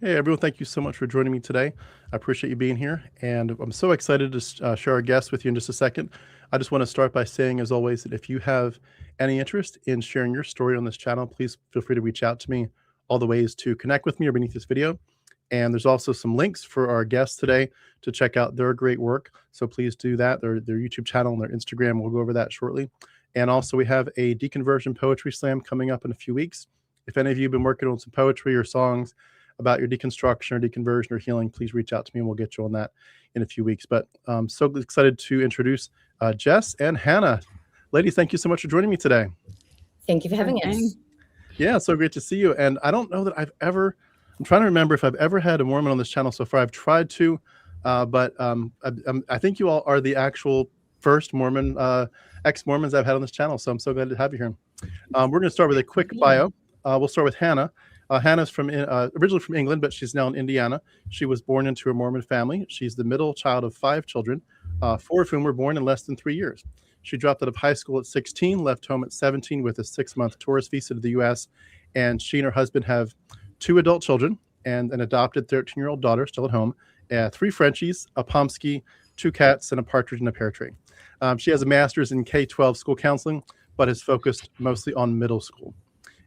Hey everyone, thank you so much for joining me today. I appreciate you being here, and I'm so excited to share our guests with you in just a second. I just want to start by saying, as always, that if you have any interest in sharing your story on this channel, please feel free to reach out to me. All the ways to connect with me are beneath this video. And there's also some links for our guests today to check out their great work. So please do that, their YouTube channel and their Instagram. We'll go over that shortly. And also we have a deconversion poetry slam coming up in a few weeks. If any of you have been working on some poetry or songs about your deconstruction or deconversion or healing, please reach out to me and we'll get you on that in a few weeks. But I'm so excited to introduce Jess and Hannah. Ladies, thank you so much for joining me today. Thank you for having us. Yeah, so great to see you. And I don't know that I'm trying to remember if I've ever had a Mormon on this channel so far. I've tried to, but I think you all are the actual first Mormon, ex-Mormons I've had on this channel. So I'm so glad to have you here. We're going to start with a quick bio. We'll start with Hannah. Hannah's originally from England, but she's now in Indiana. She was born into a Mormon family. She's the middle child of 5 children, 4 of whom were born in less than 3 years. She dropped out of high school at 16, left home at 17 with a 6-month tourist visa to the U.S., and she and her husband have 2 adult children and an adopted 13-year-old daughter still at home, 3 Frenchies, a Pomsky, 2 cats, and a partridge in a pear tree. She has a master's in K-12 school counseling, but is focused mostly on middle school.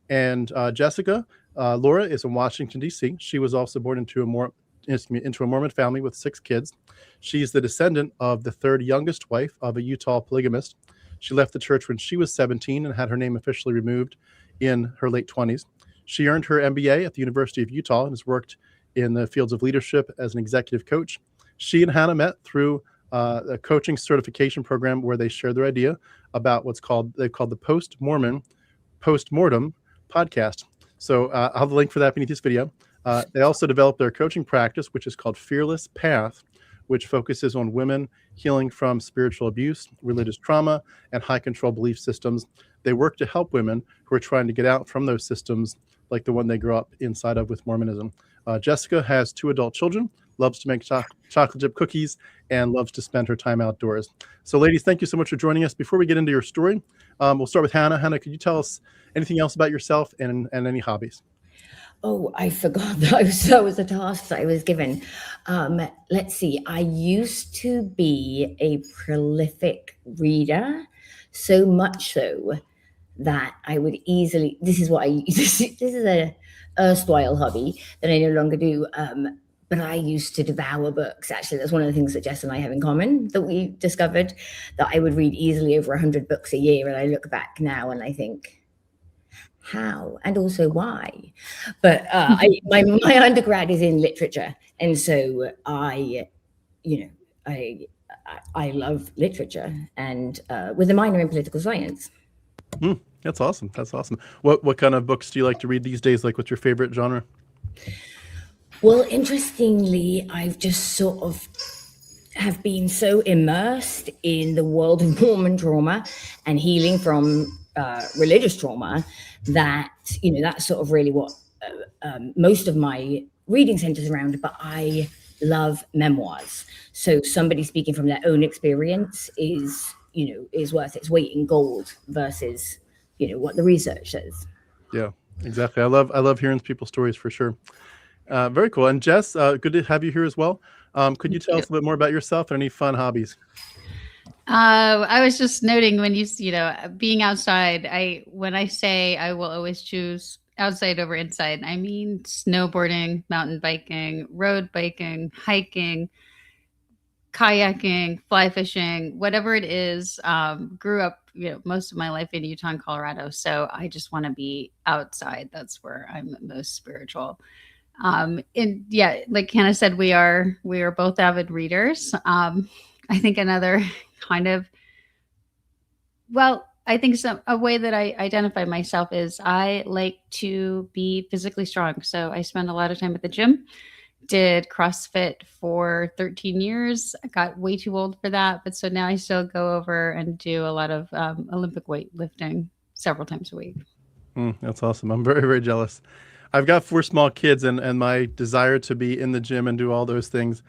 And Jessica, Lorah, is in Washington, D.C. She was also born into a Mormon family with 6 kids. She's the descendant of the 3rd youngest wife of a Utah polygamist. She left the church when she was 17 and had her name officially removed in her late 20s. She earned her MBA at the University of Utah and has worked in the fields of leadership as an executive coach. She and Hannah met through a coaching certification program where they shared their idea about they've called the Postmortem podcast. So I'll have the link for that beneath this video. They also developed their coaching practice, which is called Fearless Path, which focuses on women healing from spiritual abuse, religious trauma, and high control belief systems. They work to help women who are trying to get out from those systems, like the one they grew up inside of with Mormonism. Jessica has 2 adult children, loves to make chocolate chip cookies, and loves to spend her time outdoors. So ladies, thank you so much for joining us. Before we get into your story, we'll start with Hannah. Hannah, could you tell us anything else about yourself and any hobbies? Oh, I forgot that was the task that I was given. Let's see. I used to be a prolific reader, so much so that I would easily, this is a erstwhile hobby that I no longer do. But I used to devour books. Actually, that's one of the things that Jess and I have in common that we discovered, that I would read easily over 100 books a year. And I look back now and I think, how? And also why? But my undergrad is in literature. And so I love literature, and with a minor in political science. That's awesome. That's awesome. What kind of books do you like to read these days? Like, what's your favorite genre? Well, interestingly, I've just sort of have been so immersed in the world of Mormon trauma and healing from religious trauma that, that's sort of really what most of my reading centers around. But I love memoirs. So somebody speaking from their own experience is worth its weight in gold versus, what the research says. Yeah, exactly. I love hearing people's stories for sure. Very cool. And Jess, good to have you here as well. Could you tell us a bit more about yourself and any fun hobbies? I was just noting when being outside, when I say I will always choose outside over inside, I mean snowboarding, mountain biking, road biking, hiking, kayaking, fly fishing, whatever it is. Grew up, most of my life in Utah and Colorado. So I just want to be outside. That's where I'm most spiritual. And yeah, like Hannah said, we are both avid readers. I think another kind of, I think a way that I identify myself is I like to be physically strong. So I spend a lot of time at the gym, did CrossFit for 13 years. I got way too old for that. But so now I still go over and do a lot of Olympic weightlifting several times a week. That's awesome. I'm very, very jealous. I've got 4 small kids, and my desire to be in the gym and do all those things,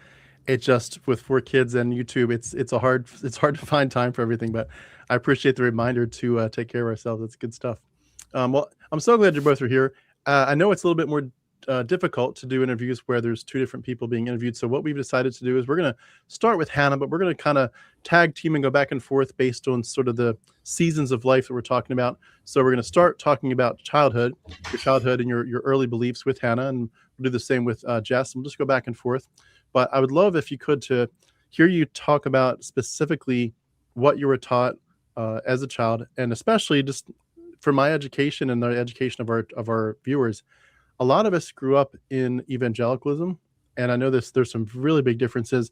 it just, with 4 kids and YouTube, it's hard to find time for everything. But I appreciate the reminder to take care of ourselves. It's good stuff. Well, I'm so glad you both are here. I know it's a little bit more difficult to do interviews where there's two different people being interviewed. So what we've decided to do is we're going to start with Hannah, but we're going to kind of tag team and go back and forth based on sort of the seasons of life that we're talking about. So we're going to start talking about childhood, your childhood and your early beliefs with Hannah, and we'll do the same with Jess. And we'll just go back and forth. But I would love if you could to hear you talk about specifically what you were taught as a child, and especially just for my education and the education of our viewers. A lot of us grew up in evangelicalism, and I know there's some really big differences.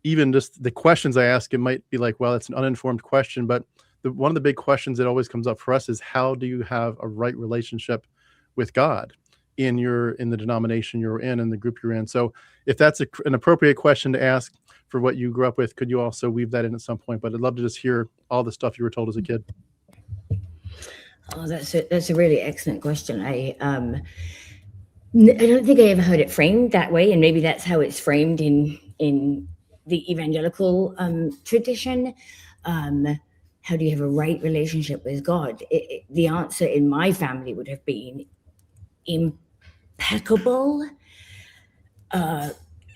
Even just the questions I ask, it might be like, well, it's an uninformed question, but one of the big questions that always comes up for us is, how do you have a right relationship with God in the denomination you're in the group you're in? So if that's an appropriate question to ask for what you grew up with, could you also weave that in at some point? But I'd love to just hear all the stuff you were told as a kid. Oh, that's a really excellent question. I don't think I ever heard it framed that way, and maybe that's how it's framed in the evangelical tradition. How do you have a right relationship with God? The answer in my family would have been impeccable,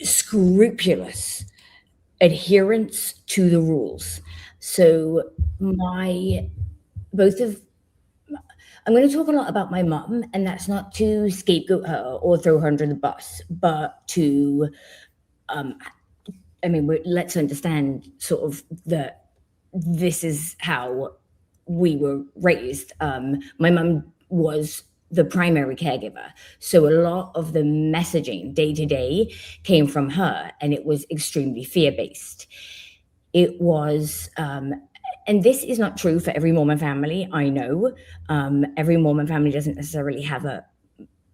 scrupulous adherence to the rules. So I'm going to talk a lot about my mum, and that's not to scapegoat her or throw her under the bus, but to, let's understand sort of that this is how we were raised. My mum was the primary caregiver, so a lot of the messaging day to day came from her, and it was extremely fear-based. It was, and this is not true for every Mormon family, I know. Every Mormon family doesn't necessarily have a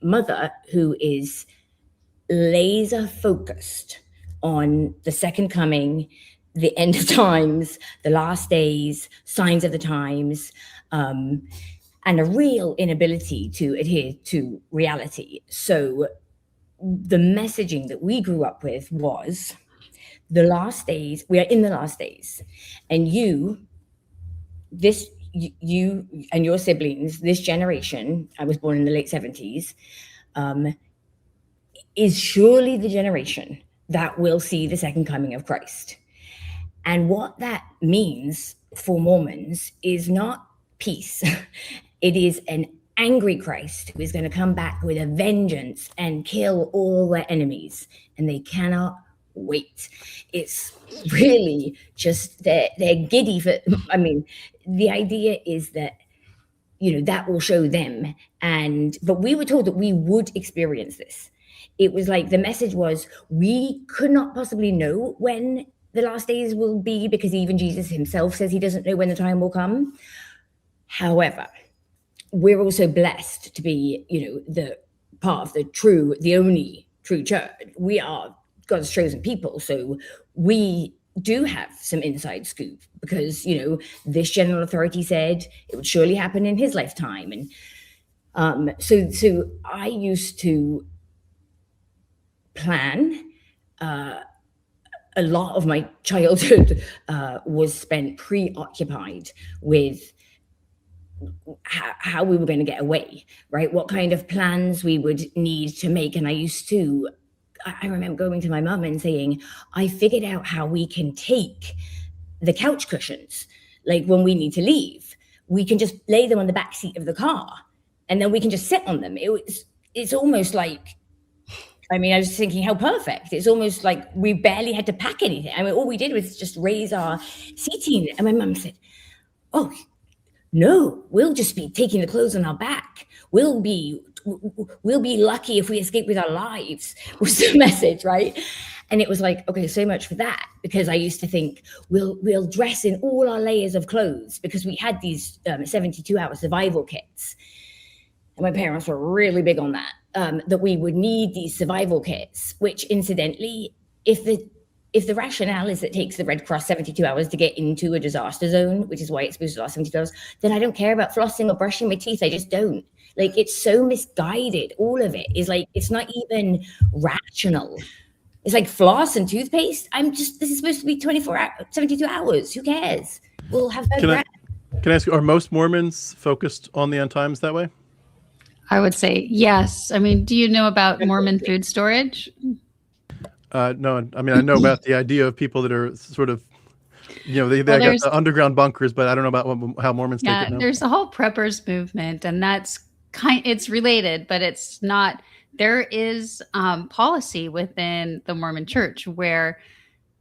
mother who is laser focused on the second coming, the end of times, the last days, signs of the times, and a real inability to adhere to reality. So the messaging that we grew up with was, the last days, we are in the last days, and you and your siblings, this generation, I was born in the late 70s, is surely the generation that will see the second coming of Christ. And what that means for Mormons is not peace. It is an angry Christ who is going to come back with a vengeance and kill all their enemies, and they cannot wait. It's really just they're giddy for, the idea is that, that will show them. But we were told that we would experience this. It was like the message was, we could not possibly know when the last days will be, because even Jesus himself says he doesn't know when the time will come. However, we're also blessed to be, the part of the only true church. We are God's chosen people. So we do have some inside scoop, because, this general authority said it would surely happen in his lifetime. And so I used to plan, a lot of my childhood was spent preoccupied with how we were going to get away, right? What kind of plans we would need to make. And I remember going to my mum and saying, I figured out how we can take the couch cushions. Like when we need to leave, we can just lay them on the back seat of the car, and then we can just sit on them. It's almost like, I was thinking how perfect. It's almost like we barely had to pack anything. All we did was just raise our seating. And my mum said, oh, no, we'll just be taking the clothes on our back. We'll be lucky if we escape with our lives, was the message, right? And it was like, okay, so much for that, because I used to think we'll dress in all our layers of clothes, because we had these 72-hour survival kits. And my parents were really big on that, that we would need these survival kits, which incidentally, if the rationale is that it takes the Red Cross 72 hours to get into a disaster zone, which is why it's supposed to last 72 hours, then I don't care about flossing or brushing my teeth. I just don't. Like, it's so misguided. All of it is like, it's not even rational. It's like floss and toothpaste. This is supposed to be 72 hours. Who cares? We'll have Can I ask you, are most Mormons focused on the end times that way? I would say yes. I mean, do you know about Mormon food storage? No, I mean, I know about the idea of people that are sort of, they got the underground bunkers, but I don't know about how Mormons take it now. There's a whole preppers movement, and that's it's related, but it's not. There is policy within the Mormon church where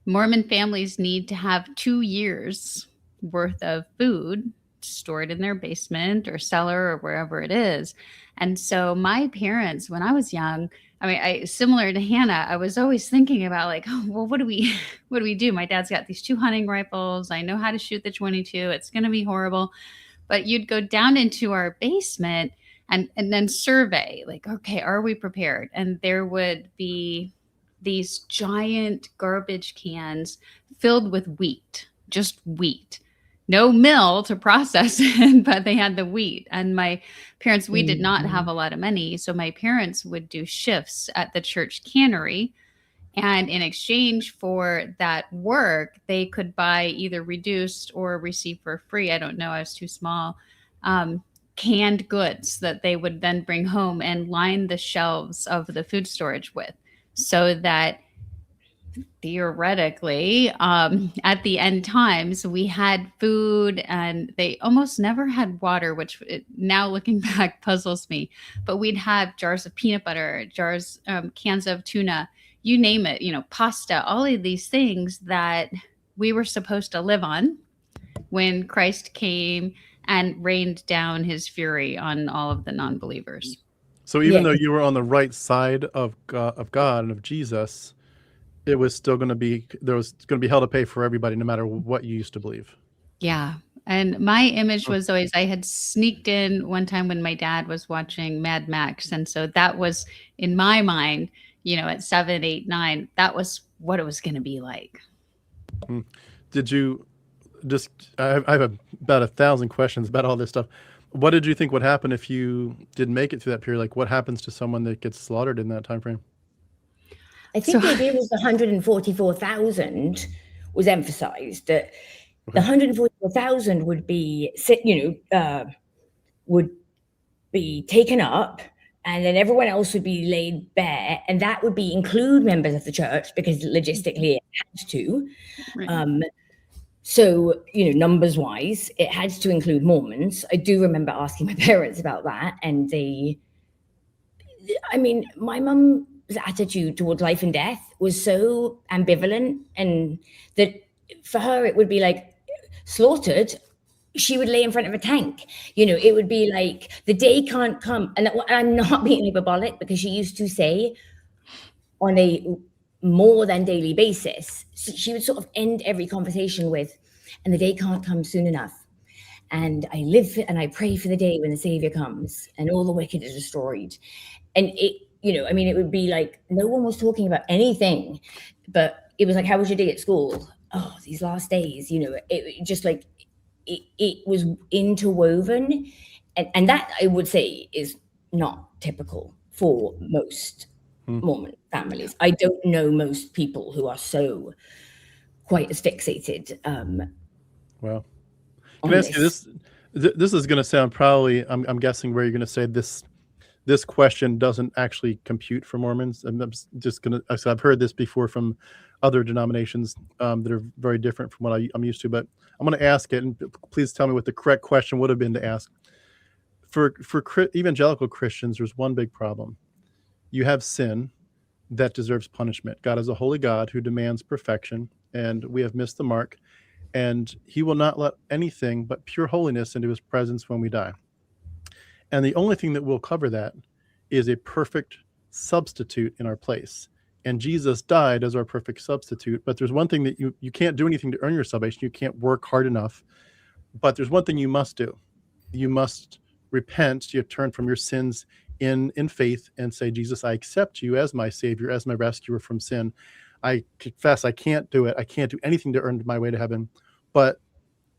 Mormon families need to have 2 years worth of food stored in their basement or cellar or wherever it is. And so my parents, when I was young, I mean, similar to Hannah, I was always thinking about like, oh, well, what do we do? My dad's got these 2 hunting rifles. I know how to shoot the 22. It's going to be horrible. But you'd go down into our basement and then survey, like, okay, are we prepared? And there would be these giant garbage cans filled with wheat, just wheat. No mill to process it, but they had the wheat. And my parents, we did not have a lot of money. So my parents would do shifts at the church cannery. And in exchange for that work, they could buy either reduced or receive for free. I don't know, I was too small. Canned goods that they would then bring home and line the shelves of the food storage with, so that theoretically, at the end times, we had food, and they almost never had water, which now looking back puzzles me. But we'd have jars of peanut butter, cans of tuna, you name it, pasta, all of these things that we were supposed to live on when Christ came and rained down his fury on all of the non-believers. So even though you were on the right side of God and of Jesus, it was still going to be hell to pay for everybody, no matter what you used to believe. Yeah. And my image was always, I had sneaked in one time when my dad was watching Mad Max. And so that was in my mind, at 7, 8, 9, that was what it was going to be like. Did you I have about 1,000 questions about all this stuff. What did you think would happen if you didn't make it through that period? Like, what happens to someone that gets slaughtered in that time frame? I think the idea was the 144,000 was emphasized, that the 144,000 would be, would be taken up, and then everyone else would be laid bare, and that would include members of the church, because logistically it had to. Right. So, numbers wise, it had to include Mormons. I do remember asking my parents about that, and my mum's attitude towards life and death was so ambivalent, and that for her, it would be like slaughtered. She would lay in front of a tank. It would be like, the day can't come. And I'm not being hyperbolic, because she used to say on a more than daily basis, she would sort of end every conversation with, and the day can't come soon enough. And I live and I pray for the day when the Savior comes and all the wicked is destroyed. And it would be like, no one was talking about anything, but it was like, how was your day at school? Oh, these last days, it just like, it was interwoven. And that, I would say, is not typical for most Mormon families. I don't know most people who are so quite as fixated. Well, can I ask you this? This is going to sound probably, I'm guessing, where you're going to say this question doesn't actually compute for Mormons. And I'm just going to, so I've heard this before from other denominations that are very different from what I'm used to, but I'm going to ask it, and please tell me what the correct question would have been to ask. For evangelical Christians, there's one big problem. You have sin that deserves punishment. God is a holy God who demands perfection, and we have missed the mark, and he will not let anything but pure holiness into his presence when we die. And the only thing that will cover that is a perfect substitute in our place. And Jesus died as our perfect substitute. But there's one thing that you can't do anything to earn your salvation. You can't work hard enough. But there's one thing you must do. You must repent. You turn from your sins in faith and say, Jesus, I accept you as my Savior, as my rescuer from sin. I confess I can't do it. I can't do anything to earn my way to heaven. But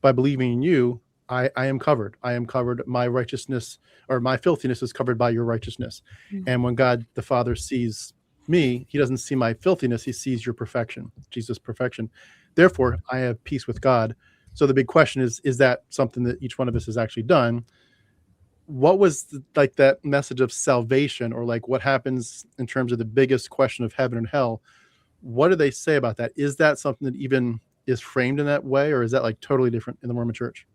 by believing in you, I am covered. I am covered. My righteousness, or my filthiness, is covered by your righteousness. Mm-hmm. And when God the Father sees me, he doesn't see my filthiness. He sees your perfection, Jesus' perfection. Therefore, I have peace with God. So the big question is that something that each one of us has actually done? what was like that message of salvation, or like what happens in terms of the biggest question of heaven and hell? What do they say about that? Is that something that even is framed in that way, or is that like totally different in the Mormon church?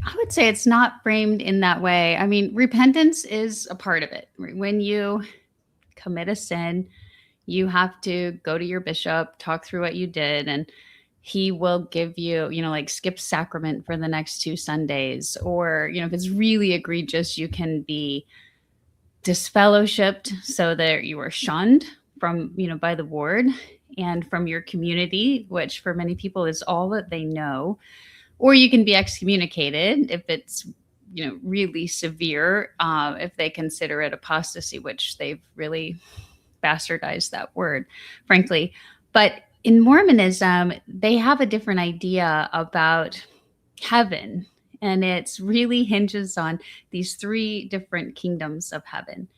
I would say it's not framed in that way. I mean, repentance is a part of it. When you commit a sin, you have to go to your bishop, talk through what you did, and he will give you, like skip sacrament for the next 2 Sundays. Or, if it's really egregious, you can be disfellowshipped so that you are shunned from, by the ward and from your community, which for many people is all that they know. Or you can be excommunicated if it's, really severe, if they consider it apostasy, which they've really bastardized that word, frankly. But in Mormonism, they have a different idea about heaven, and it's really hinges on these 3 different kingdoms of heaven.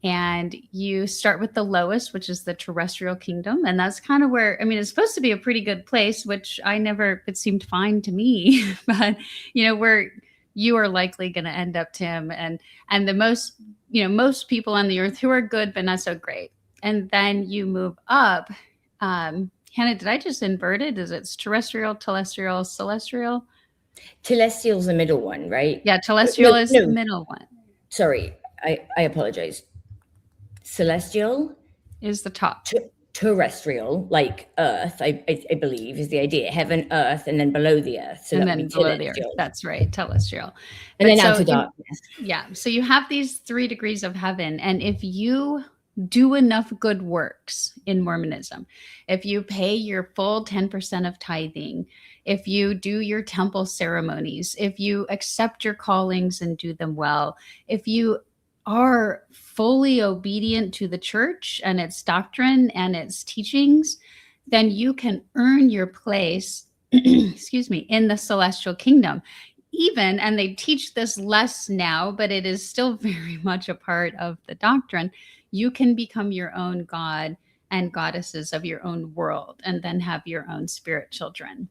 And you start with the lowest, which is the terrestrial kingdom. And that's kind of where, it's supposed to be a pretty good place, which it seemed fine to me, but, where you are likely going to end up, Tim, and the most, most people on the earth who are good, but not so great. And then you move up. Hannah, did I just invert it? Is it terrestrial, telestial, celestial? Telestial's the middle one, right? Yeah, telestial is the middle one. Sorry, I apologize. Celestial is the top. Terrestrial, like Earth, I believe, is the idea. Heaven, Earth, and then below the Earth. So and then below the Earth. That's right, telestial. And then out to darkness. Yeah. So you have these 3 degrees of heaven. And if you do enough good works in Mormonism, if you pay your full 10% of tithing, if you do your temple ceremonies, if you accept your callings and do them well, if you are fully obedient to the church and its doctrine and its teachings, then you can earn your place, in the celestial kingdom. And they teach this less now, but it is still very much a part of the doctrine. You can become your own god and goddesses of your own world, and then have your own spirit children.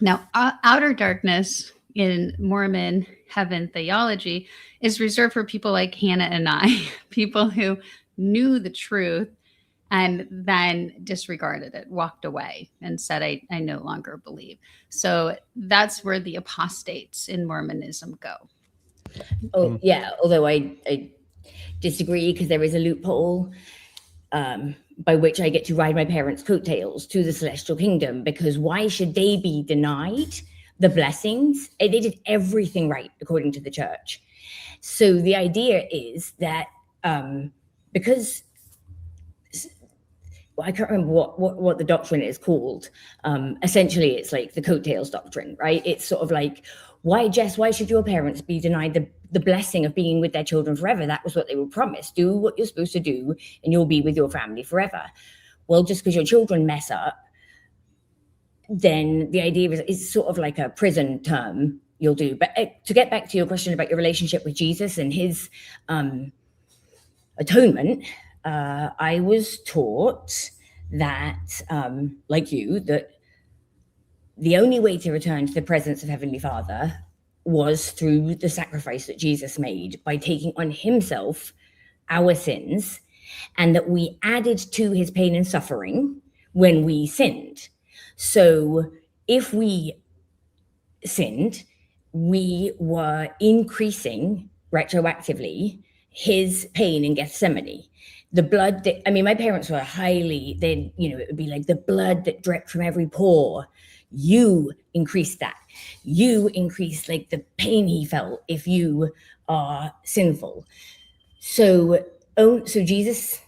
Now, outer darkness in Mormon heaven theology is reserved for people like Hannah and I, people who knew the truth and then disregarded it, walked away, and said, I no longer believe. So that's where the apostates in Mormonism go. Oh, yeah. Although I disagree, because there is a loophole by which I get to ride my parents' coattails to the celestial kingdom, because why should they be denied the blessings? They did everything right according to the church. So the idea is that because I can't remember what the doctrine is called. Essentially, it's like the coattails doctrine, right? It's sort of like, why should your parents be denied the blessing of being with their children forever? That was what they were promised. Do what you're supposed to do, and you'll be with your family forever. Well, just because your children mess up, then the idea is sort of like a prison term you'll do. But to get back to your question about your relationship with Jesus and his atonement, I was taught that, like you, that the only way to return to the presence of Heavenly Father was through the sacrifice that Jesus made by taking on himself our sins, and that we added to his pain and suffering when we sinned. So if we sinned, we were increasing retroactively his pain in Gethsemane. The blood that, my parents were it would be like the blood that dripped from every pore. You increase that. You increase like the pain he felt if you are sinful. So Jesus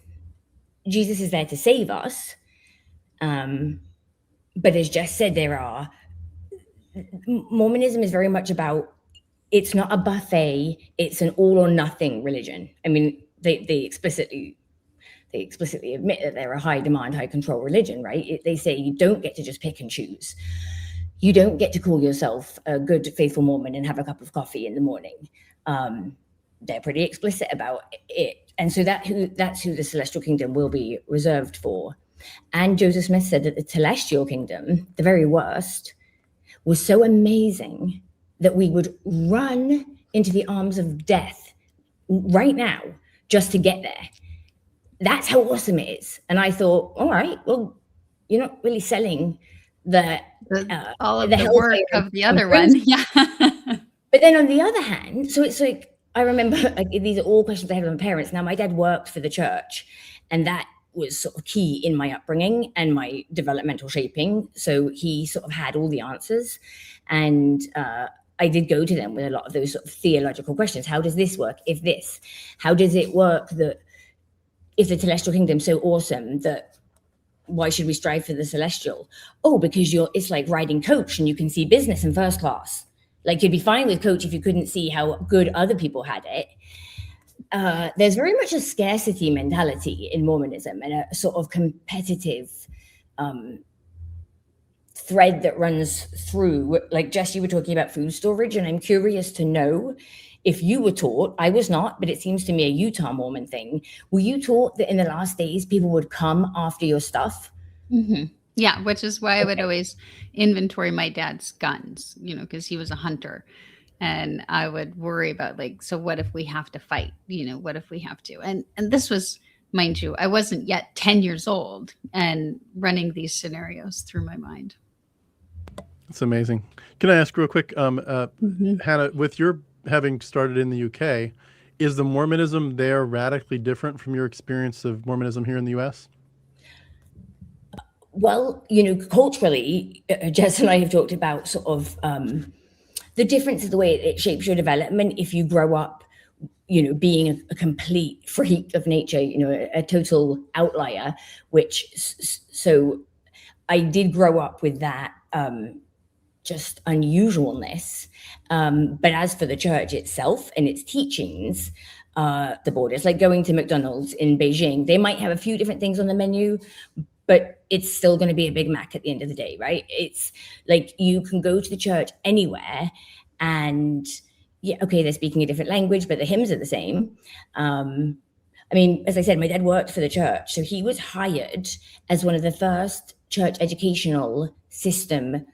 is there to save us. But as Jess said, Mormonism is very much about, it's not a buffet, it's an all or nothing religion. They explicitly admit that they're a high demand, high control religion, right? They say you don't get to just pick and choose. You don't get to call yourself a good, faithful Mormon and have a cup of coffee in the morning. They're pretty explicit about it. And so that's who the celestial kingdom will be reserved for. And Joseph Smith said that the celestial kingdom, the very worst, was so amazing that we would run into the arms of death right now just to get there. That's how awesome it is. And I thought, all right, well, you're not really selling all of the the work hellfire of the on other one. principle. Yeah. But then on the other hand, so it's like, I remember, like, these are all questions I had with my parents. Now, my dad worked for the church, and that was sort of key in my upbringing and my developmental shaping. So he sort of had all the answers. And I did go to them with a lot of those sort of theological questions. How does this work? If this, how does it work that if the celestial kingdom's so awesome that why should we strive for the celestial? Oh, because it's like riding coach and you can see business in first class. Like, you'd be fine with coach if you couldn't see how good other people had it. There's very much a scarcity mentality in Mormonism, and a sort of competitive thread that runs through. Like, Jess, you were talking about food storage, and I'm curious to know if you were taught, I was not, but it seems to me a Utah Mormon thing. Were you taught that in the last days people would come after your stuff? Mm-hmm. Yeah, which is why I would always inventory my dad's guns, because he was a hunter. And I would worry about, like, so what if we have to fight? What if we have to? And this was, mind you, I wasn't yet 10 years old and running these scenarios through my mind. It's amazing. Can I ask real quick, Hannah, with your having started in the UK, is the Mormonism there radically different from your experience of Mormonism here in the US? Well, culturally, Jess and I have talked about sort of the difference of the way it shapes your development if you grow up, being a complete freak of nature, a total outlier, so I did grow up with that just unusualness. But as for the church itself and its teachings, the borders, like going to McDonald's in Beijing, they might have a few different things on the menu, but it's still going to be a Big Mac at the end of the day, right? It's like, you can go to the church anywhere and yeah, okay, they're speaking a different language, but the hymns are the same. I mean, as I said, my dad worked for the church, so he was hired as one of the first church educational system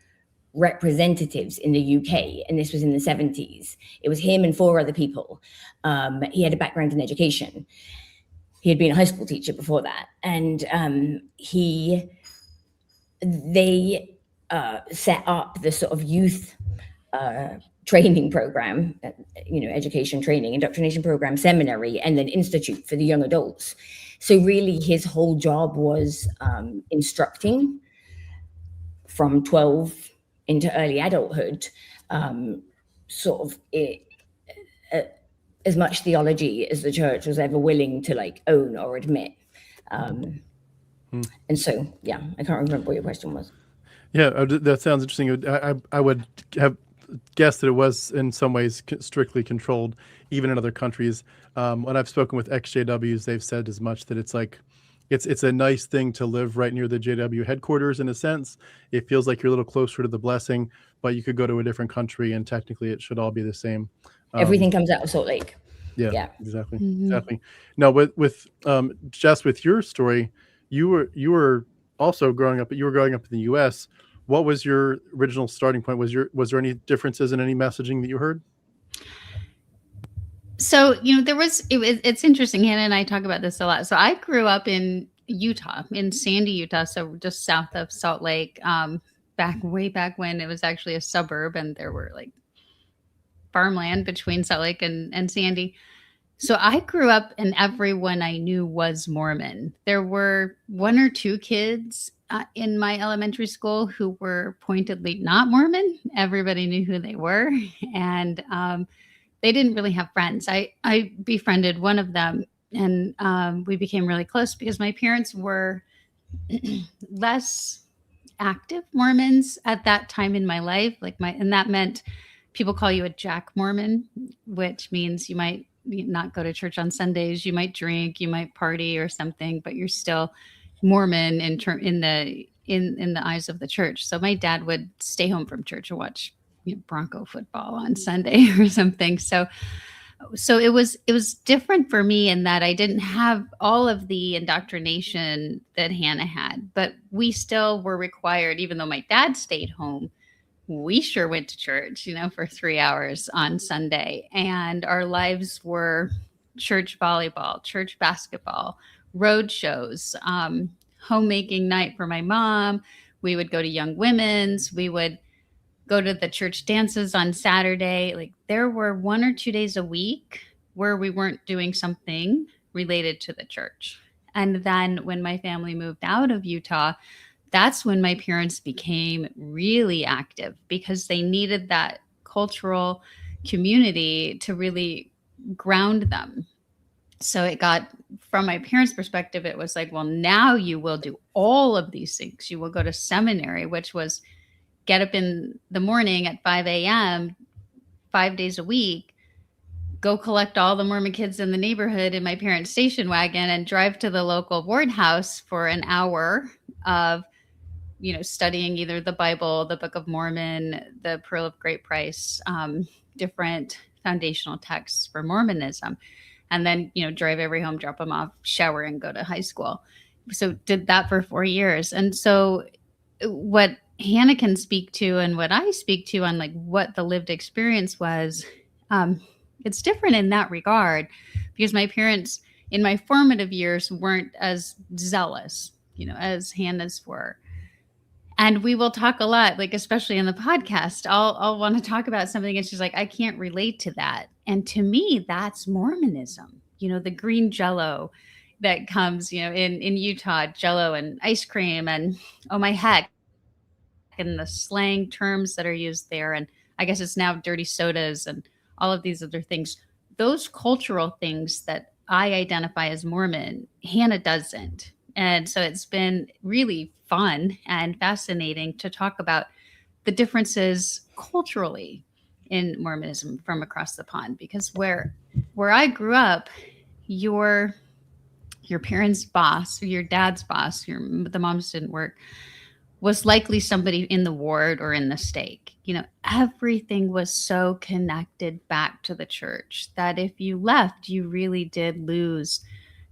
representatives in the UK, and this was in the 70s. It was him and 4 other people. He had a background in education. He had been a high school teacher before that, and they set up the sort of youth training program, education training, indoctrination program, seminary, and then institute for the young adults. So really, his whole job was instructing from 12 into early adulthood, sort of as much theology as the church was ever willing to like own or admit. And so, yeah, I can't remember what your question was. Yeah, that sounds interesting. I would have guessed that it was in some ways strictly controlled, even in other countries. When I've spoken with ex-JWs, they've said as much, that it's like, it's a nice thing to live right near the JW headquarters in a sense. It feels like you're a little closer to the blessing, but you could go to a different country and technically it should all be the same. Everything comes out of Salt Lake. Yeah, exactly. Exactly. Now with Jess, with your story, you were also growing up in the US. What was your original starting point? Was there any differences in any messaging that you heard? So, it's interesting. Hannah and I talk about this a lot. So I grew up in Utah, in Sandy, Utah. So just south of Salt Lake, way back when it was actually a suburb and there were like farmland between Salt Lake and Sandy. So I grew up and everyone I knew was Mormon. There were 1 or 2 kids in my elementary school who were pointedly not Mormon. Everybody knew who they were. And they didn't really have friends. I befriended one of them and we became really close because my parents were less active Mormons at that time in my life. And that meant people call you a Jack Mormon, which means you might not go to church on Sundays. You might drink, you might party or something, but you're still Mormon in the eyes of the church. So my dad would stay home from church and watch Bronco football on Sunday or something. So it was different for me in that I didn't have all of the indoctrination that Hannah had, but we still were required, even though my dad stayed home, we sure went to church, for 3 hours on Sunday. And our lives were church volleyball, church basketball, road shows, homemaking night for my mom. We would go to Young Women's. We would go to the church dances on Saturday. Like there were 1 or 2 days a week where we weren't doing something related to the church. And then when my family moved out of Utah, that's when my parents became really active because they needed that cultural community to really ground them. So it got, from my parents' perspective, it was like, well, now you will do all of these things. You will go to seminary, which was get up in the morning at 5 a.m., 5 days a week, go collect all the Mormon kids in the neighborhood in my parents' station wagon and drive to the local board house for an hour of, studying either the Bible, the Book of Mormon, the Pearl of Great Price, different foundational texts for Mormonism. And then, drive every home, drop them off, shower, and go to high school. So did that for 4 years. And so what Hannah can speak to and what I speak to on like what the lived experience was, it's different in that regard because my parents in my formative years weren't as zealous, as Hannah's were. And we will talk a lot, like, especially in the podcast, I'll want to talk about something and she's like, I can't relate to that. And to me, that's Mormonism, the green Jell-O that comes, in Utah, Jell-O and ice cream and, oh my heck, and the slang terms that are used there. And I guess it's now dirty sodas and all of these other things. Those cultural things that I identify as Mormon, Hannah doesn't. And so it's been really fun and fascinating to talk about the differences culturally in Mormonism from across the pond, because where I grew up, your parents' boss, or your dad's boss, the moms didn't work, was likely somebody in the ward or in the stake. Everything was so connected back to the church that if you left, you really did lose,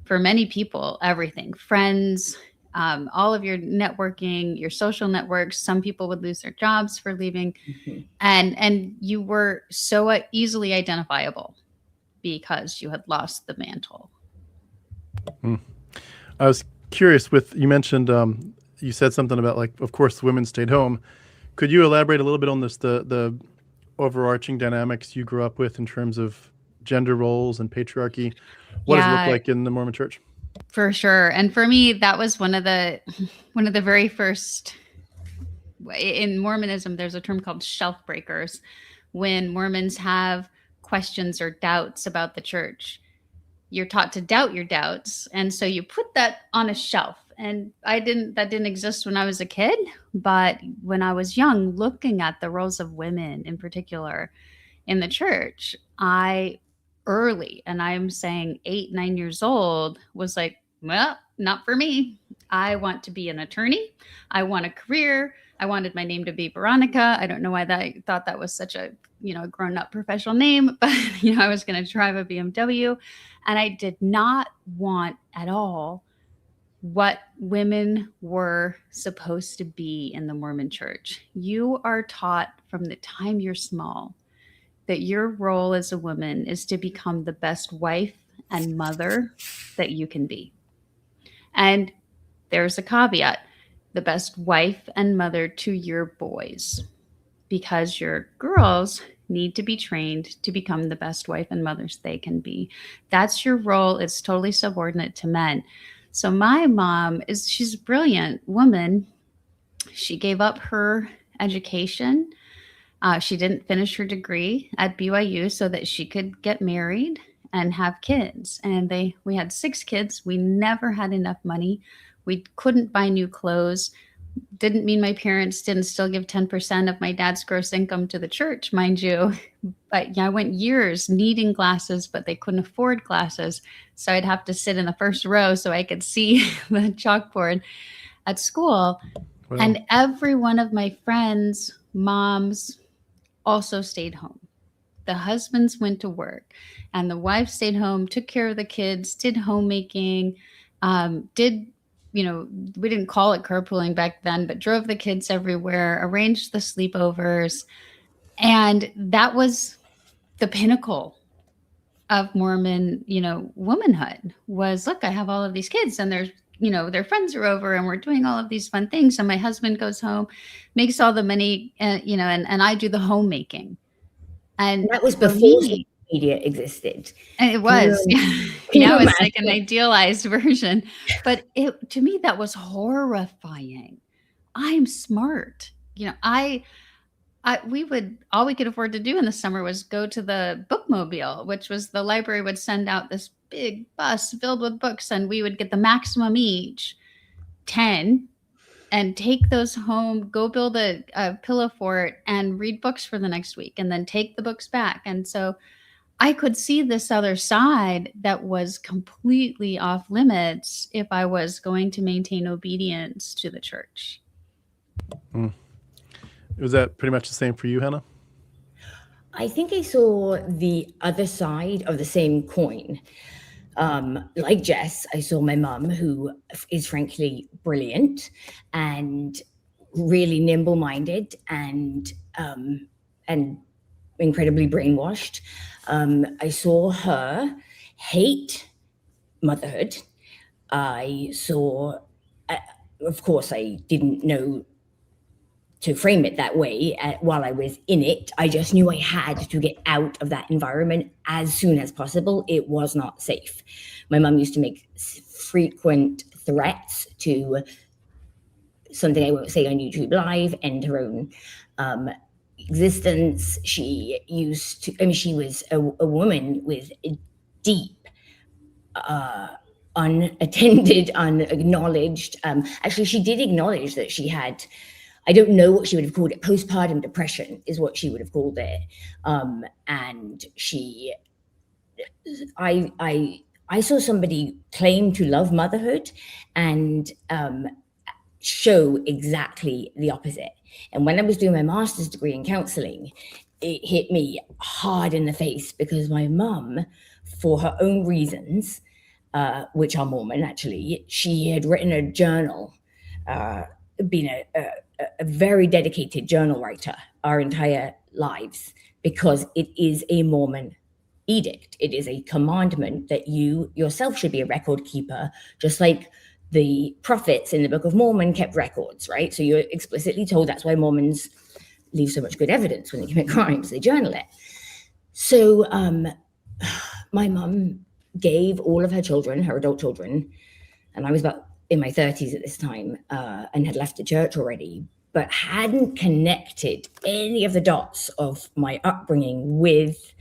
for many people, everything, friends, all of your networking, your social networks. Some people would lose their jobs for leaving. Mm-hmm. And you were so easily identifiable because you had lost the mantle. I was curious you mentioned, you said something about, like, of course, women stayed home. Could you elaborate a little bit on this, the overarching dynamics you grew up with in terms of gender roles and patriarchy? What does it look like in the Mormon church? For sure. And for me, that was one of the very first, in Mormonism, there's a term called shelf breakers. When Mormons have questions or doubts about the church, you're taught to doubt your doubts. And so you put that on a shelf. And that didn't exist when I was a kid, but when I was young, looking at the roles of women in particular in the church, early, and I'm saying 8, 9 years old, was like, well, not for me. I want to be an attorney. I want a career. I wanted my name to be Veronica. I don't know why I thought that was such a, grown up professional name, but I was going to drive a BMW, and I did not want at all what women were supposed to be in the Mormon church. You are taught from the time you're small that your role as a woman is to become the best wife and mother that you can be. And there's a caveat, the best wife and mother to your boys, because your girls need to be trained to become the best wife and mothers they can be. That's your role. It's totally subordinate to men. So my mom she's a brilliant woman. She gave up her education. She didn't finish her degree at BYU so that she could get married and have kids. And we had 6 kids. We never had enough money. We couldn't buy new clothes. Didn't mean my parents didn't still give 10% of my dad's gross income to the church, mind you. But I went years needing glasses, but they couldn't afford glasses. So I'd have to sit in the first row so I could see the chalkboard at school. Wow. And every one of my friends' moms also stayed home. The husbands went to work and the wife stayed home, took care of the kids, did homemaking, we didn't call it carpooling back then, but drove the kids everywhere, arranged the sleepovers. And that was the pinnacle of Mormon, womanhood was, look, I have all of these kids and there's, their friends are over and we're doing all of these fun things. And my husband goes home, makes all the money, and I do the homemaking. And that was for before me, social media existed. and it was. Can you Now it's like an imagine? idealized version. But to me, that was horrifying. I'm smart. All we could afford to do in the summer was go to the bookmobile, which was the library would send out this big bus filled with books, and we would get the maximum each, 10, and take those home, go build a pillow fort and read books for the next week, and then take the books back. And so I could see this other side that was completely off limits if I was going to maintain obedience to the church. Was that pretty much the same for you, Hannah? I think I saw the other side of the same coin. Like Jess, I saw my mum, who is frankly brilliant and really nimble-minded and incredibly brainwashed. I saw her hate motherhood. I saw, of course, I didn't know to frame it that way while I was in it. I just knew I had to get out of that environment as soon as possible. It was not safe. My mum used to make frequent threats to, something I won't say on YouTube Live, end her own existence. She used to, she was a woman with deep, unattended, unacknowledged. Actually, she did acknowledge that she had, I don't know what she would have called it, postpartum depression is what she would have called it. And I saw somebody claim to love motherhood and show exactly the opposite. And when I was doing my master's degree in counseling, it hit me hard in the face because my mum, for her own reasons, which are Mormon actually, she had written a journal, been a very dedicated journal writer our entire lives, because it is a Mormon edict. It is a commandment that you yourself should be a record keeper, just like the prophets in the Book of Mormon kept records, right? So you're explicitly told that's why Mormons leave so much good evidence when they commit crimes, they journal it. So my mum gave all of her children, her adult children, and I was about in my 30s at this time, and had left the church already, but hadn't connected any of the dots of my upbringing with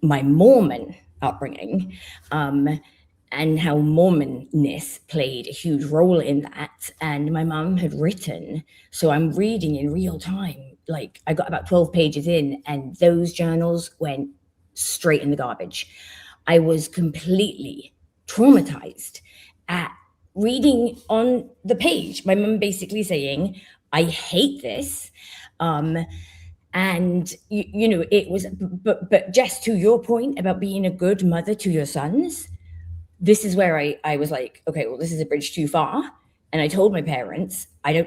my Mormon upbringing, and how Mormonness played a huge role in that. And my mum had written, so I'm reading in real time, like I got about 12 pages in and those journals went straight in the garbage. I was completely traumatized at reading on the page, my mum basically saying, I hate this. And it was, but just to your point about being a good mother to your sons, this is where I was like, okay, well, this is a bridge too far. And I told my parents, I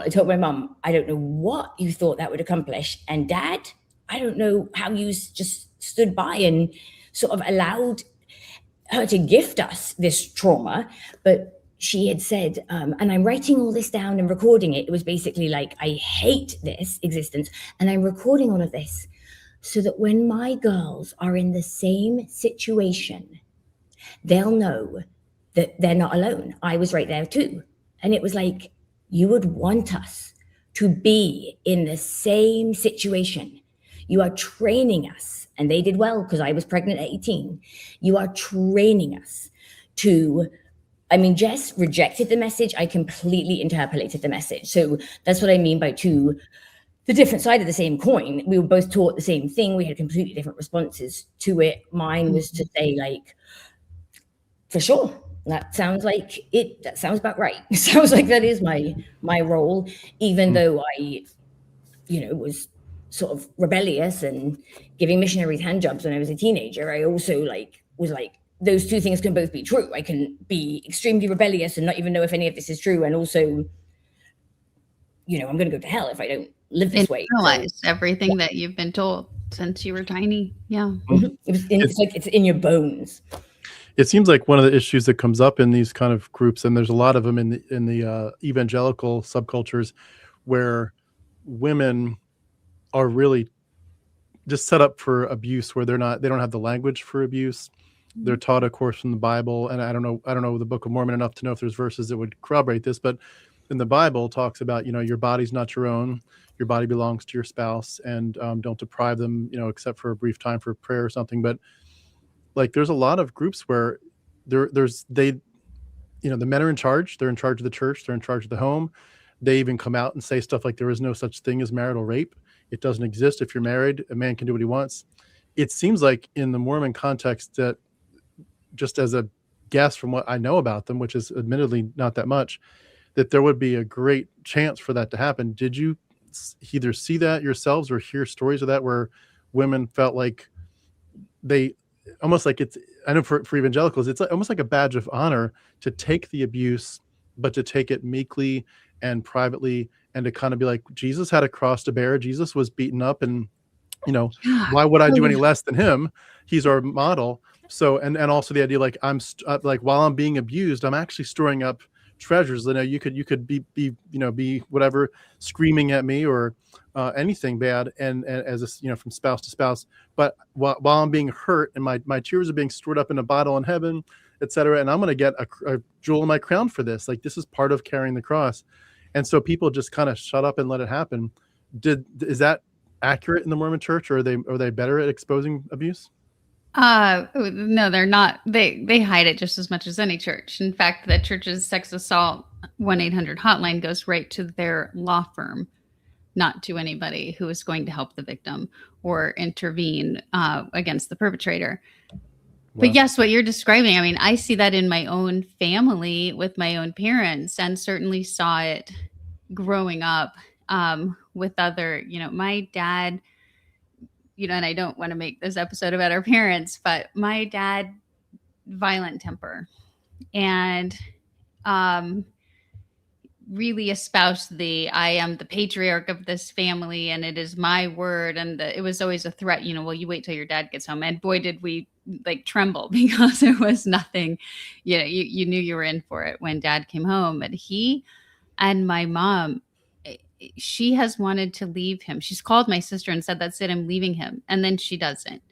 told my mum, I don't know what you thought that would accomplish. And Dad, I don't know how you just stood by and sort of allowed her to gift us this trauma. But she had said, and I'm writing all this down and recording it. It was basically like, I hate this existence. And I'm recording all of this so that when my girls are in the same situation, they'll know that they're not alone. I was right there too. And it was like, you would want us to be in the same situation. You are training us, and they did well because I was pregnant at 18. You are training us to, Jess rejected the message. I completely interpolated the message. So that's what I mean by the different side of the same coin. We were both taught the same thing. We had completely different responses to it. Mine was to say like, for sure, that sounds like it. That sounds about right. It sounds like that is my role, even though I, was sort of rebellious and giving missionaries hand jobs when I was a teenager. I also was like, those two things can both be true. I can be extremely rebellious and not even know if any of this is true. And also, I'm going to go to hell if I don't live this way. So, Internalize everything that you've been told since you were tiny. Yeah. it's like it's in your bones. It seems like one of the issues that comes up in these kind of groups, and there's a lot of them in the evangelical subcultures, where women are really just set up for abuse, where they don't have the language for abuse. They're taught a course from the Bible, and I don't know the Book of Mormon enough to know if there's verses that would corroborate this, but in the Bible talks about, your body's not your own, your body belongs to your spouse, and don't deprive them, except for a brief time for prayer or something. But like, there's a lot of groups where the men are in charge. They're in charge of the church. They're in charge of the home. They even come out and say stuff like there is no such thing as marital rape. It doesn't exist. If you're married, a man can do what he wants. It seems like in the Mormon context that, just as a guess from what I know about them, which is admittedly not that much, that there would be a great chance for that to happen. Did you either see that yourselves or hear stories of that where women felt like they almost like I know for evangelicals, it's almost like a badge of honor to take the abuse, but to take it meekly and privately, and to kind of be like, Jesus had a cross to bear. Jesus was beaten up, and why would I do any less than him? He's our model. So, and also the idea, like, like, while I'm being abused, I'm actually storing up treasures. You could be whatever, screaming at me or anything bad, and as a, from spouse to spouse. But while I'm being hurt, and my tears are being stored up in a bottle in heaven, etc., and I'm going to get a jewel in my crown for this. Like, this is part of carrying the cross. And so people just kind of shut up and let it happen. Is that accurate in the Mormon Church, or are they better at exposing abuse? No, they're not. They hide it just as much as any church. In fact, the church's sex assault 1-800 hotline goes right to their law firm, not to anybody who is going to help the victim or intervene against the perpetrator. Wow. But yes, what you're describing, I mean, I see that in my own family with my own parents, and certainly saw it growing up with other, my dad, and I don't want to make this episode about our parents, but my dad, violent temper, and really espoused I am the patriarch of this family, and it is my word. And it was always a threat, well, you wait till your dad gets home. And boy, did we like tremble, because it was nothing, you knew you were in for it when dad came home. And he and my mom, she has wanted to leave him. She's called my sister and said, that's it, I'm leaving him. And then she doesn't.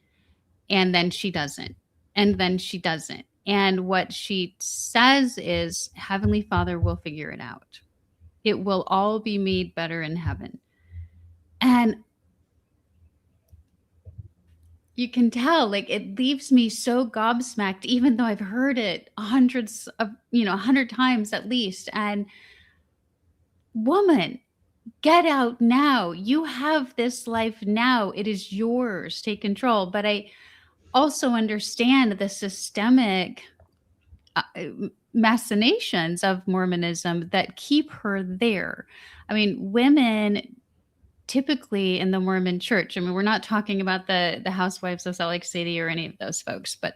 And then she doesn't. And then she doesn't. And what she says is, Heavenly Father will figure it out. It will all be made better in heaven. And you can tell, like, it leaves me so gobsmacked, even though I've heard it 100 times at least. And woman, get out now. You have this life now. It is yours. Take control. But I also understand the systemic machinations of Mormonism that keep her there. I mean, women typically in the Mormon Church, I mean, we're not talking about the housewives of Salt Lake City or any of those folks, but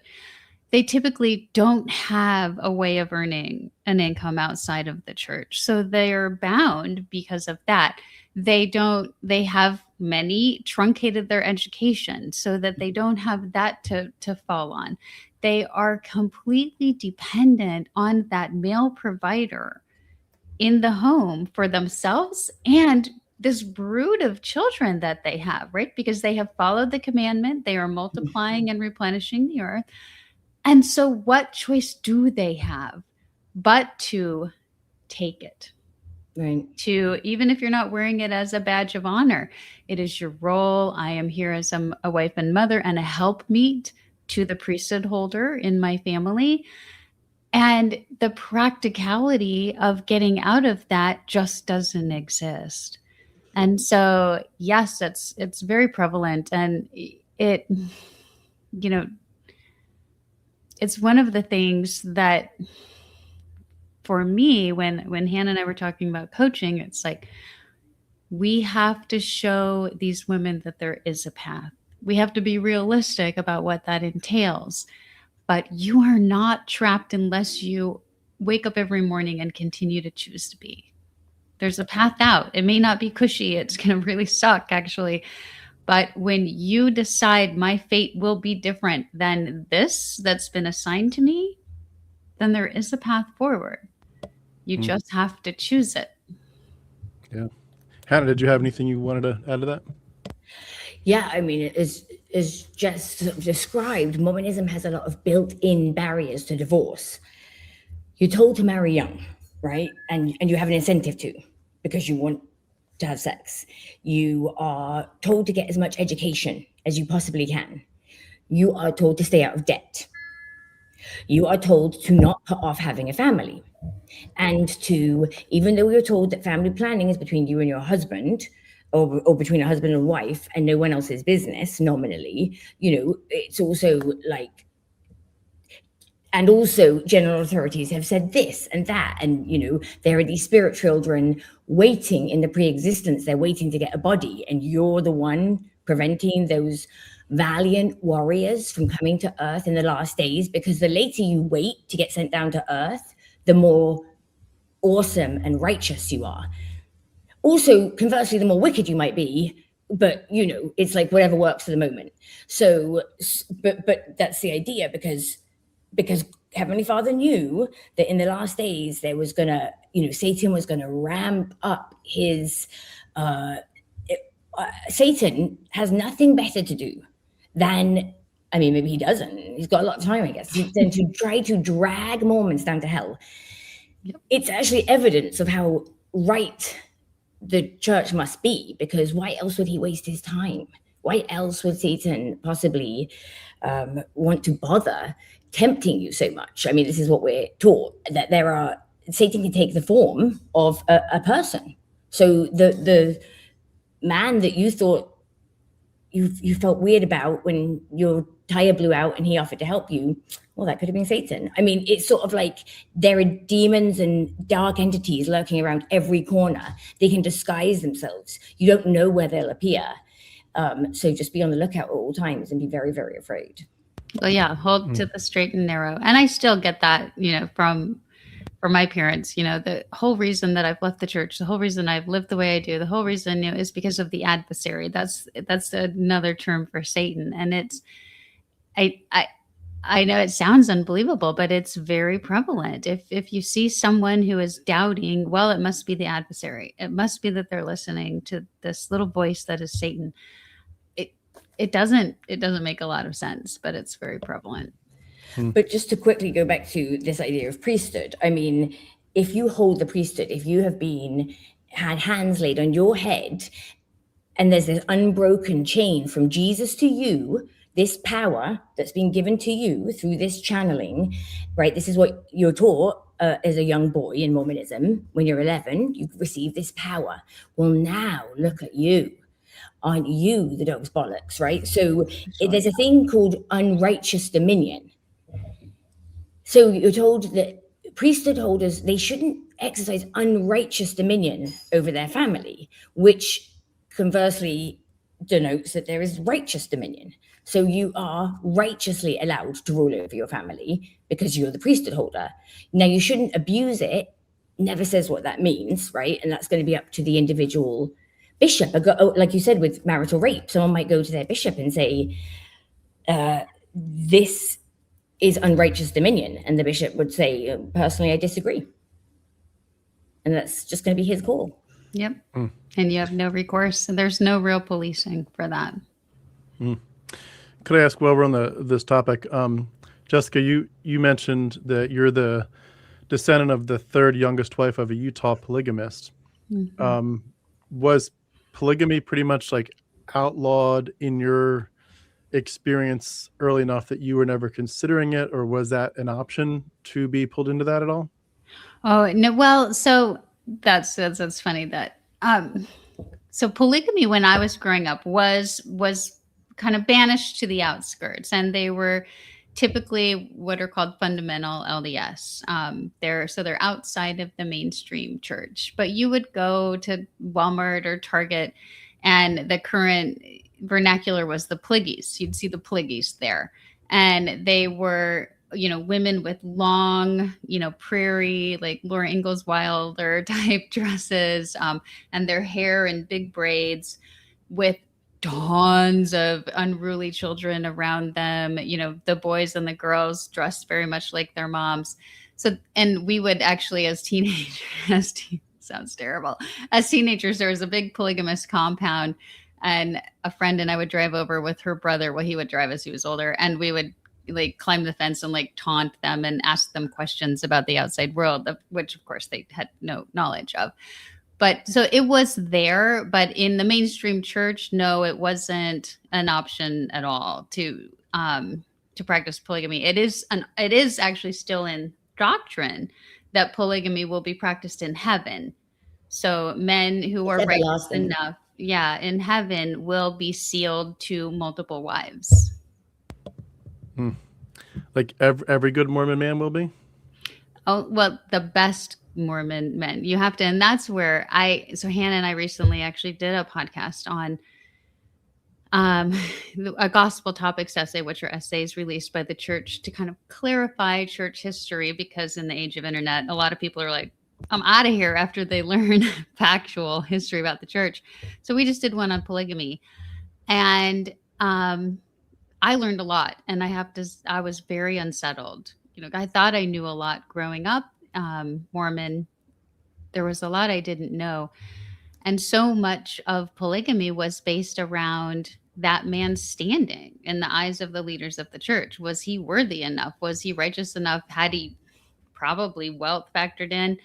they typically don't have a way of earning an income outside of the church. So they're bound because of that. They have many truncated their education so that they don't have that to fall on. They are completely dependent on that male provider in the home for themselves and this brood of children that they have, right? Because they have followed the commandment. They are multiplying and replenishing the earth. And so what choice do they have but to take it? Right. To, even if you're not wearing it as a badge of honor, it is your role. I am here as a wife and mother and a helpmeet to the priesthood holder in my family. And the practicality of getting out of that just doesn't exist. And so, yes, it's very prevalent. And it, it's one of the things that, for me, when Hannah and I were talking about coaching, it's like, we have to show these women that there is a path. We have to be realistic about what that entails. But you are not trapped unless you wake up every morning and continue to choose to be. There's a path out. It may not be cushy. It's going to really suck, actually. But when you decide my fate will be different than this that's been assigned to me, then there is a path forward. You just have to choose it. Yeah. Hannah, did you have anything you wanted to add to that? Yeah, I mean, it is just sort of described. Mormonism has a lot of built-in barriers to divorce. You're told to marry young, right? And you have an incentive to, because you want to have sex. You are told to get as much education as you possibly can. You are told to stay out of debt. You are told to not put off having a family. And to, even though you're told that family planning is between you and your husband, or between a husband and wife, and no one else's business, nominally, you know, it's also like, and also general authorities have said this and that, and, you know, there are these spirit children waiting in the pre-existence, they're waiting to get a body, and you're the one preventing those valiant warriors from coming to earth in the last days, because the later you wait to get sent down to earth, the more awesome and righteous you are. Also, conversely, the more wicked you might be, but, you know, it's like whatever works for the moment. So, but that's the idea, because Heavenly Father knew that in the last days there was gonna, you know, Satan was gonna ramp up his, Satan has nothing better to do than, I mean, maybe he doesn't, he's got a lot of time, I guess, than to try to drag Mormons down to hell. Yep. It's actually evidence of how right the church must be, because why else would he waste his time? Why else would Satan possibly want to bother tempting you so much? I mean, this is what we're taught, that Satan can take the form of a person. So the man that you thought you felt weird about when your tire blew out and he offered to help you, well, that could have been Satan. I mean, it's sort of like there are demons and dark entities lurking around every corner. They can disguise themselves. You don't know where they'll appear. So just be on the lookout at all times and be very, very afraid. Well, yeah, hold to the straight and narrow. And I still get that, you know, from my parents. You know, the whole reason that I've left the church, the whole reason I've lived the way I do, the whole reason, you know, is because of the adversary. That's another term for Satan. And it's, I know it sounds unbelievable, but it's very prevalent. If you see someone who is doubting, well, it must be the adversary. It must be that they're listening to this little voice that is Satan. It doesn't make a lot of sense, but it's very prevalent. But just to quickly go back to this idea of priesthood, I mean, if you hold the priesthood, if you have had hands laid on your head, and there's this unbroken chain from Jesus to you, this power that's been given to you through this channeling, right? This is what you're taught as a young boy in Mormonism. When you're 11, you receive this power. Well, now look at you. Aren't you the dog's bollocks, right? So there's a thing called unrighteous dominion. So you're told that priesthood holders, they shouldn't exercise unrighteous dominion over their family, which conversely denotes that there is righteous dominion. So you are righteously allowed to rule over your family because you're the priesthood holder. Now, you shouldn't abuse it. Never says what that means, right? And that's going to be up to the individual bishop. Like you said, with marital rape, someone might go to their bishop and say, this is unrighteous dominion. And the bishop would say, personally, I disagree. And that's just going to be his call. Yep. And you have no recourse. And there's no real policing for that. Could I ask, while we're on this topic, Jessica, you mentioned that you're the descendant of the third youngest wife of a Utah polygamist. Was polygamy pretty much like outlawed in your experience early enough that you were never considering it, or was that an option to be pulled into that at all? Oh, no. Well, so that's funny that, so polygamy when I was growing up was kind of banished to the outskirts, and they were typically what are called fundamental LDS. They're outside of the mainstream church, but you would go to Walmart or Target, and the current vernacular was the pliggies. You'd see the pliggies there, and they were women with long, prairie, like Laura Ingalls Wilder type dresses, and their hair in big braids with tons of unruly children around them, the boys and the girls dressed very much like their moms. So, and we would actually, as teenagers, sounds terrible. As teenagers, there was a big polygamous compound, and a friend and I would drive over with her brother. Well, he would drive as he was older, and we would like climb the fence and like taunt them and ask them questions about the outside world, which of course they had no knowledge of. But so it was there, but in the mainstream church, no, it wasn't an option at all to practice polygamy. It is actually still in doctrine that polygamy will be practiced in heaven. So men who are righteous enough, in heaven will be sealed to multiple wives. Like every good Mormon man will be? Oh, well, the best Mormon men. You have to, and that's where so Hannah and I recently actually did a podcast on a gospel topics essay, which are essays released by the church to kind of clarify church history, because in the age of internet, a lot of people are like, I'm out of here after they learn factual history about the church. So we just did one on polygamy, and I learned a lot, and I was very unsettled. I thought I knew a lot growing up, Mormon. There was a lot I didn't know. And so much of polygamy was based around that man's standing in the eyes of the leaders of the church. Was he worthy enough? Was he righteous enough? Had he probably wealth factored in?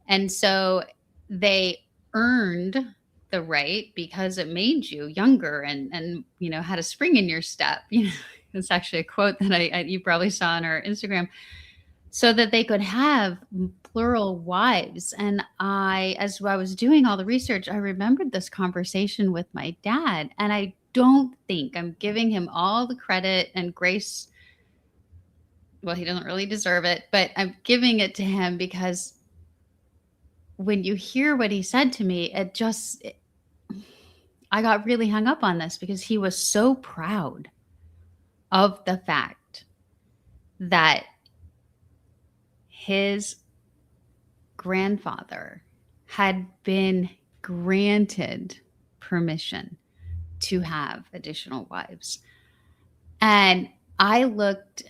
And so they earned the right because it made you younger and had a spring in your step. It's actually a quote that you probably saw on our Instagram, so that they could have plural wives. And as I was doing all the research, I remembered this conversation with my dad, and I don't think I'm giving him all the credit and grace. Well, he doesn't really deserve it, but I'm giving it to him because when you hear what he said to me, I got really hung up on this, because he was so proud of the fact that his grandfather had been granted permission to have additional wives. And I looked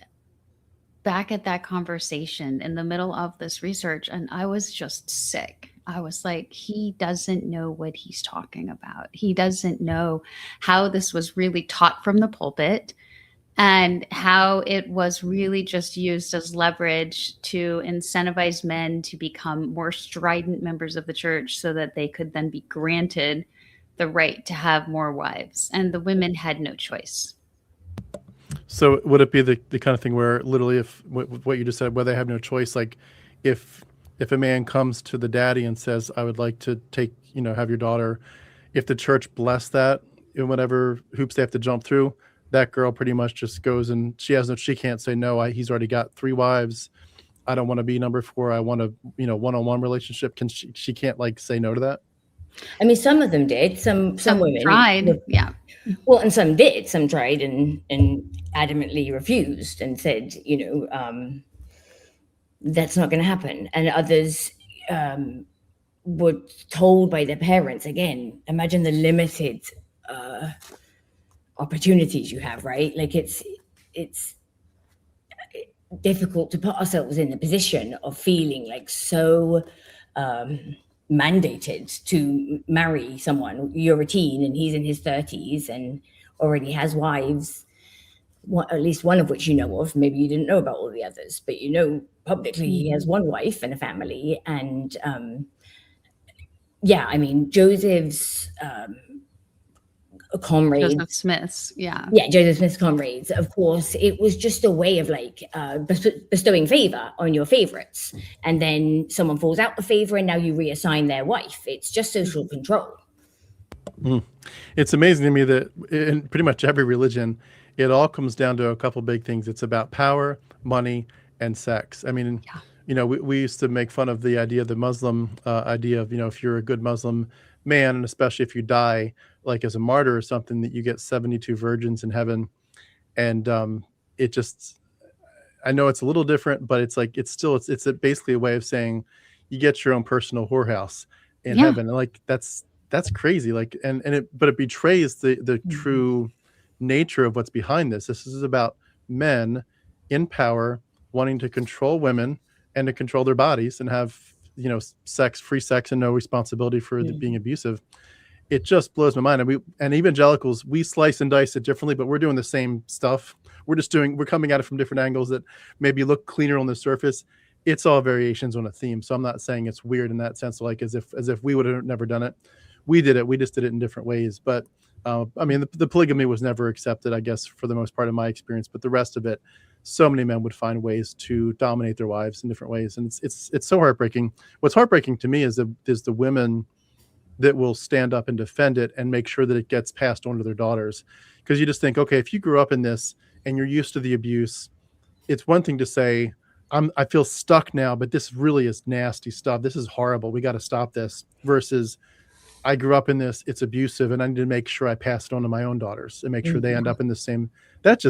back at that conversation in the middle of this research, and I was just sick. I was like, he doesn't know what he's talking about. He doesn't know how this was really taught from the pulpit, and how it was really just used as leverage to incentivize men to become more strident members of the church, so that they could then be granted the right to have more wives. And the women had no choice. So would it be the kind of thing where literally, if what you just said, where they have no choice, like if a man comes to the daddy and says, I would like to have your daughter, if the church bless that in whatever hoops they have to jump through, that girl pretty much just goes, and she can't say no. He's already got 3 wives. I don't want to be number 4. I want a one-on-one relationship. She can't like say no to that? I mean, some of them did. Some women tried. Yeah. Well, and some did. Some tried and adamantly refused and said, that's not going to happen. And others were told by their parents. Again, imagine the limited opportunities you have, right? Like it's difficult to put ourselves in the position of feeling like so mandated to marry someone. You're a teen and he's in his 30s and already has wives, at least one of which you know of. Maybe you didn't know about all the others, but publicly he has one wife and a family. And Joseph's comrades, Joseph Smith's, Joseph Smith's comrades, of course, it was just a way of bestowing favor on your favorites, and then someone falls out of favor and now you reassign their wife. It's just social control. It's amazing to me that in pretty much every religion, it all comes down to a couple big things. It's about power, money, and sex. I mean, we used to make fun of the idea, the Muslim idea of, if you're a good Muslim man, and especially if you die like as a martyr or something, that you get 72 virgins in heaven. And I I know it's a little different, but it's like it's basically a way of saying you get your own personal whorehouse in heaven. And like that's crazy. Like but it betrays the true nature of what's behind this. This is about men in power wanting to control women and to control their bodies and have, you know, free sex and no responsibility for being abusive. It just blows my mind. And evangelicals, we slice and dice it differently, but we're doing the same stuff. We're coming at it from different angles that maybe look cleaner on the surface. It's all variations on a theme. So I'm not saying it's weird in that sense, like as if we would have never done it. We did it. We just did it in different ways. But I mean, the polygamy was never accepted, I guess, for the most part in my experience. But the rest of it, so many men would find ways to dominate their wives in different ways, and it's so heartbreaking. What's heartbreaking to me is the women that will stand up and defend it and make sure that it gets passed on to their daughters. Because you just think, okay, if you grew up in this and you're used to the abuse, it's one thing to say, I feel stuck now, but this really is nasty stuff. This is horrible. We got to stop this. Versus, I grew up in this, it's abusive, and I need to make sure I pass it on to my own daughters and make sure they end up in the same. That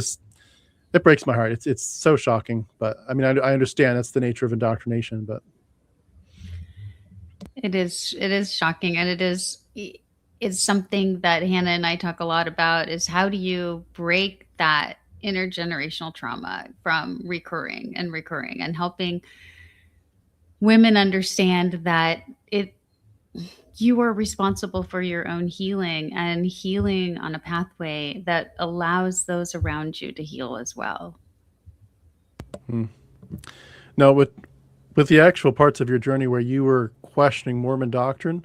breaks my heart. It's so shocking. But I mean, I understand that's the nature of indoctrination, but it is shocking. And it's something that Hannah and I talk a lot about, is how do you break that intergenerational trauma from recurring and helping women understand that you are responsible for your own healing, and healing on a pathway that allows those around you to heal as well. Now, with the actual parts of your journey where you were questioning Mormon doctrine,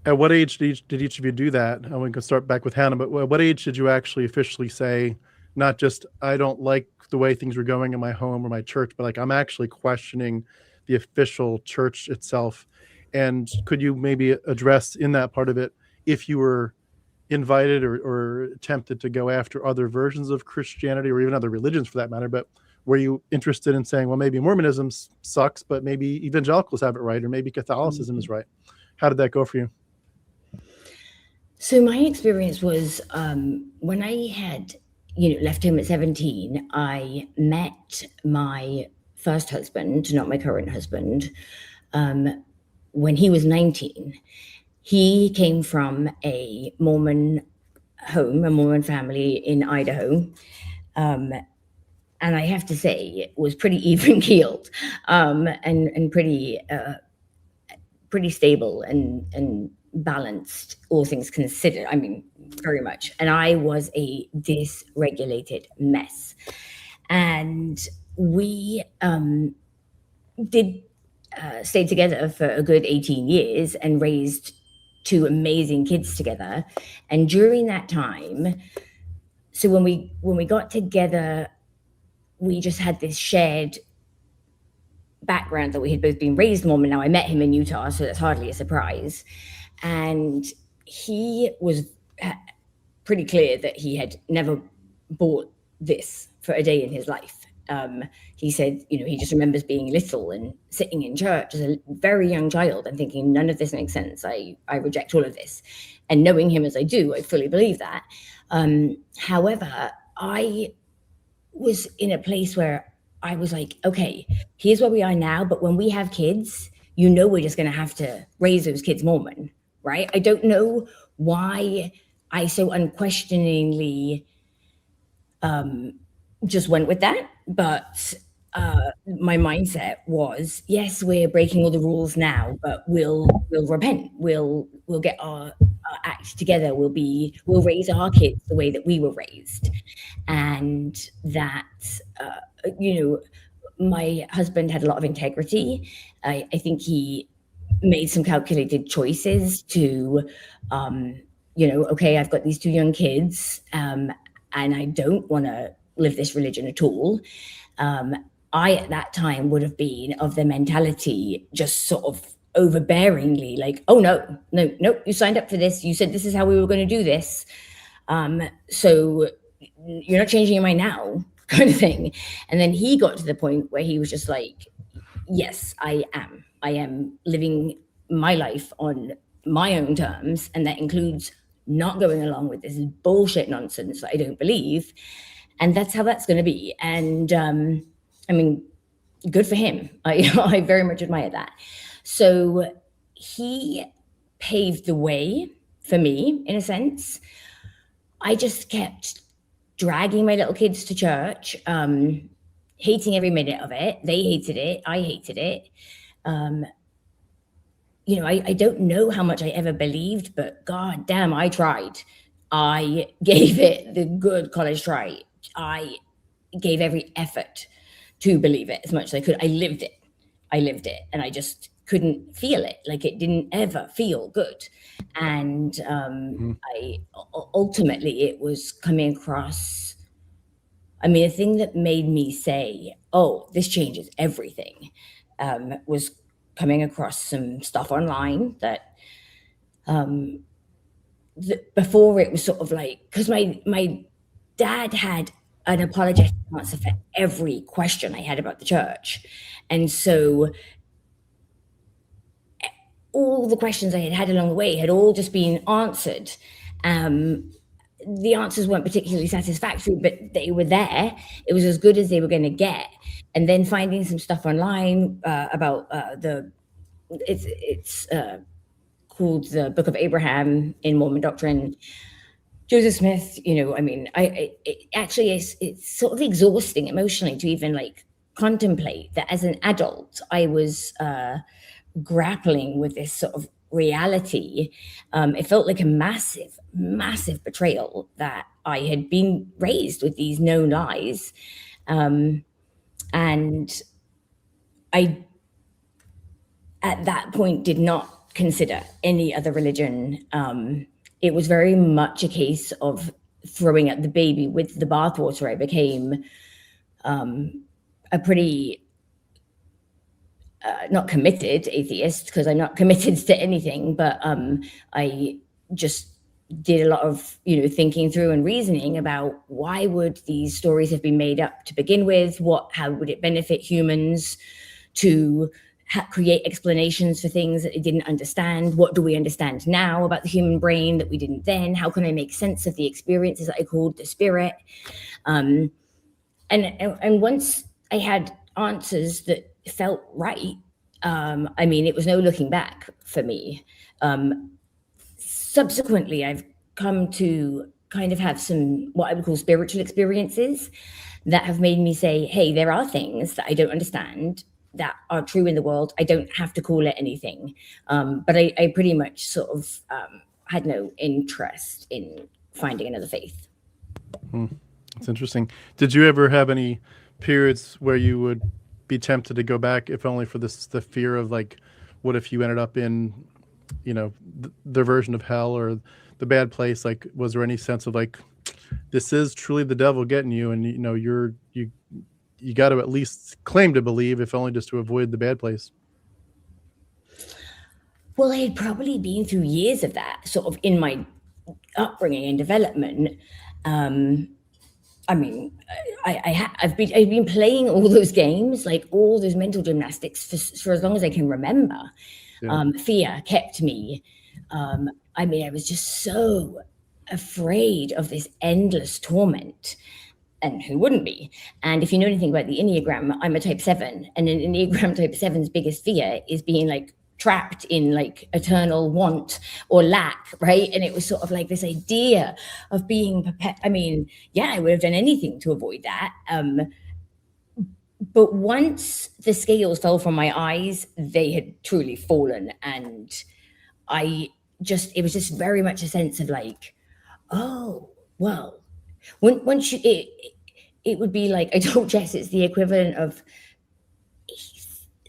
at what age did each of you do that? And we can start back with Hannah, but at what age did you actually officially say, not just, I don't like the way things were going in my home or my church, but like, I'm actually questioning the official church itself? And could you maybe address in that part of it if you were invited or tempted to go after other versions of Christianity or even other religions for that matter, but were you interested in saying, well, maybe Mormonism sucks, but maybe evangelicals have it right, or maybe Catholicism is right? How did that go for you? So my experience was when I had, left home at 17, I met my first husband, not my current husband, when he was 19. He came from a Mormon home, a Mormon family in Idaho. And I have to say, it was pretty even-keeled and pretty stable and balanced, all things considered. I mean, very much. And I was a dysregulated mess. And we did stay together for a good 18 years and raised 2 amazing kids together. And during that time, so when we got together, we just had this shared background that we had both been raised Mormon. Now I met him in Utah, so that's hardly a surprise. And he was pretty clear that he had never bought this for a day in his life. He said, he just remembers being little and sitting in church as a very young child and thinking, none of this makes sense. I reject all of this. And knowing him as I do, I fully believe that. However, I was in a place where I was like, okay, here's where we are now. But when we have kids, we're just going to have to raise those kids Mormon, right? I don't know why I so unquestioningly just went with that. But my mindset was, yes, we're breaking all the rules now, but we'll repent. We'll get our act together. We'll raise our kids the way that we were raised. And that, my husband had a lot of integrity. I think he made some calculated choices to, okay, I've got these 2 young kids, and I don't want to live this religion at all. I, at that time, would have been of the mentality just sort of overbearingly like, oh, no, you signed up for this. You said this is how we were going to do this. So you're not changing your mind now, kind of thing. And then he got to the point where he was just like, yes, I am living my life on my own terms. And that includes not going along with this bullshit nonsense that I don't believe. And that's how that's going to be. And I mean, good for him. I very much admire that. So he paved the way for me, in a sense. I just kept dragging my little kids to church, hating every minute of it. They hated it. I hated it. You know, I don't know how much I ever believed, but God damn, I tried. I gave it the good college try. I gave every effort to believe it as much as I could. I lived it. And I just couldn't feel it. Like, it didn't ever feel good. And ultimately it was coming across, I mean, a thing that made me say, oh, this changes everything, was coming across some stuff online that before it was sort of like, because my dad had an apologetic answer for every question I had about the church. And so all the questions I had along the way had all just been answered. The answers weren't particularly satisfactory, but they were there. It was as good as they were going to get. And then finding some stuff online about it's called the Book of Abraham in Mormon doctrine. Joseph Smith, you know, I mean, it's sort of exhausting emotionally to even like contemplate that as an adult, I was grappling with this sort of reality. It felt like a massive, massive betrayal that I had been raised with these known lies. And I, at that point, did not consider any other religion. It was very much a case of throwing out the baby with the bathwater. I became a pretty not committed atheist, because I'm not committed to anything, but I just did a lot of, you know, thinking through and reasoning about why would these stories have been made up to begin with? How would it benefit humans to create explanations for things that they didn't understand? What do we understand now about the human brain that we didn't then? How can I make sense of the experiences that I called the spirit? And once I had answers that felt right, I mean, it was no looking back for me. Subsequently, I've come to kind of have some what I would call spiritual experiences that have made me say, hey, there are things that I don't understand that are true in the world. I don't have to call it anything. But I pretty much sort of had no interest in finding another faith. That's interesting. Did you ever have any periods where you would be tempted to go back, if only for the fear of like, what if you ended up in, you know, their version of hell or the bad place? Like, was there any sense of like, this is truly the devil getting you, and you know, you got to at least claim to believe, if only just to avoid the bad place? Well, I had probably been through years of that sort of in my upbringing and development. I mean, I've been playing all those games, like all those mental gymnastics for as long as I can remember. Yeah. Fear kept me. I mean, I was just so afraid of this endless torment. And who wouldn't be? And if you know anything about the Enneagram, I'm a type 7. And an Enneagram type 7's biggest fear is being like trapped in like eternal want or lack, right? And it was sort of like this idea of being I mean, yeah, I would have done anything to avoid that. But once the scales fell from my eyes, they had truly fallen. And it was just very much a sense of like, oh, well, once it would be like, I told Jess, it's the equivalent of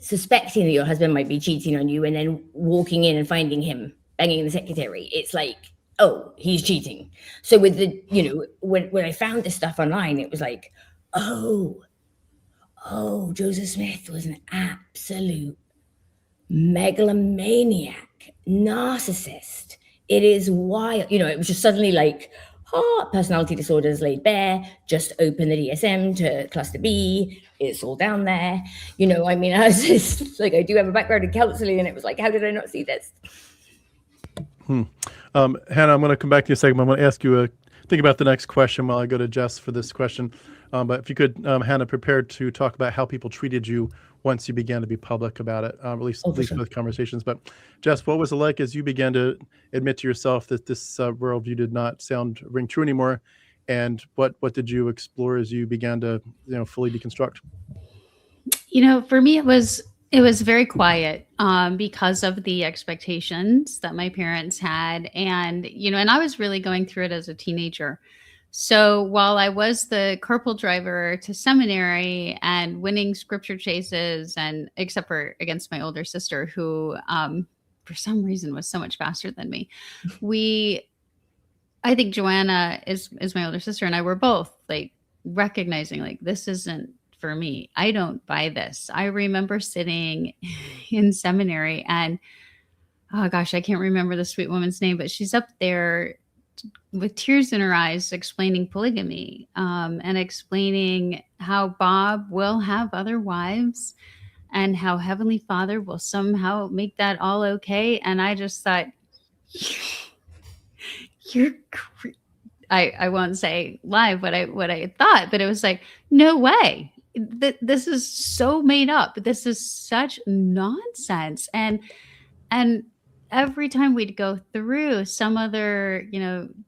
suspecting that your husband might be cheating on you and then walking in and finding him banging the secretary. It's like, oh, he's cheating. So with the, you know, when I found this stuff online, it was like, oh, Joseph Smith was an absolute megalomaniac, narcissist. It is wild. You know, it was just suddenly like, personality disorders laid bare, just open the DSM to cluster B, it's all down there. You know, I mean, I was just like, I do have a background in counseling, and it was like, how did I not see this? Hannah, I'm going to come back to you a second. I'm going to ask you think about the next question while I go to Jess for this question. But if you could, Hannah, prepare to talk about how people treated you once you began to be public about it, at least Sure. with conversations. But Jess, what was it like as you began to admit to yourself that this worldview did not ring true anymore? And what did you explore as you began to fully deconstruct? For me, it was very quiet because of the expectations that my parents had, and I was really going through it as a teenager. So while I was the carpool driver to seminary and winning scripture chases, and except for against my older sister, who for some reason was so much faster than me, I think Joanna is my older sister, and I were both like recognizing like, this isn't for me. I don't buy this. I remember sitting in seminary and, oh gosh, I can't remember the sweet woman's name, but she's up there with tears in her eyes explaining polygamy, and explaining how Bob will have other wives and how Heavenly Father will somehow make that all okay. And I just thought, you're I won't say live what I thought, but it was like, no way. This is so made up. This is such nonsense. And every time we'd go through some other,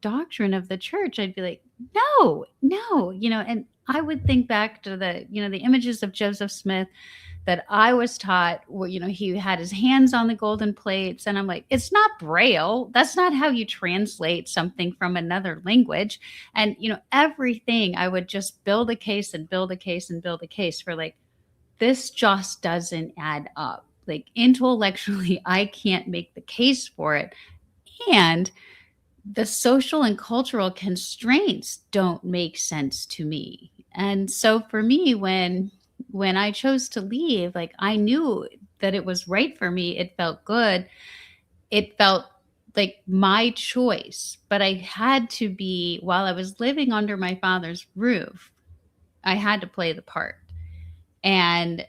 doctrine of the church, I'd be like, no, and I would think back to the images of Joseph Smith that I was taught, he had his hands on the golden plates. And I'm like, it's not Braille. That's not how you translate something from another language. And, everything I would just build a case and build a case and build a case for like, this just doesn't add up. Like intellectually, I can't make the case for it. And the social and cultural constraints don't make sense to me. And so for me, when I chose to leave, like I knew that it was right for me. It felt good. It felt like my choice, but I had to be, while I was living under my father's roof, I had to play the part. And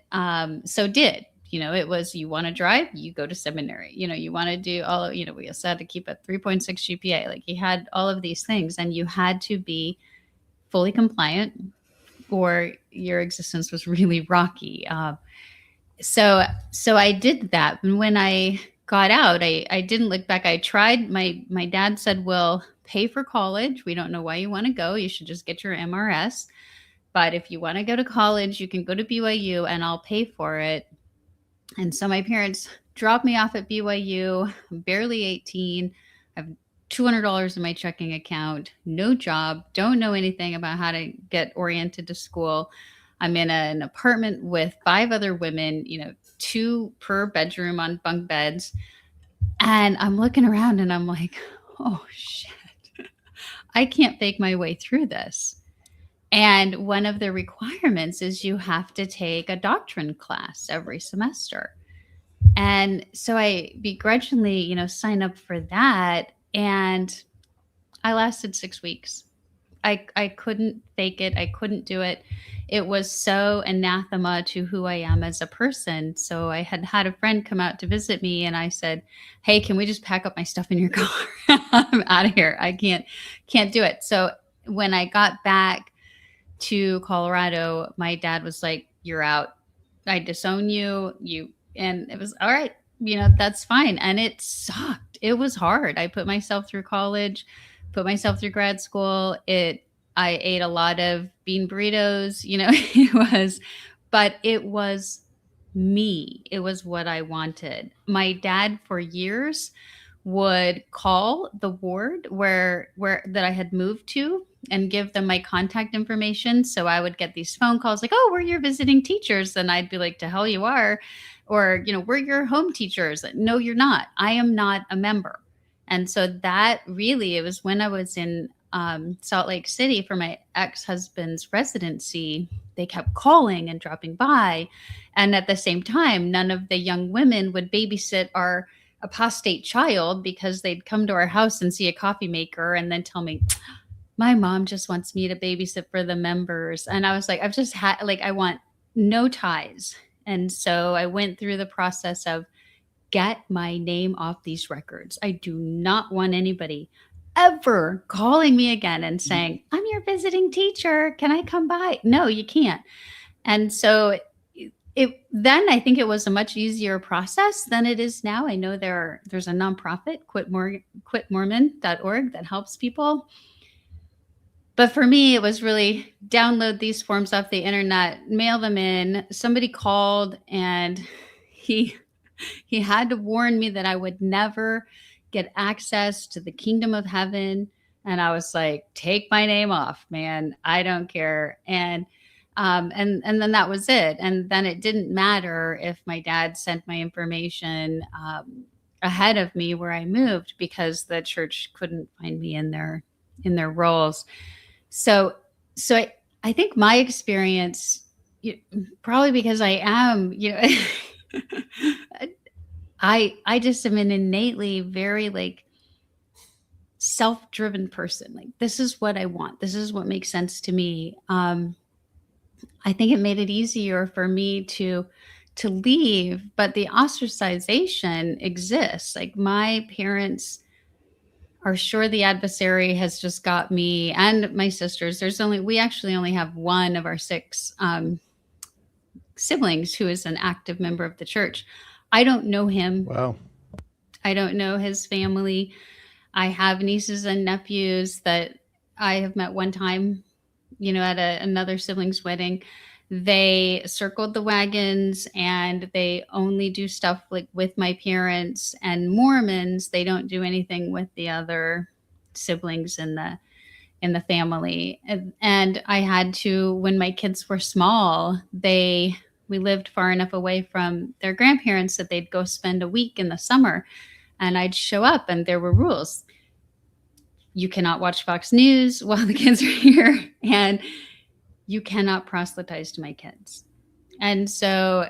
so did. It was, you want to drive, you go to seminary, you want to do all, we also had to keep a 3.6 GPA. Like you had all of these things and you had to be fully compliant or your existence was really rocky. So I did that. And when I got out, I didn't look back. I tried, my dad said, well, pay for college. We don't know why you want to go. You should just get your MRS. But if you want to go to college, you can go to BYU and I'll pay for it. And so my parents dropped me off at BYU. I'm barely 18. I have $200 in my checking account, no job, don't know anything about how to get oriented to school. I'm in an apartment with 5 other women, 2 per bedroom on bunk beds. And I'm looking around and I'm like, oh shit, I can't fake my way through this. And one of the requirements is you have to take a doctrine class every semester. And so I begrudgingly, signed up for that. And I lasted 6 weeks. I couldn't fake it. I couldn't do it. It was so anathema to who I am as a person. So I had a friend come out to visit me and I said, hey, can we just pack up my stuff in your car? I'm out of here. I can't do it. So when I got back to Colorado, my dad was like, you're out. I disown you. And it was all right. That's fine. And it sucked. It was hard. I put myself through college, put myself through grad school. I ate a lot of bean burritos, but it was me. It was what I wanted. My dad for years would call the ward where that I had moved to and give them my contact information. So I would get these phone calls like, oh, we're your visiting teachers. And I'd be like, to hell you are. Or, we're your home teachers. No, you're not. I am not a member. And so that really, it was when I was in Salt Lake City for my ex-husband's residency, they kept calling and dropping by. And at the same time, none of the young women would babysit our apostate child because they'd come to our house and see a coffee maker and then tell me, my mom just wants me to babysit for the members. And I was like, I've just had, I want no ties. And so I went through the process of get my name off these records. I do not want anybody ever calling me again and saying, I'm your visiting teacher. Can I come by? No, you can't. And so then I think it was a much easier process than it is now. I know there's a nonprofit, quitmormon.org, that helps people. But for me, it was really download these forms off the internet, mail them in. Somebody called and he had to warn me that I would never get access to the kingdom of heaven. And I was like, take my name off, man. I don't care. And then that was it. And then it didn't matter if my dad sent my information ahead of me where I moved, because the church couldn't find me in their rolls. So I think my experience, probably because I am, I just am an innately very like self-driven person. Like, this is what I want. This is what makes sense to me. I think it made it easier for me to leave, but the ostracization exists. Like, my parents are sure the adversary has just got me and my sisters. We actually only have one of our 6 siblings who is an active member of the church. I don't know him. Wow. I don't know his family. I have nieces and nephews that I have met one time, at another sibling's wedding. They circled the wagons and they only do stuff like with my parents. And Mormons, they don't do anything with the other siblings in the family. And I had to, when my kids were small, we lived far enough away from their grandparents that they'd go spend a week in the summer, and I'd show up and there were rules. You cannot watch Fox News while the kids are here, and you cannot proselytize to my kids. And so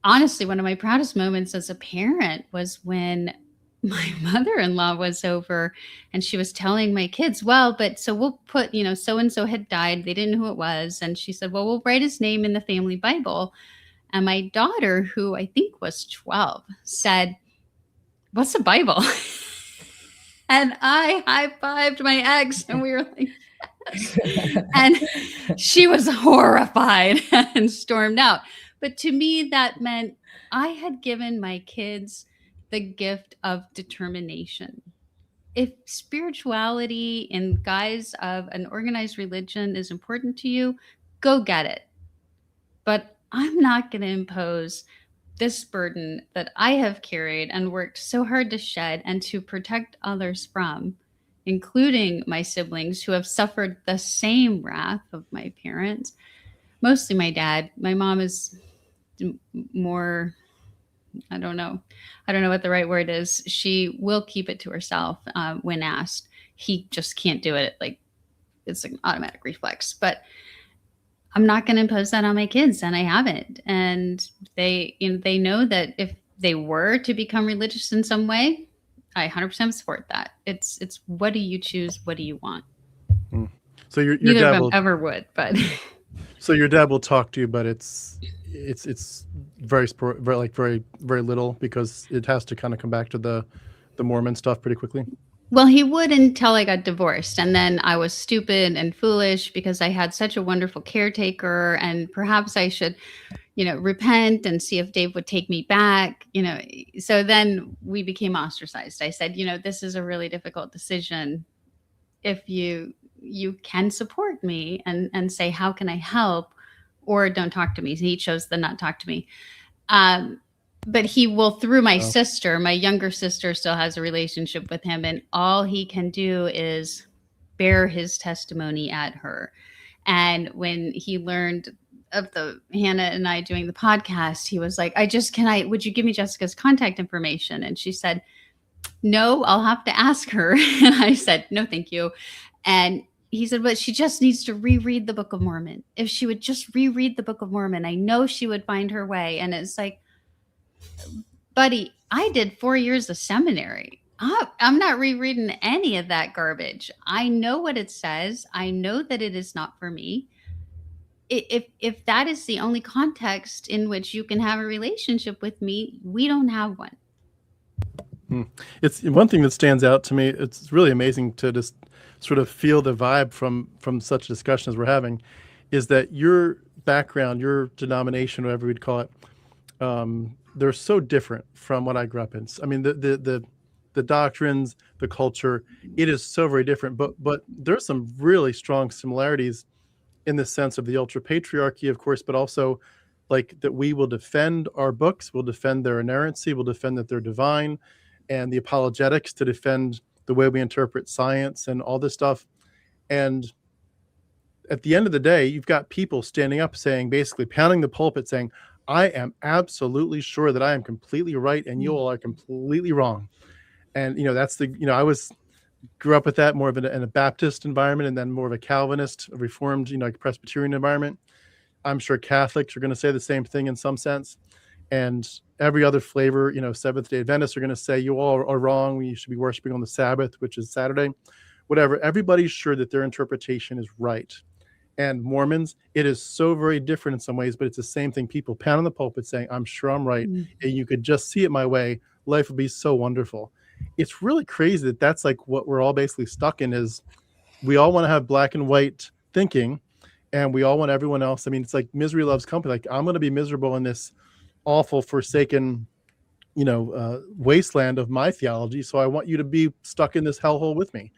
honestly, one of my proudest moments as a parent was when my mother-in-law was over and she was telling my kids, well, but so we'll put, so-and-so had died. They didn't know who it was. And she said, well, we'll write his name in the family Bible. And my daughter, who I think was 12, said, what's a Bible? And I high-fived my ex and we were like, yes. And she was horrified and stormed out. But to me, that meant I had given my kids the gift of determination. If spirituality in guise of an organized religion is important to you, go get it. But I'm not going to impose this burden that I have carried and worked so hard to shed and to protect others from, including my siblings who have suffered the same wrath of my parents. Mostly my dad. My mom is more, I don't know what the right word is. She will keep it to herself when asked. He just can't do it. Like, it's an automatic reflex. But I'm not going to impose that on my kids, and I haven't. And they know that if they were to become religious in some way, I 100% support that. It's what do you choose? What do you want? So your Neither dad of them will ever would, but so your dad will talk to you, but it's very very little, because it has to kind of come back to the Mormon stuff pretty quickly. Well, he would until I got divorced. And then I was stupid and foolish because I had such a wonderful caretaker, and perhaps I should, repent and see if Dave would take me back, So then we became ostracized. I said, this is a really difficult decision. If you can support me and say, how can I help? Or don't talk to me. So he chose the not talk to me. But he will, through my sister, my younger sister still has a relationship with him. And all he can do is bear his testimony at her. And when he learned of Hannah and I doing the podcast, he was like, would you give me Jessica's contact information? And she said, no, I'll have to ask her. And I said, no, thank you. And he said, but she just needs to reread the Book of Mormon. If she would just reread the Book of Mormon, I know she would find her way. And it's like, buddy, I did 4 years of seminary. I'm not rereading any of that garbage. I know what it says. I know that it is not for me. If that is the only context in which you can have a relationship with me, we don't have one. It's one thing that stands out to me. It's really amazing to just sort of feel the vibe from such discussion as we're having, is that your background, your denomination, whatever we'd call it, they're so different from what I grew up in. I mean, the doctrines, the culture, it is so very different. But there's some really strong similarities in the sense of the ultra patriarchy, of course, but also like that we will defend our books, we'll defend their inerrancy, we'll defend that they're divine, and the apologetics to defend the way we interpret science and all this stuff. And at the end of the day, you've got people standing up saying, basically pounding the pulpit saying, I am absolutely sure that I am completely right and you all are completely wrong. And, that's I grew up with that more of in a Baptist environment, and then more of a Calvinist, a Reformed, like Presbyterian environment. I'm sure Catholics are going to say the same thing in some sense. And every other flavor, Seventh-day Adventists are going to say you all are wrong. You should be worshiping on the Sabbath, which is Saturday. Whatever. Everybody's sure that their interpretation is right. And Mormons, it is so very different in some ways, but it's the same thing. People pound on the pulpit saying, I'm sure I'm right. And you could just see it my way. Life would be so wonderful. It's really crazy that that's like what we're all basically stuck in, is we all want to have black and white thinking, and we all want everyone else. I mean, it's like misery loves company. Like, I'm going to be miserable in this awful, forsaken, wasteland of my theology. So I want you to be stuck in this hellhole with me.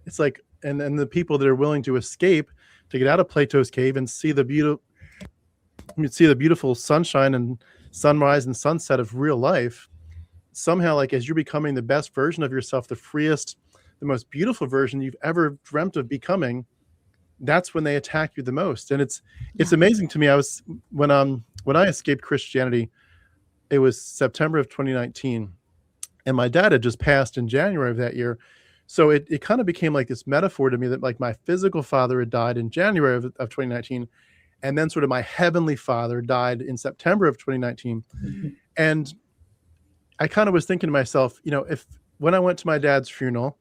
It's like, and the people that are willing to escape, to get out of Plato's cave and see the beautiful sunshine and sunrise and sunset of real life, somehow, like, as you're becoming the best version of yourself, the freest, the most beautiful version you've ever dreamt of becoming, that's when they attack you the most. And it's amazing to me. When I escaped Christianity, it was September of 2019, and my dad had just passed in January of that year. So it kind of became like this metaphor to me that, like, my physical father had died in January of 2019, and then sort of my heavenly father died in September of 2019. Mm-hmm. And I kind of was thinking to myself, when I went to my dad's funeral,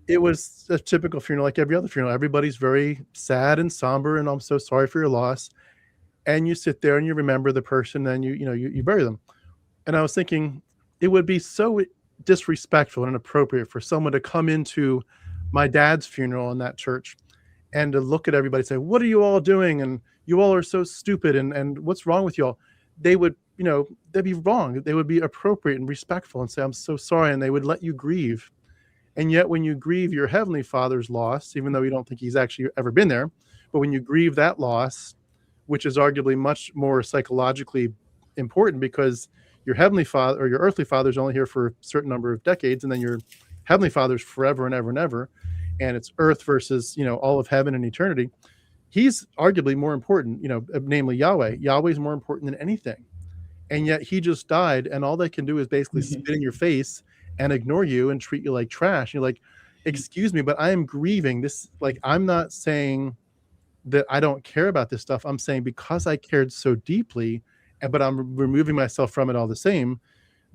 it was a typical funeral like every other funeral. Everybody's very sad and somber, and I'm so sorry for your loss. And you sit there and you remember the person, and you bury them. And I was thinking, it would be so disrespectful and inappropriate for someone to come into my dad's funeral in that church and to look at everybody and say, what are you all doing? And you all are so stupid. And what's wrong with you all? They would, they'd be wrong. They would be appropriate and respectful and say, I'm so sorry. And they would let you grieve. And yet when you grieve your heavenly father's loss, even though you don't think he's actually ever been there, but when you grieve that loss, which is arguably much more psychologically important, because your heavenly father or your earthly father is only here for a certain number of decades, and then your heavenly father's forever and ever and ever, and it's earth versus all of heaven and eternity. He's arguably more important, namely Yahweh. Yahweh's more important than anything, and yet he just died, and all they can do is basically spit in your face and ignore you and treat you like trash. You're like, excuse me, but I am grieving this. Like, I'm not saying that I don't care about this stuff. I'm saying because I cared so deeply, but I'm removing myself from it all the same,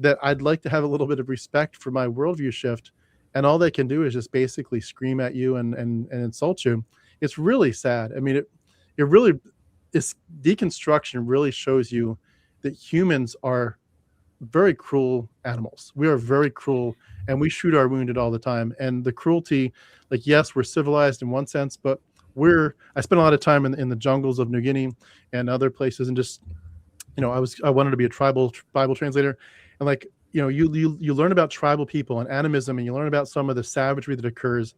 that I'd like to have a little bit of respect for my worldview shift. And all they can do is just basically scream at you and insult you. It's really sad. I mean, this deconstruction really shows you that humans are very cruel animals. We are very cruel, and we shoot our wounded all the time. And the cruelty, like, yes, we're civilized in one sense, but I spent a lot of time in the jungles of New Guinea and other places, and just, I wanted to be a tribal Bible translator, and like, you learn about tribal people and animism, and you learn about some of the savagery that occurs,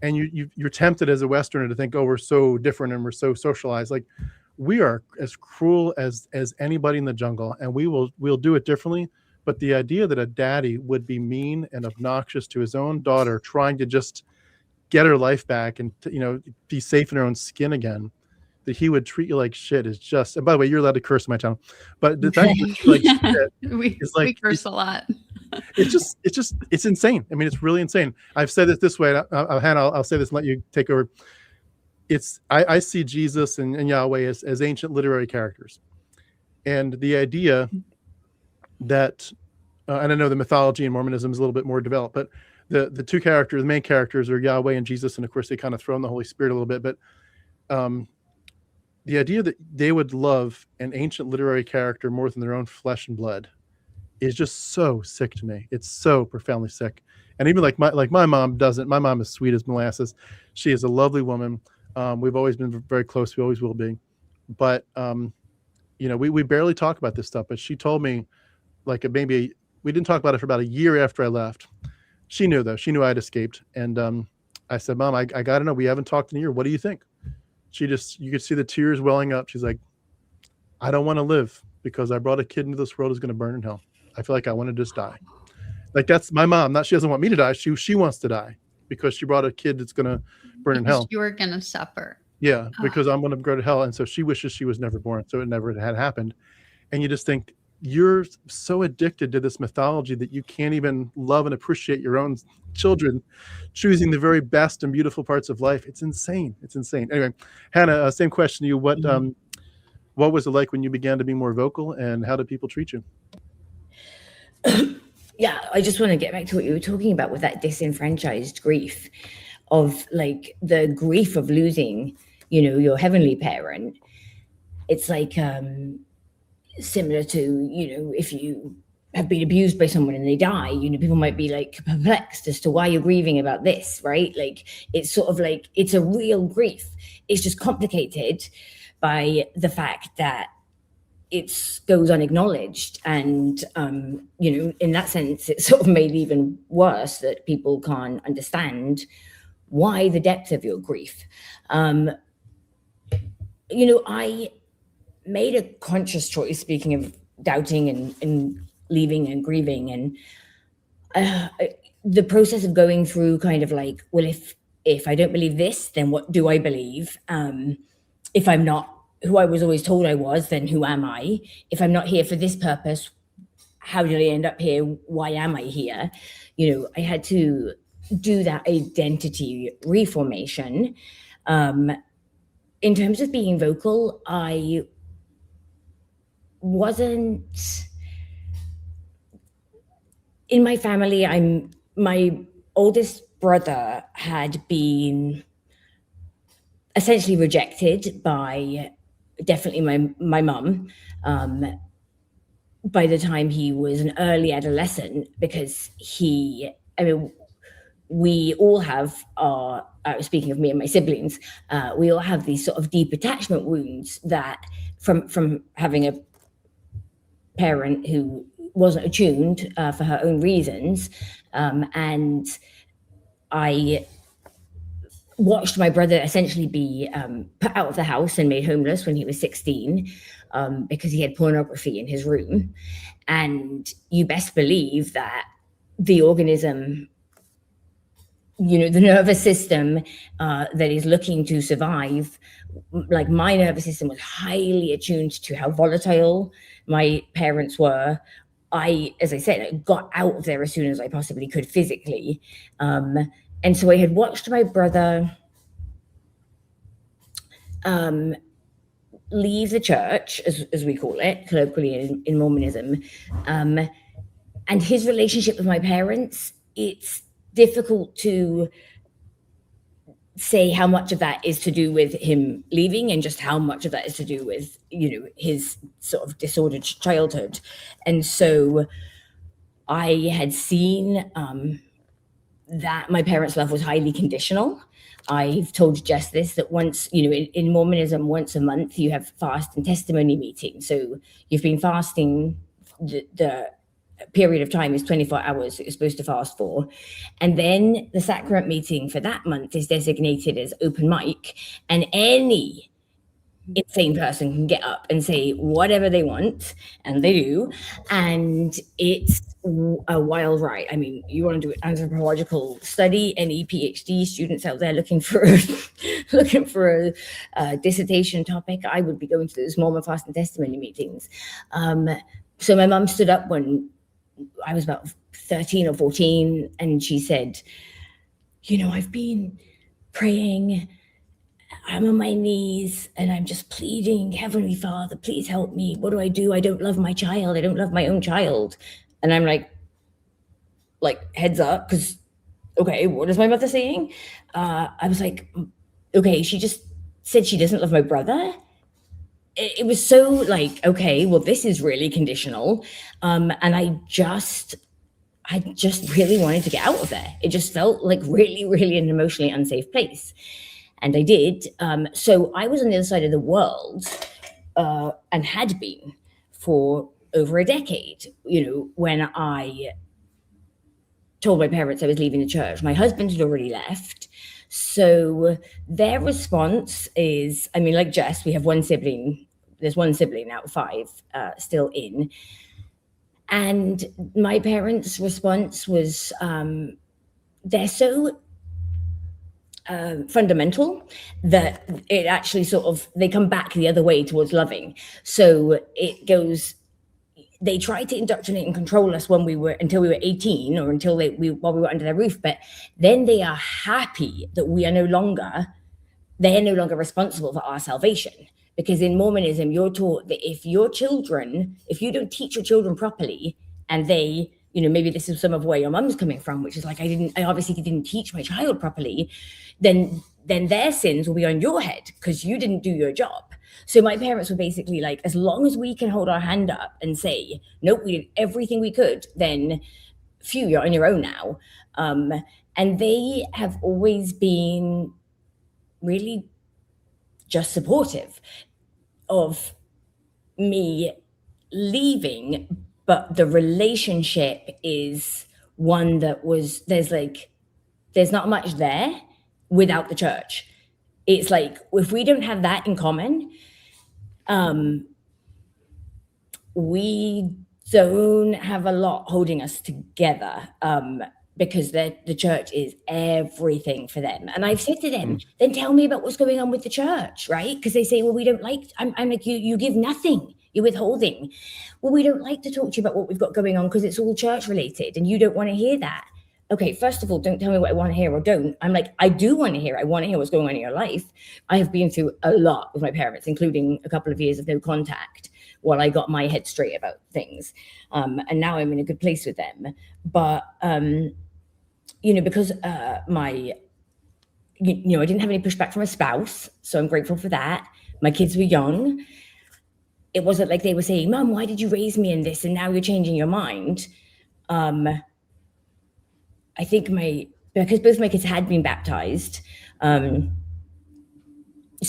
and you're tempted as a Westerner to think, oh, we're so different and we're so socialized. Like, we are as cruel as anybody in the jungle, and we'll do it differently. But the idea that a daddy would be mean and obnoxious to his own daughter, trying to just get her life back and be safe in her own skin again, that he would treat you like shit is just. And by the way, you're allowed to curse on my channel, but the fact that we curse a lot. It's insane. I mean, it's really insane. I've said it this way. Hannah, I'll say this and let you take over. I see Jesus and Yahweh as ancient literary characters, and the idea that, and I know the mythology in Mormonism is a little bit more developed, but the main characters are Yahweh and Jesus, and of course they kind of throw in the Holy Spirit a little bit. But the idea that they would love an ancient literary character more than their own flesh and blood is just so sick to me. It's so profoundly sick. And even like my mom doesn't. My mom is sweet as molasses. She is a lovely woman. We've always been very close. We always will be. But we barely talk about this stuff. But she told me, like, maybe we didn't talk about it for about a year after I left. She knew, though. She knew I had escaped. And I said, Mom, I got to know. We haven't talked in a year. What do you think? You could see the tears welling up. She's like, I don't want to live because I brought a kid into this world who's going to burn in hell. I feel like I want to just die. Like, that's my mom. Not, she doesn't want me to die. She wants to die because she brought a kid that's going to burn in hell. You were going to suffer. Yeah, because I'm going to go to hell. And so she wishes she was never born. So it never had happened. And you just think, you're so addicted to this mythology that you can't even love and appreciate your own children, choosing the very best and beautiful parts of life. It's insane. It's insane. Anyway, Hannah, same question to you. What was it like when you began to be more vocal, and how did people treat you? Yeah, I just want to get back to what you were talking about with that disenfranchised grief, of like the grief of losing, your heavenly parent. It's like similar to, if you have been abused by someone and they die, people might be like perplexed as to why you're grieving about this, right? Like, it's sort of like, it's a real grief. It's just complicated by the fact that it goes unacknowledged. And, in that sense, it's sort of made even worse that people can't understand why the depth of your grief. I made a conscious choice, speaking of doubting and leaving and grieving, and the process of going through kind of like, well, if I don't believe this, then what do I believe? If I'm not who I was always told I was, then who am I? If I'm not here for this purpose, how did I end up here? Why am I here? I had to do that identity reformation. In terms of being vocal, I wasn't in my family. My oldest brother had been essentially rejected by definitely my mum by the time he was an early adolescent, because we all have speaking of me and my siblings, we all have these sort of deep attachment wounds that from having a parent who wasn't attuned for her own reasons. And I watched my brother essentially be put out of the house and made homeless when he was 16 because he had pornography in his room. And you best believe that the organism, the nervous system that is looking to survive, like my nervous system was highly attuned to how volatile my parents were. As I said, got out of there as soon as I possibly could physically. And so I had watched my brother leave the church, as we call it, colloquially in Mormonism. And his relationship with my parents, it's difficult to say how much of that is to do with him leaving and just how much of that is to do with, his sort of disordered childhood. And so I had seen that my parents' love was highly conditional. I've told Jess this, that once, in Mormonism, once a month, you have fast and testimony meetings. So you've been fasting, the period of time is 24 hours that you're supposed to fast for. And then the sacrament meeting for that month is designated as open mic, and any insane person can get up and say whatever they want, and they do. And it's a wild ride. I mean, you want to do an anthropological study, any PhD students out there looking for a dissertation topic, I would be going to those Mormon fast and testimony meetings. So my mom stood up when I was about 13 or 14, and she said, I've been praying, I'm on my knees, and I'm just pleading, Heavenly Father, please help me. What do? I don't love my child. I don't love my own child. And I'm like heads up, because, okay, what is my mother saying? I was like, okay, she just said she doesn't love my brother. it was so like, okay, well, this is really conditional. And I just really wanted to get out of there. It just felt like really, really an emotionally unsafe place. And I did. So I was on the other side of the world and had been for over a decade, when I told my parents I was leaving the church. My husband had already left. So their response is, I mean, like Jess, we have one sibling. There's one sibling out of 5 still in. And my parents' response was, they're so fundamental that it actually they come back the other way towards loving. So it goes, they tried to indoctrinate and control us until we were 18 or while we were under their roof. But then they are happy that they're no longer responsible for our salvation. Because in Mormonism, you're taught that if you don't teach your children properly, and they, maybe this is some of where your mum's coming from, which is like, I obviously didn't teach my child properly, then their sins will be on your head because you didn't do your job. So my parents were basically like, as long as we can hold our hand up and say, nope, we did everything we could, then phew, you're on your own now. And they have always been really just supportive of me leaving, but the relationship is one that there's not much there without the church. It's like, if we don't have that in common, we don't have a lot holding us together, because the church is everything for them. And I've said to them, then tell me about what's going on with the church, right? Because they say, well, we don't like, I'm like, you give nothing, you're withholding. Well, we don't like to talk to you about what we've got going on because it's all church related and you don't want to hear that. Okay, first of all, don't tell me what I want to hear or don't. I'm like, I do want to hear. I want to hear what's going on in your life. I have been through a lot with my parents, including a couple of years of no contact while I got my head straight about things. And now I'm in a good place with them. But, because I didn't have any pushback from a spouse. So I'm grateful for that. My kids were young. It wasn't like they were saying, Mom, why did you raise me in this? And now you're changing your mind. I think because both my kids had been baptized, so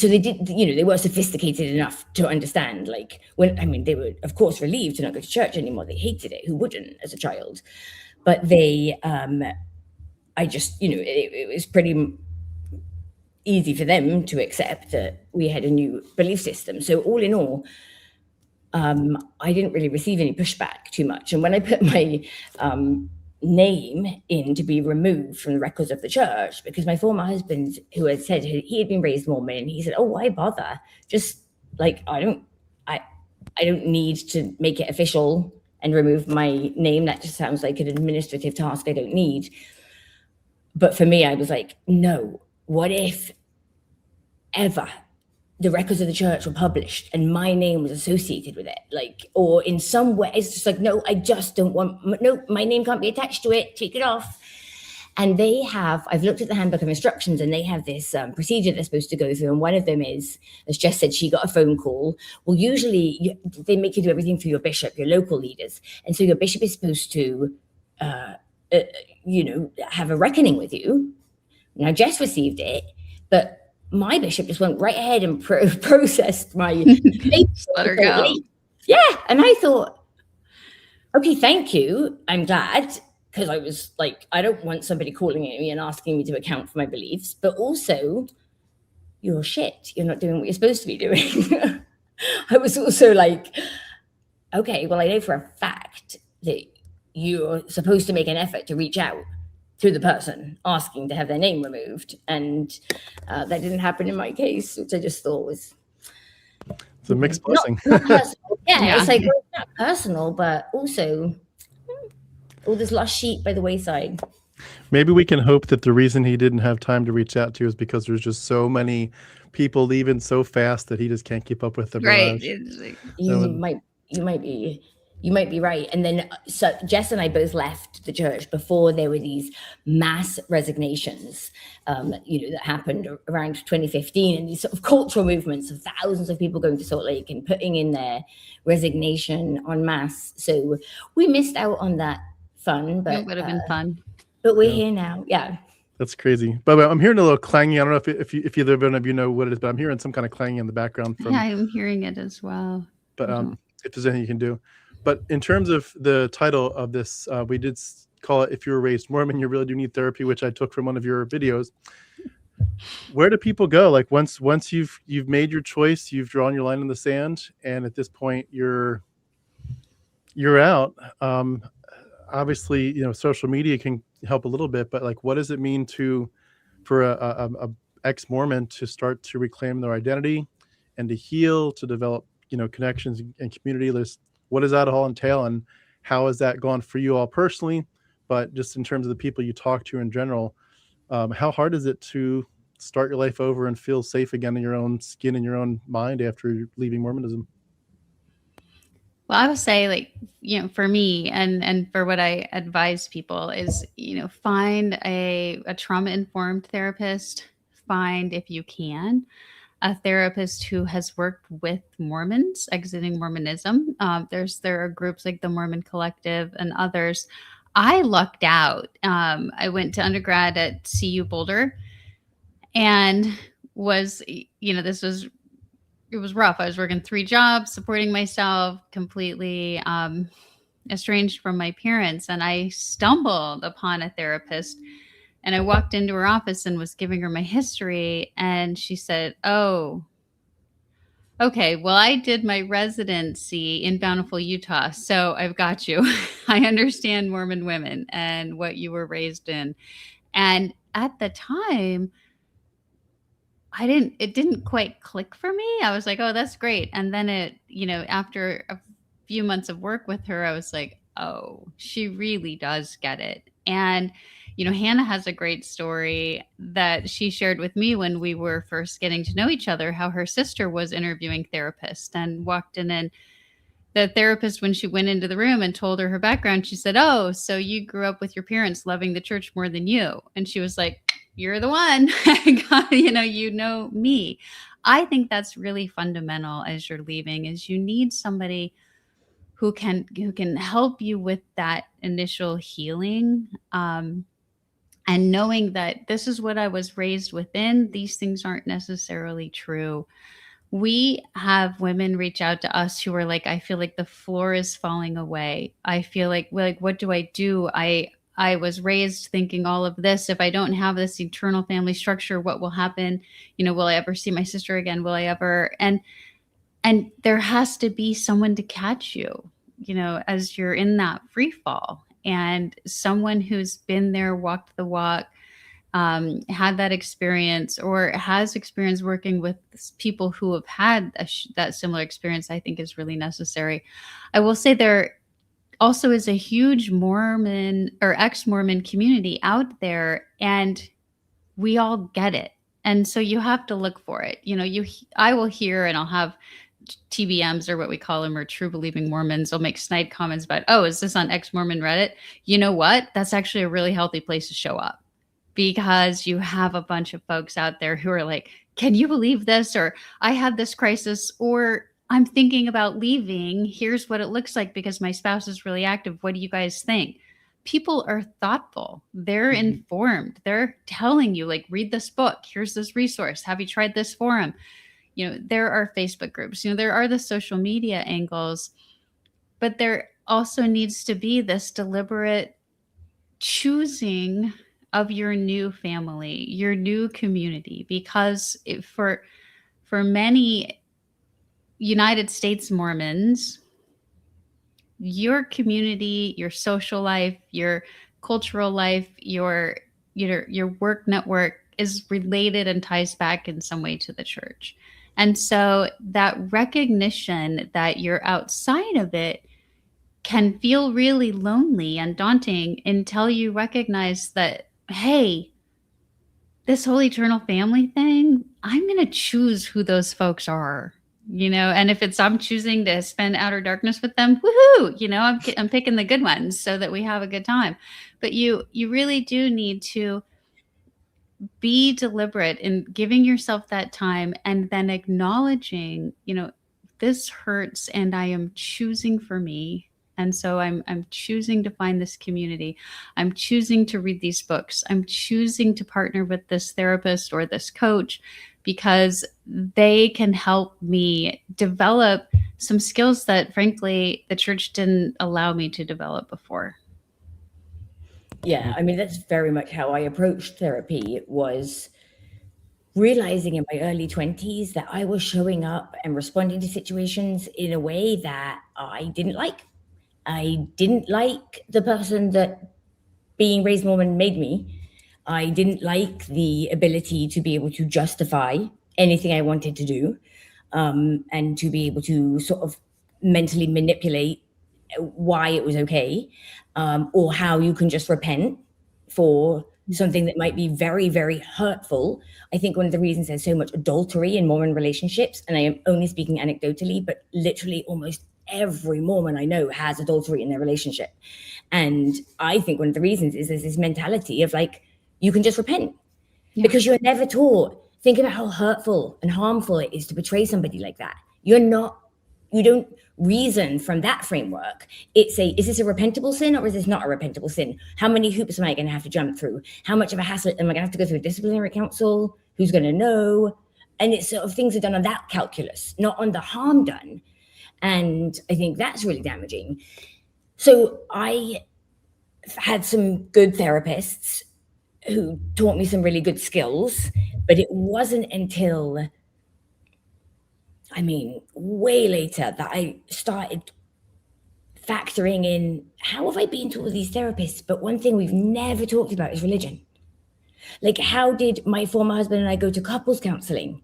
they did, they were sophisticated enough to understand, like, they were, of course, relieved to not go to church anymore. They hated it. Who wouldn't as a child? But they, it was pretty easy for them to accept that we had a new belief system. So all in all, I didn't really receive any pushback too much. And when I put my name in to be removed from the records of the church, because my former husband, who had said he had been raised Mormon, he said, oh, why bother? Just like, I don't need to make it official and remove my name. That just sounds like an administrative task I don't need. But for me, I was like, no, what if ever the records of the church were published and my name was associated with it, like, or in some way, it's just like, no, I just don't want, no, my name can't be attached to it, take it off. And I've looked at the handbook of instructions and they have this procedure they're supposed to go through. And one of them is, as Jess said, she got a phone call. Well, usually they make you do everything through your bishop, your local leaders. And so your bishop is supposed to, have a reckoning with you. Now, Jess received it, but my bishop just went right ahead and processed my let her go. Yeah. And I thought, okay, thank you. I'm glad, because I was like, I don't want somebody calling me and asking me to account for my beliefs, but also you're shit. You're not doing what you're supposed to be doing. I was also like, okay, well, I know for a fact that you're supposed to make an effort to reach out to the person asking to have their name removed. And that didn't happen in my case, which I just thought was... It's a mixed blessing. Not personal. Yeah, it's like, well, not personal, but also all this lost sheep by the wayside. Maybe we can hope that the reason he didn't have time to reach out to you is because there's just so many people leaving so fast that he just can't keep up with them. Right. You might be You might be right. And then so Jess and I both left the church before there were these mass resignations, that happened around 2015, and these sort of cultural movements of thousands of people going to Salt Lake and putting in their resignation en masse. So we missed out on that fun, but It would have been fun. But we're here now. Yeah. That's crazy. But I'm hearing a little clanging. I don't know if either one of you know what it is, but I'm hearing some kind of clanging in the background. Yeah, I'm hearing it as well. But if there's anything you can do. But in terms of the title of this, we did call it "If You Were Raised Mormon, You Really Do Need Therapy," which I took from one of your videos. Where do people go? Like once you've made your choice, you've drawn your line in the sand, and at this point you're out. Obviously, social media can help a little bit, but like, what does it mean for a ex-Mormon to start to reclaim their identity and to heal, to develop, connections and community? What does that all entail, and how has that gone for you all personally? But just in terms of the people you talk to in general, how hard is it to start your life over and feel safe again in your own skin and your own mind after leaving Mormonism? Well, I would say, for me and for what I advise people is, find a trauma-informed therapist. Find, if you can, a therapist who has worked with Mormons exiting Mormonism. There are groups like the Mormon Collective and others. I lucked out. I went to undergrad at CU Boulder, and it was rough. I was working 3 jobs, supporting myself, completely estranged from my parents. And I stumbled upon a therapist, and I walked into her office and was giving her my history. And she said, "Oh, okay, well, I did my residency in Bountiful, Utah, so I've got you. I understand Mormon women and what you were raised in." And at the time, it didn't quite click for me. I was like, "Oh, that's great." And then after a few months of work with her, I was like, "Oh, she really does get it." And, Hannah has a great story that she shared with me when we were first getting to know each other, how her sister was interviewing therapists and walked in, and the therapist, when she went into the room and told her background, she said, "Oh, so you grew up with your parents loving the church more than you." And she was like, "You're the one." Me. I think that's really fundamental as you're leaving, is you need somebody who can help you with that initial healing, and knowing that this is what I was raised within. These things aren't necessarily true. We have women reach out to us who are like, "I feel like the floor is falling away. I feel like, what do I do? I was raised thinking all of this. If I don't have this eternal family structure, what will happen? Will I ever see my sister again? Will I ever?" And there has to be someone to catch you, as you're in that free fall, and someone who's been there, walked the walk, had that experience, or has experience working with people who have had that similar experience, I think is really necessary. I will say there also is a huge Mormon or ex-Mormon community out there, and we all get it. And so you have to look for it. I will hear, and I'll have TBMs, or what we call them, or true believing Mormons, will make snide comments about, "Oh, is this on ex-Mormon Reddit?" You know what? That's actually a really healthy place to show up, because you have a bunch of folks out there who are like, "Can you believe this?" Or, "I had this crisis," or, "I'm thinking about leaving. Here's what it looks like because my spouse is really active. What do you guys think?" People are thoughtful. They're informed. They're telling you, like, "Read this book. Here's this resource. Have you tried this forum?" There are Facebook groups. There are the social media angles, but there also needs to be this deliberate choosing of your new family, your new community, because for many United States Mormons, your community, your social life, your cultural life, your work network is related and ties back in some way to the church. And so that recognition that you're outside of it can feel really lonely and daunting until you recognize that, hey, this whole eternal family thing, I'm going to choose who those folks are. And if it's I'm choosing to spend outer darkness with them, woohoo, I'm picking the good ones so that we have a good time. But you really do need to be deliberate in giving yourself that time and then acknowledging, this hurts and I am choosing for me. And so I'm choosing to find this community. I'm choosing to read these books. I'm choosing to partner with this therapist or this coach because they can help me develop some skills that, frankly, the church didn't allow me to develop before. Yeah, I mean, that's very much how I approached therapy. It was realizing in my early 20s that I was showing up and responding to situations in a way that I didn't like. I didn't like the person that being raised Mormon made me. I didn't like the ability to be able to justify anything I wanted to do, and to be able to sort of mentally manipulate why it was okay, or how you can just repent for something that might be very, very hurtful. I think one of the reasons there's so much adultery in Mormon relationships, and I am only speaking anecdotally, but literally almost every Mormon I know has adultery in their relationship. And I think one of the reasons is there's this mentality of like, you can just repent because you're never taught. Think about how hurtful and harmful it is to betray somebody like that. You don't reason from that framework. Is this a repentable sin or is this not a repentable sin? How many hoops am I going to have to jump through? How much of a hassle am I going to have to go through a disciplinary council? Who's going to know? And it's sort of things are done on that calculus, not on the harm done. And I think that's really damaging. So I had some good therapists who taught me some really good skills, but it wasn't until, way later that I started factoring in, how have I been to all these therapists? But one thing we've never talked about is religion. Like, how did my former husband and I go to couples counseling?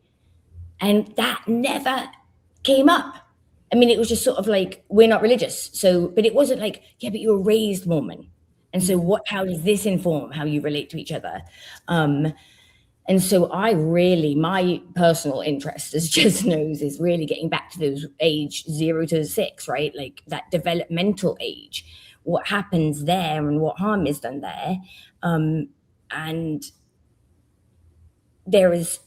And that never came up. It was just sort of like, we're not religious. So, but it wasn't like, yeah, but you were raised Mormon. And so how does this inform how you relate to each other? And so my personal interest, as Jess knows, is really getting back to those age 0 to 6, right? Like that developmental age, what happens there and what harm is done there. And there is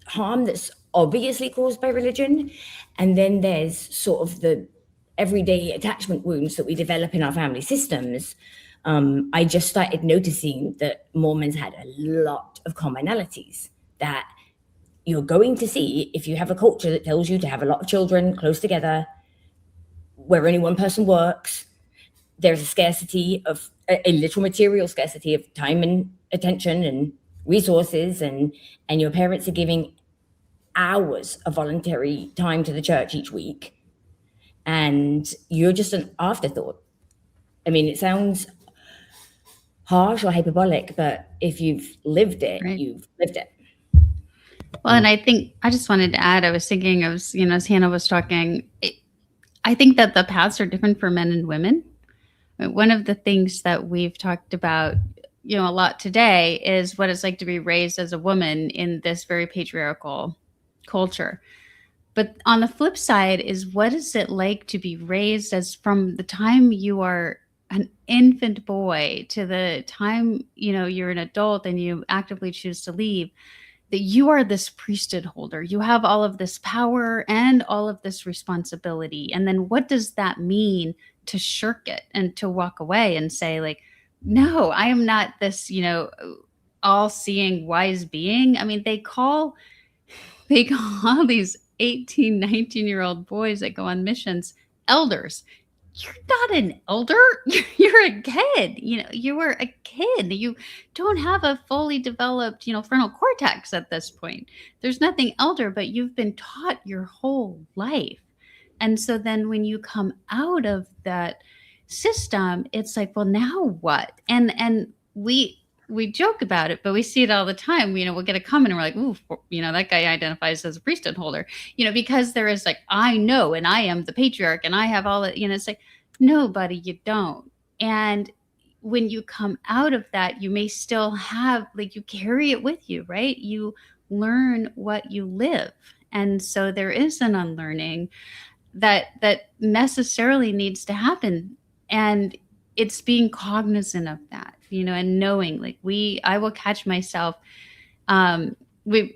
harm that's obviously caused by religion. And then there's sort of the everyday attachment wounds that we develop in our family systems. I just started noticing that Mormons had a lot of commonalities that you're going to see if you have a culture that tells you to have a lot of children close together, where only one person works. There's a scarcity of a literal material scarcity of time and attention and resources, and your parents are giving hours of voluntary time to the church each week, and you're just an afterthought. It sounds harsh or hyperbolic, but if you've lived it, right, you've lived it. Well, and I think I just wanted to add, I was thinking of, as Hannah was talking, I think that the paths are different for men and women. One of the things that we've talked about, a lot today is what it's like to be raised as a woman in this very patriarchal culture. But on the flip side is, what is it like to be raised as from the time you are an infant boy to the time, you're an adult and you actively choose to leave, that you are this priesthood holder. You have all of this power and all of this responsibility. And then what does that mean to shirk it and to walk away and say, like, no, I am not this, all-seeing wise being. They call these 18, 19-year-old boys that go on missions elders. You're not an elder. You're a kid. You were a kid. You don't have a fully developed, frontal cortex at this point. There's nothing elder, but you've been taught your whole life. And so then when you come out of that system, it's like, well, now what? And we joke about it, but we see it all the time. We'll get a comment and we're like, ooh, that guy identifies as a priesthood holder, because there is like, I know, and I am the patriarch and I have all that, it's like, no, buddy, you don't. And when you come out of that, you may still have, like, you carry it with you, right? You learn what you live. And so there is an unlearning that necessarily needs to happen. And it's being cognizant of that, and knowing, like, I will catch myself. We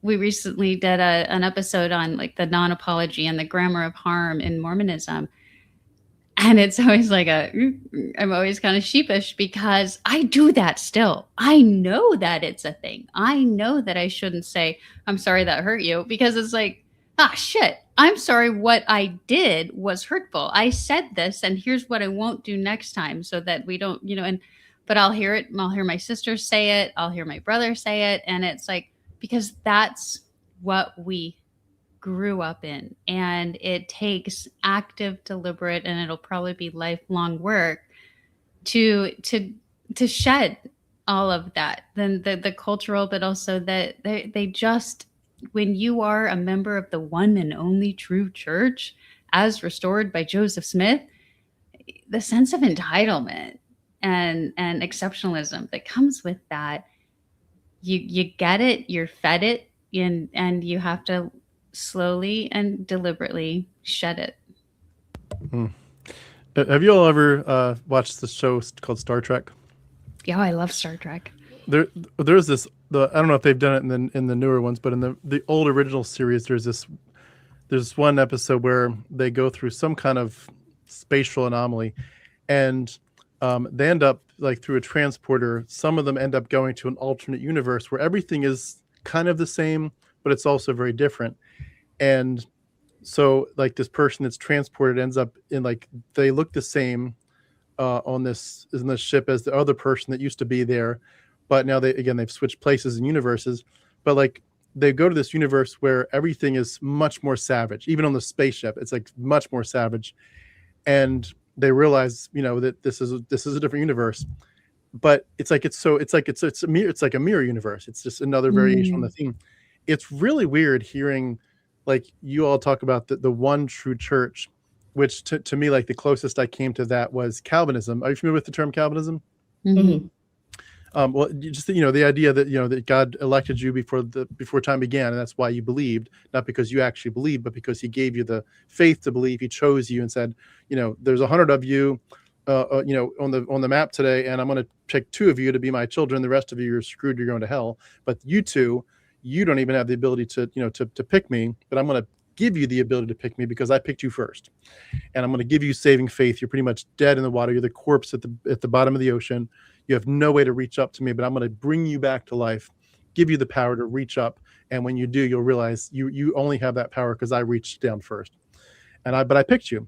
recently did an episode on, like, the non-apology and the grammar of harm in Mormonism. And it's always like I'm always kind of sheepish because I do that still. I know that it's a thing. I know that I shouldn't say, I'm sorry that hurt you, because it's like, shit, I'm sorry, what I did was hurtful. I said this, and here's what I won't do next time, so that we don't, but I'll hear it. I'll hear my sister say it. I'll hear my brother say it. And it's like, because that's what we grew up in, and it takes active, deliberate, and it'll probably be lifelong work to shed all of that. Then the cultural, but also that they just, when you are a member of the one and only true church as restored by Joseph Smith, the sense of entitlement and exceptionalism that comes with that, you get it, you're fed it, and you have to slowly and deliberately shed it. Have you all ever watched the show called Star Trek? Yeah, I love Star Trek. There's this. I don't know if they've done it in the newer ones, but in the old original series, there's one episode where they go through some kind of spatial anomaly, and they end up, like, through a transporter. Some of them end up going to an alternate universe where everything is kind of the same, but it's also very different. And so, like, this person that's transported ends up in, like, they look the same in this ship as the other person that used to be there, but now they've switched places and universes. But, like, they go to this universe where everything is much more savage. Even on the spaceship, it's, like, much more savage. And they realize, that this is a different universe. But it's like it's a mirror universe. It's just another variation on the theme. It's really weird hearing, like, you all talk about the one true church, which to me, like, the closest I came to that was Calvinism. Are you familiar with the term Calvinism? Mm-hmm. Well, just the idea that that God elected you before time began, and that's why you believed, not because you actually believed, but because He gave you the faith to believe. He chose you and said, there's 100 of you, on the map today, and I'm going to pick 2 of you to be my children. The rest of you are screwed. You're going to hell. But you two, you don't even have the ability to pick me, but I'm going to give you the ability to pick me because I picked you first, and I'm going to give you saving faith. You're pretty much dead in the water. You're the corpse at the bottom of the ocean. You have no way to reach up to me, but I'm going to bring you back to life, give you the power to reach up. And when you do, you'll realize you only have that power because I reached down first. But I picked you.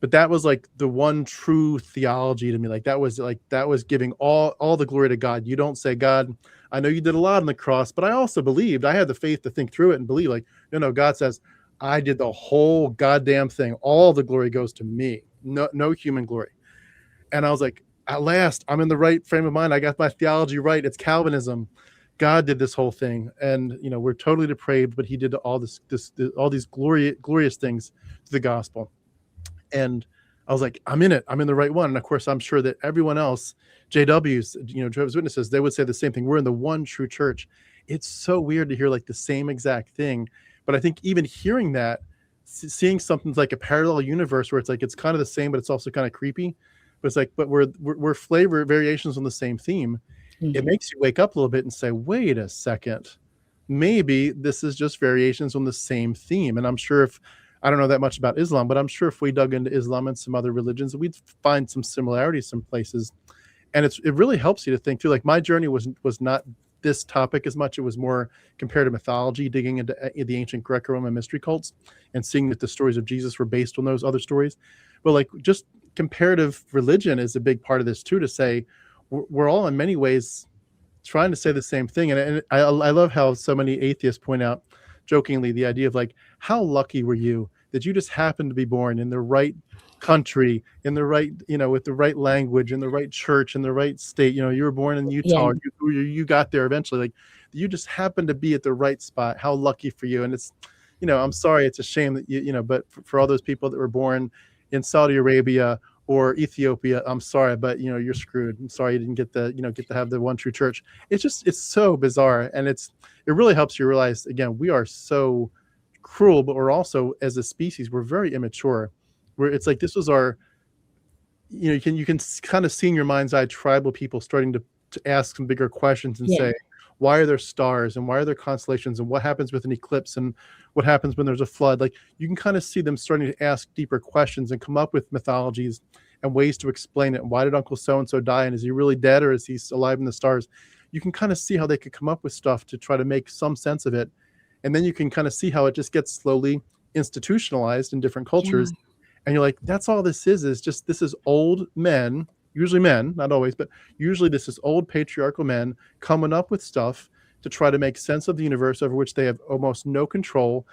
But that was, like, the one true theology to me. Like, that was giving all the glory to God. You don't say, God, I know you did a lot on the cross, but I also believed. I had the faith to think through it and believe. Like, no, God says, I did the whole goddamn thing. All the glory goes to me. No human glory. And I was like, at last, I'm in the right frame of mind. I got my theology right. It's Calvinism. God did this whole thing, and we're totally depraved, but He did all these glorious things to the gospel. And I was like, I'm in it. I'm in the right one. And of course, I'm sure that everyone else, JWs, Jehovah's Witnesses, they would say the same thing. We're in the one true church. It's so weird to hear, like, the same exact thing. But I think even hearing that, seeing something like a parallel universe where it's like it's kind of the same, but it's also kind of creepy. But it's like, but we're flavor variations on the same theme. Mm-hmm. It makes you wake up a little bit and say, wait a second, maybe this is just variations on the same theme. And I'm sure I don't know that much about Islam, but I'm sure if we dug into Islam and some other religions, we'd find some similarities some places. And it really helps you to think through. Like, my journey was not this topic as much. It was more comparative mythology, digging into the ancient Greco-Roman mystery cults and seeing that the stories of Jesus were based on those other stories. But, like, just comparative religion is a big part of this too, to say we're all in many ways trying to say the same thing. And I love how so many atheists point out jokingly the idea of, like, how lucky were you that you just happened to be born in the right country, in the right, with the right language, in the right church, in the right state. You were born in Utah, you got there eventually. Like, you just happened to be at the right spot. How lucky for you. And it's, I'm sorry, it's a shame that but for all those people that were born in Saudi Arabia or Ethiopia, I'm sorry, but you're screwed. I'm sorry you didn't get to have the one true church. It's so bizarre, and it really helps you realize, again, we are so cruel, but we're also, as a species, we're very immature. It's like this was our, you can kind of see in your mind's eye tribal people starting to ask some bigger questions and say, why are there stars, and why are there constellations, and what happens with an eclipse, and what happens when there's a flood? Like, you can kind of see them starting to ask deeper questions and come up with mythologies and ways to explain it. And why did Uncle so-and-so die? And is he really dead, or is he alive in the stars? You can kind of see how they could come up with stuff to try to make some sense of it. And then you can kind of see how it just gets slowly institutionalized in different cultures. Yeah. And you're like, that's all this is this is old men, usually men, not always, but usually this is old patriarchal men coming up with stuff to try to make sense of the universe over which they have almost no control.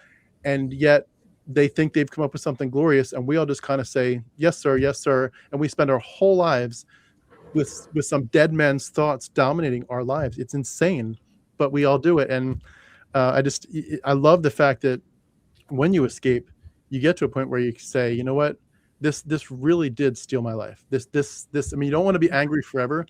And yet they think they've come up with something glorious. And we all just kind of say, yes, sir. Yes, sir. And we spend our whole lives with some dead men's thoughts dominating our lives. It's insane, but we all do it. And I love the fact that when you escape, you get to a point where you say, you know what, this really did steal my life. This, I mean, you don't want to be angry forever,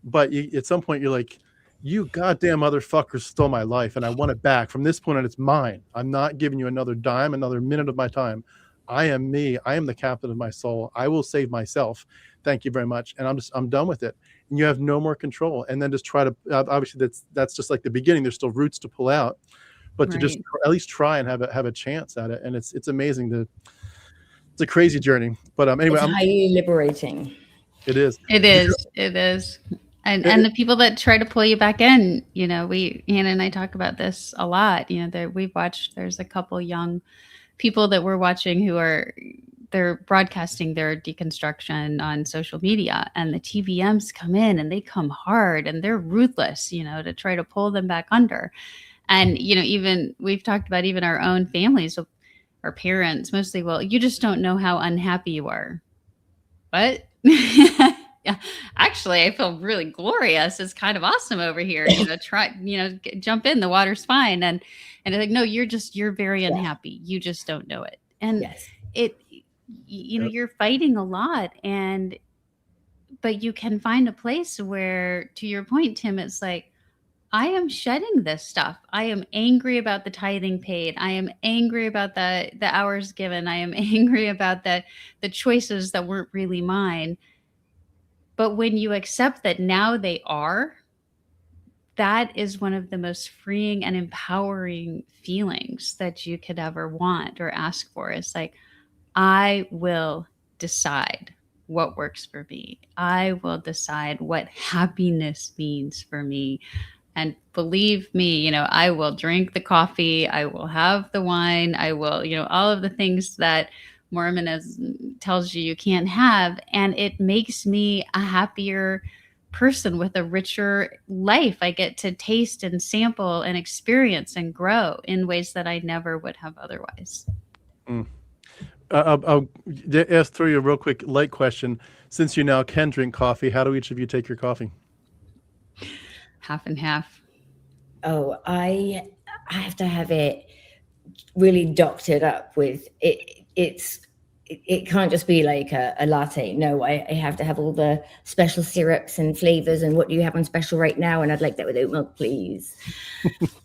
but at some point you're like, you goddamn motherfuckers stole my life, and I want it back. From this point on, it's mine. I'm not giving you another dime, another minute of my time. I am me. I am the captain of my soul. I will save myself. Thank you very much. And I'm done with it. And you have no more control. And then just try to, obviously that's just like the beginning. There's still roots to pull out, but to just at least try and have a chance at it. And it's amazing. It's a crazy journey. But anyway, it's highly liberating. It is. It is. And the people that try to pull you back in, Hannah and I talk about this a lot. There's a couple young people that we're watching who they're broadcasting their deconstruction on social media, and the TVMs come in and they come hard and they're ruthless, to try to pull them back under. And, even we've talked about even our own families, our parents mostly, well, you just don't know how unhappy you are. What? Yeah, actually, I feel really glorious. It's kind of awesome over here. Jump in, the water's fine. And it's like, no, you're very unhappy. You just don't know it. And you're fighting a lot, but you can find a place where, to your point, Tim, it's like, I am shedding this stuff. I am angry about the tithing paid. I am angry about the hours given. I am angry about the choices that weren't really mine. But when you accept that now they are, that is one of the most freeing and empowering feelings that you could ever want or ask for. It's like, I will decide what works for me. I will decide what happiness means for me. And believe me, I will drink the coffee. I will have the wine. I will, all of the things that Mormonism tells you can't have. And it makes me a happier person with a richer life. I get to taste and sample and experience and grow in ways that I never would have otherwise. I'll throw you a real quick light question. Since you now can drink coffee, how do each of you take your coffee? Half and half. Oh, I have to have it really doctored up with it. It can't just be like a latte. No, I have to have all the special syrups and flavors. And what do you have on special right now? And I'd like that with oat milk, please.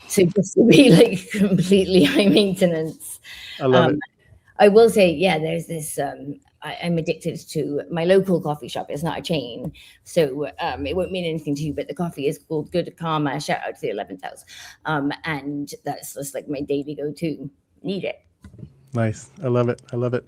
So just to be like completely high maintenance. I love it. I will say, there's this, I'm addicted to my local coffee shop. It's not a chain. So it won't mean anything to you, but the coffee is called Good Karma. Shout out to the 11th house. And that's just like my daily go-to. Need it. Nice. I love it.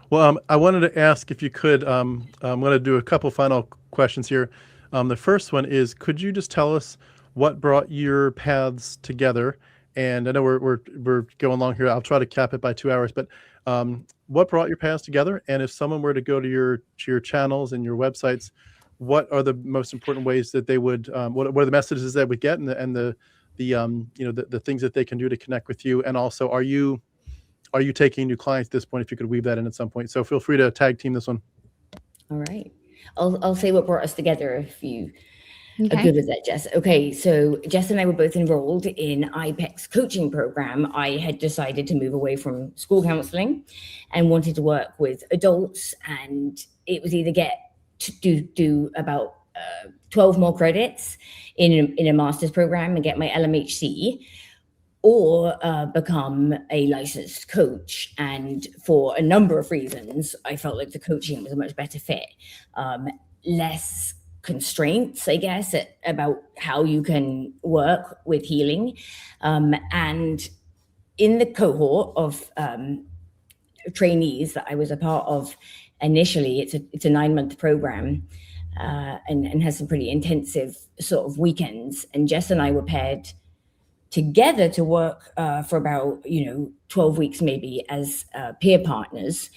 Well, I wanted to ask if you could, I'm going to do a couple final questions here. The first one is, could you just tell us what brought your paths together? And I know we're going along here. I'll try to cap it by 2 hours, but what brought your paths together? And if someone were to go to your channels and your websites, what are the most important ways that they would, what are the messages they would get, and the things that they can do to connect with you? And also, are you taking new clients at this point? If you could weave that in at some point. So feel free to tag team this one. All right. I'll say what brought us together if you are good with that, Jess. Okay, so Jess and I were both enrolled in IPEC's coaching program. I had decided to move away from school counseling and wanted to work with adults and it was either get to do about 12 more credits in a master's program and get my LMHC, or become a licensed coach. And for a number of reasons, I felt like the coaching was a much better fit. Less constraints, I guess, about how you can work with healing. And in the cohort of trainees that I was a part of initially, it's a 9-month program, and has some pretty intensive sort of weekends. And Jess and I were paired together to work for about 12 weeks maybe as peer partners,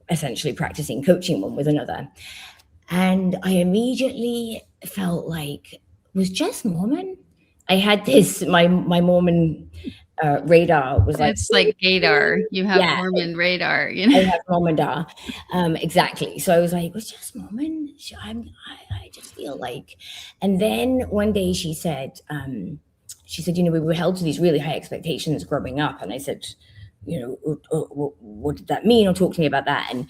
essentially practicing coaching one with another. And I immediately felt like, was Jess Mormon? I had this, my Mormon radar was like, it's like Gadar. You have Mormon radar, I have Mormon radar. Exactly. So I was like, was Jess Mormon? I just feel like. And then one day she said, we were held to these really high expectations growing up. And I said, what did that mean? Or talk to me about that. And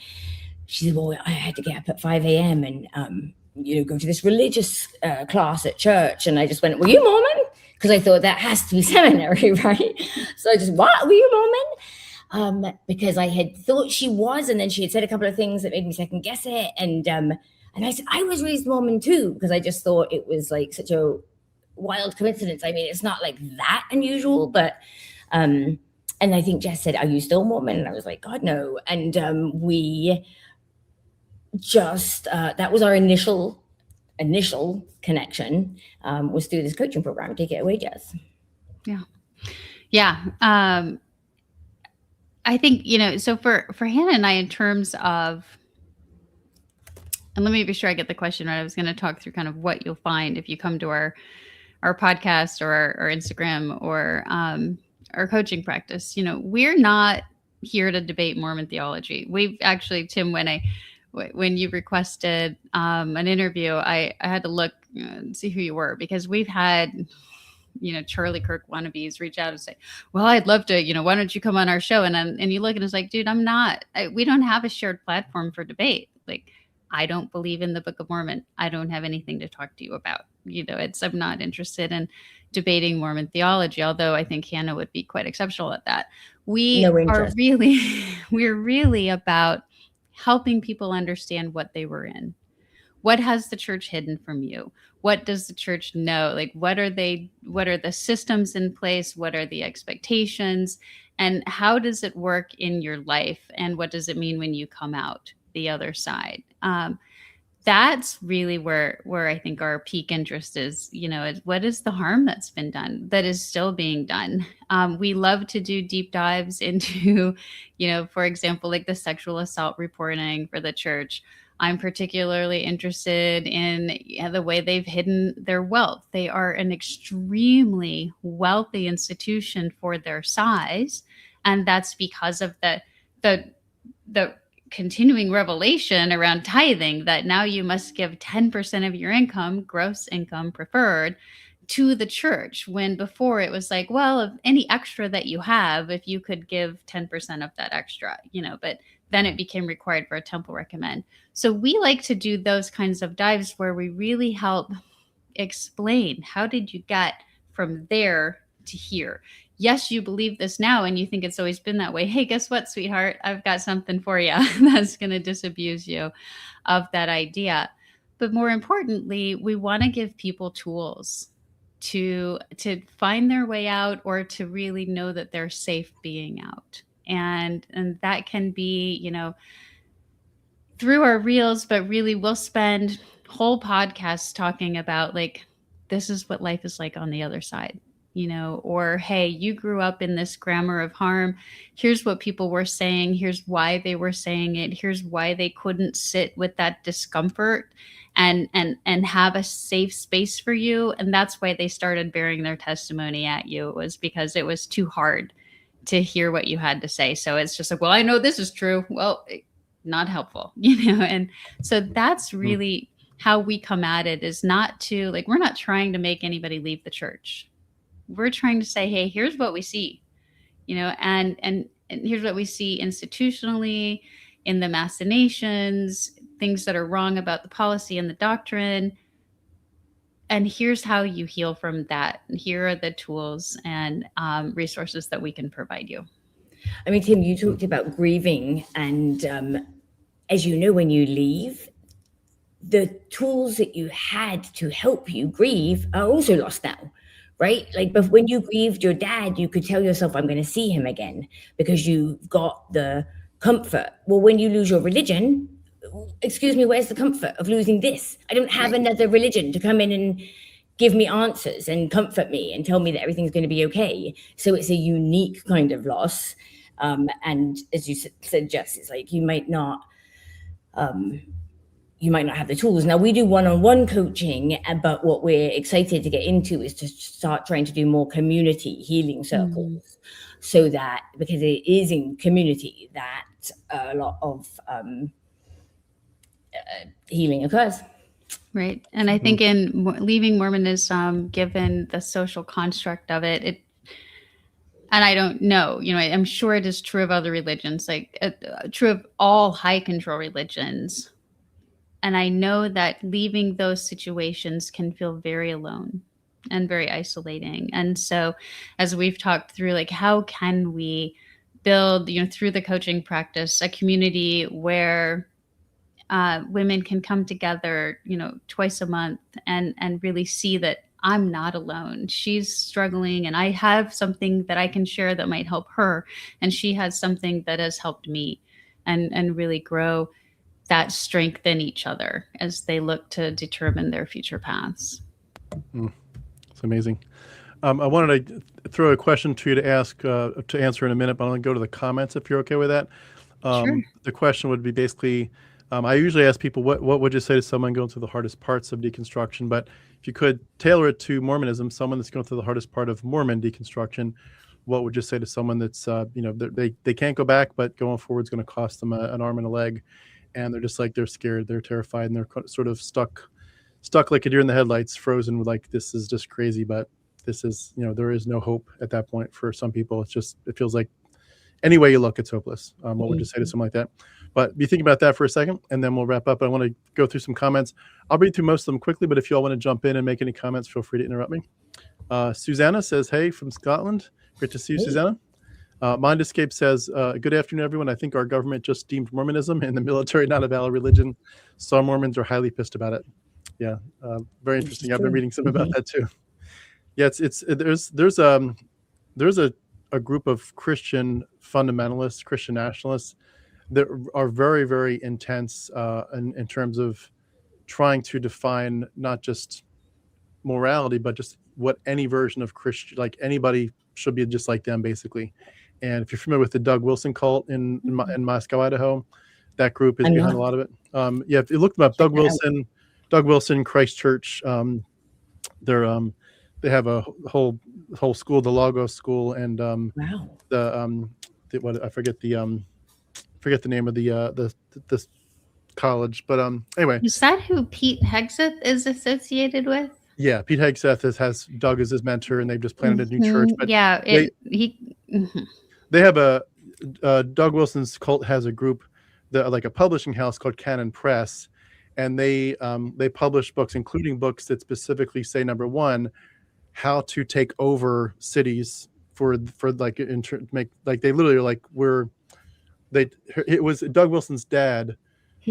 she said, well, I had to get up at 5 a.m. and, go to this religious class at church. And I just went, were you Mormon? Because I thought that has to be seminary, right? So I just, what? Were you Mormon? Because I had thought she was, and then she had said a couple of things that made me second guess it. And I said, I was raised Mormon too, because I just thought it was like such a wild coincidence. I mean, it's not like that unusual, but, and I think Jess said, are you still Mormon? And I was like, God, no. And we just, that was our initial connection, was through this coaching program. Take it away, Jess. Yeah. I think, so for Hannah and I, in terms of, and let me be sure I get the question right. I was going to talk through kind of what you'll find if you come to our podcast or our Instagram or our coaching practice. We're not here to debate Mormon theology. We've actually, Tim, when you requested an interview, I had to look and see who you were, because we've had, Charlie Kirk wannabes reach out and say, well, I'd love to, why don't you come on our show? And you look and it's like, dude, we don't have a shared platform for debate. Like, I don't believe in the Book of Mormon. I don't have anything to talk to you about. I'm not interested in debating Mormon theology, although I think Hannah would be quite exceptional at that. We're really about helping people understand what they were in. What has the church hidden from you? What does the church know? Like, what are the systems in place? What are the expectations? And how does it work in your life? And what does it mean when you come out the other side? That's really where I think our peak interest is, what is the harm that's been done, that is still being done? We love to do deep dives into, for example, like the sexual assault reporting for the church. I'm particularly interested in the way they've hidden their wealth. They are an extremely wealthy institution for their size. And that's because of the continuing revelation around tithing, that now you must give 10% of your income, gross income preferred, to the church, when before it was like, well, if any extra that you have, if you could give 10% of that extra, but then it became required for a temple recommend. So we like to do those kinds of dives where we really help explain, how did you get from there to here? Yes, you believe this now and you think it's always been that way. Hey, guess what, sweetheart? I've got something for you that's going to disabuse you of that idea. But more importantly, we want to give people tools to find their way out, or to really know that they're safe being out. And that can be, through our reels, but really we'll spend whole podcasts talking about, like, this is what life is like on the other side. Or, hey, you grew up in this grammar of harm. Here's what people were saying. Here's why they were saying it. Here's why they couldn't sit with that discomfort and have a safe space for you. And that's why they started bearing their testimony at you. It was because it was too hard to hear what you had to say. So it's just like, well, I know this is true. Well, not helpful, And so that's really how we come at it, is not to, like, we're not trying to make anybody leave the church. We're trying to say, hey, here's what we see, and here's what we see institutionally. in the machinations, things that are wrong about the policy and the doctrine. And here's how you heal from that. Here are the tools and resources that we can provide you. I mean, Tim, you talked about grieving, and as you know, when you leave, the tools that you had to help you grieve are also lost now, right? Like, but when you grieved your dad, you could tell yourself, I'm going to see him again, because you got the comfort. Well, when you lose your religion, excuse me, where's the comfort of losing this? I don't have another religion to come in and give me answers and comfort me and tell me that everything's going to be okay. So it's a unique kind of loss. And as you said, Jess, it's like you might not have the tools. Now, we do one-on-one coaching, but what we're excited to get into is to start trying to do more community healing circles, so that, because it is in community that a lot of healing occurs. Right. And I think in leaving Mormonism, given the social construct of it, and I don't know, I'm sure it is true of other religions, like true of all high control religions. And I know that leaving those situations can feel very alone and very isolating. And so as we've talked through, like, how can we build, through the coaching practice, a community where women can come together, twice a month and really see that I'm not alone. She's struggling, and I have something that I can share that might help her, and she has something that has helped me, and really grow that strength in each other as they look to determine their future paths. It's amazing. I wanted to throw a question to you to ask, to answer in a minute, but I'm going to go to the comments if you're okay with that. Sure. The question would be basically, I usually ask people, what would you say to someone going through the hardest parts of deconstruction? But if you could tailor it to Mormonism, someone that's going through the hardest part of Mormon deconstruction, what would you say to someone that's, they can't go back, but going forward is going to cost them an arm and a leg, and they're just like, they're scared, they're terrified, and they're sort of stuck like a deer in the headlights, frozen with like, this is just crazy, but this is, there is no hope at that point for some people. It feels like any way you look, it's hopeless. What would you say to something like that? But be thinking about that for a second, and then we'll wrap up. I want to go through some comments. I'll read through most of them quickly, but if you all want to jump in and make any comments, feel free to interrupt me. Susanna says, hey, from Scotland. Great to see you, Susanna. Mind Escape says, good afternoon, everyone. I think our government just deemed Mormonism and the military not a valid religion. Some Mormons are highly pissed about it. Yeah, very interesting. I've been reading some about that too. Yeah, there's a group of Christian fundamentalists, Christian nationalists that are very, very intense in terms of trying to define not just morality, but just what any version of Christian, like anybody should be just like them, basically. And if you're familiar with the Doug Wilson cult in Moscow, Idaho, that group is behind a lot of it. Yeah, if you look them up, Doug Wilson, Christchurch, they have a whole school, the Logos School, and I forget the name of the college, but anyway. Is that who Pete Hegseth is associated with? Yeah, Pete Hegseth has Doug as his mentor, and they've just planted a new church. But yeah, they have Doug Wilson's cult has a group, like a publishing house called Canon Press, and they publish books, including books that specifically say, number one, how to take over cities for like make, like, they literally are like, it was Doug Wilson's dad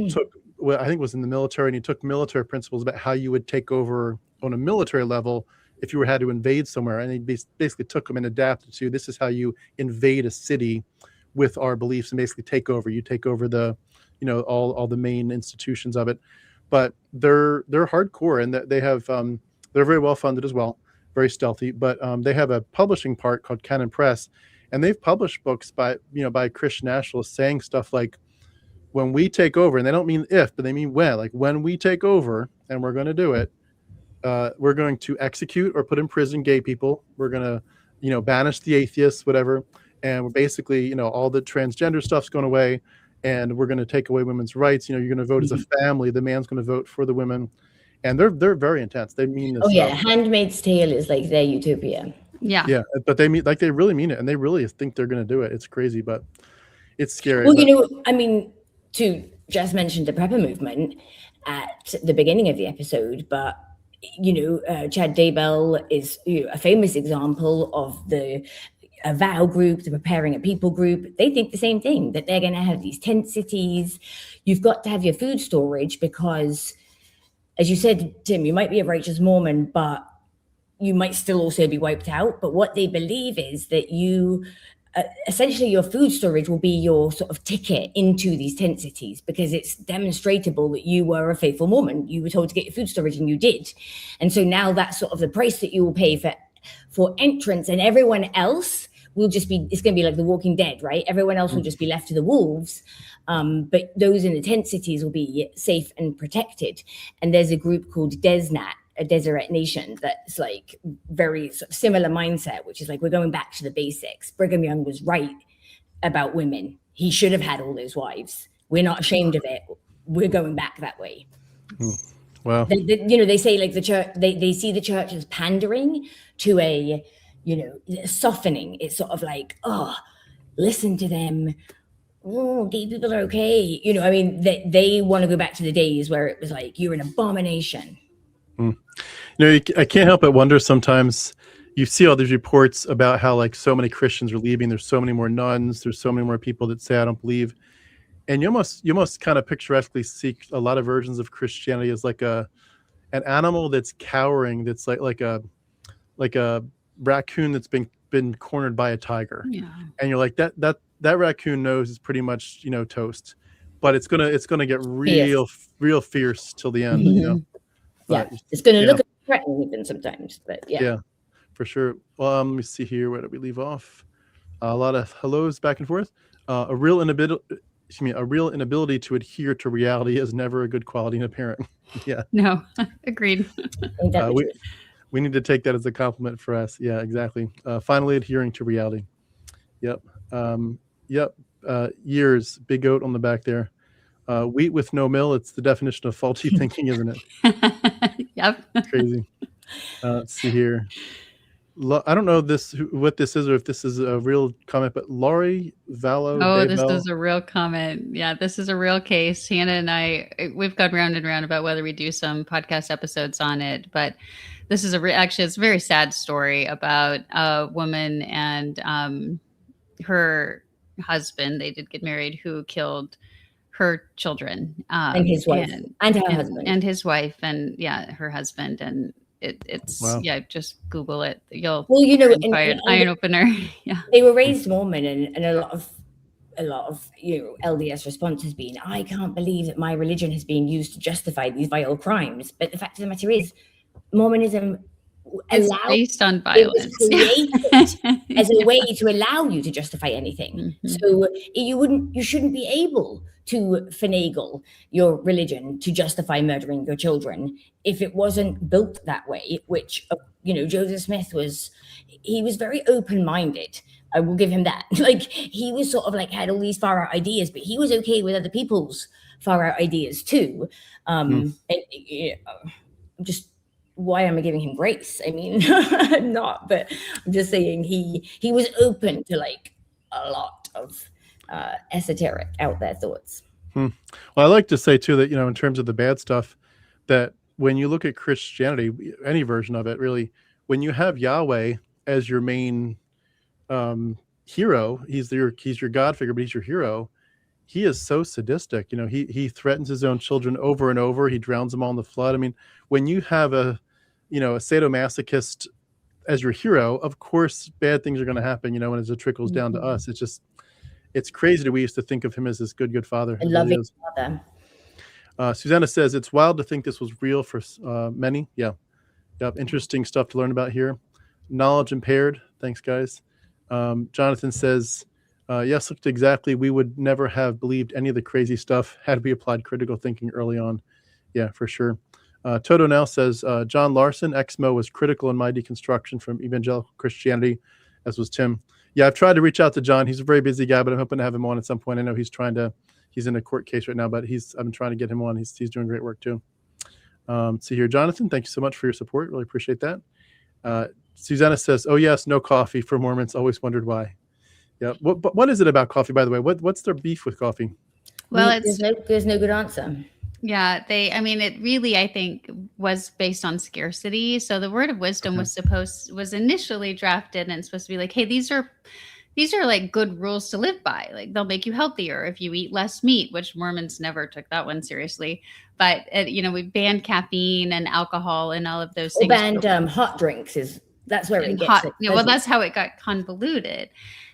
took, well, I think it was in the military, and he took military principles about how you would take over on a military level if you had to invade somewhere, and he basically took them and adapted to, this is how you invade a city with our beliefs and basically take over. You take over the, all the main institutions of it. But they're hardcore, and they have they're very well funded as well, very stealthy. But they have a publishing part called Canon Press, and they've published books by Christian nationalists saying stuff like, when we take over, and they don't mean if, but they mean when, like when we take over, and we're going to do it, we're going to execute or put in prison gay people. We're going to, banish the atheists, whatever. And we're basically, all the transgender stuff's going away, and we're going to take away women's rights. You're going to vote as a family. The man's going to vote for the women, and they're very intense. They mean this. Oh yeah, Handmaid's Tale is like their utopia. Yeah. Yeah, but they mean, like, they really mean it, and they really think they're going to do it. It's crazy, but it's scary. Well, I mean, to just mention the prepper movement at the beginning of the episode, but Chad Daybell is a famous example of the vow group, the preparing a people group. They think the same thing, that they're going to have these tent cities. You've got to have your food storage because, as you said, Tim, you might be a righteous Mormon, but you might still also be wiped out. But what they believe is that you essentially your food storage will be your sort of ticket into these tent cities, because it's demonstrable that you were a faithful Mormon. You were told to get your food storage and you did. And so now that's sort of the price that you will pay for entrance, and everyone else will just be, it's going to be like The Walking Dead, right? Everyone else will just be left to the wolves. But those in the tent cities will be safe and protected. And there's a group called Desnat, a Deseret Nation, that's like very sort of similar mindset, which is like, we're going back to the basics. Brigham Young was right about women. He should have had all those wives. We're not ashamed of it. We're going back that way. Wow. They say like the church, they see the church as pandering to a, softening. It's sort of like, oh, listen to them. Oh, gay people are okay. They want to go back to the days where it was like, you're an abomination. I can't help but wonder sometimes. You see all these reports about how like so many Christians are leaving. There's so many more nuns. There's so many more people that say, I don't believe. And you almost kind of picturesquely see a lot of versions of Christianity as like an animal that's cowering. That's like a raccoon that's been cornered by a tiger. Yeah. And you're like, that raccoon nose is pretty much, toast, but it's gonna get real fierce till the end. Mm-hmm. Yeah, it's going to look threatening even sometimes, but yeah, for sure. Well, let me see here. Where did we leave off? A lot of hellos back and forth. A real inability to adhere to reality is never a good quality in a parent. Yeah. No, agreed. We need to take that as a compliment for us. Yeah, exactly. Finally adhering to reality. Yep. Years. Big goat on the back there. Wheat with no mill. It's the definition of faulty thinking, isn't it? Yep. Crazy. Let's see here. I don't know what this is, or if this is a real comment, but Laurie Vallow. Oh, this is a real comment. Yeah, this is a real case. Hannah and I, we've gone round and round about whether we do some podcast episodes on it, but this is actually, it's a very sad story about a woman and her husband. They did get married, who killed her children and his wife and her husband and his wife and her husband, and it's wow. Just Google it. An eye opener. Yeah, they were raised Mormon, and a lot of LDS response has been, I can't believe that my religion has been used to justify these vile crimes. But the fact of the matter is, Mormonism is based on violence. It was created as a way to allow you to justify anything. Mm-hmm. So you shouldn't be able to finagle your religion to justify murdering your children if it wasn't built that way, which, Joseph Smith he was very open-minded. I will give him that. Like, he was sort of like had all these far out ideas, but he was okay with other people's far out ideas too. Just why am I giving him grace? I mean, I'm not, but I'm just saying he was open to like a lot of esoteric out there thoughts. Well, I like to say too that, in terms of the bad stuff, that when you look at Christianity, any version of it really, when you have Yahweh as your main hero, he's your God figure, but he's your hero. He is so sadistic. He threatens his own children over and over. He drowns them all in the flood. I mean, when you have a sadomasochist as your hero, of course, bad things are going to happen, when it trickles down to us. It's crazy that we used to think of him as this good father. A loving father. Susanna says, it's wild to think this was real for many. Yeah. Yep. Interesting stuff to learn about here. Knowledge impaired. Thanks, guys. Jonathan says, yes, looked exactly. We would never have believed any of the crazy stuff had we applied critical thinking early on. Yeah, for sure. Toto now says, John Larson, Exmo, was critical in my deconstruction from evangelical Christianity, as was Tim. Yeah, I've tried to reach out to John. He's a very busy guy, but I'm hoping to have him on at some point. I know he's in a court case right now, but I've been trying to get him on. He's doing great work too. See here, Jonathan, thank you so much for your support. Really appreciate that. Susanna says, oh yes, no coffee for Mormons. Always wondered why. Yeah. What is it about coffee, by the way? What's their beef with coffee? Well, there's no good answer. Yeah, I mean, it really, I think, was based on scarcity. So the word of wisdom was initially drafted and supposed to be like, hey, these are like good rules to live by. Like they'll make you healthier if you eat less meat, which Mormons never took that one seriously. But we banned caffeine and alcohol and all of those things. Banned hot drinks that's where it gets well, that's how it got convoluted.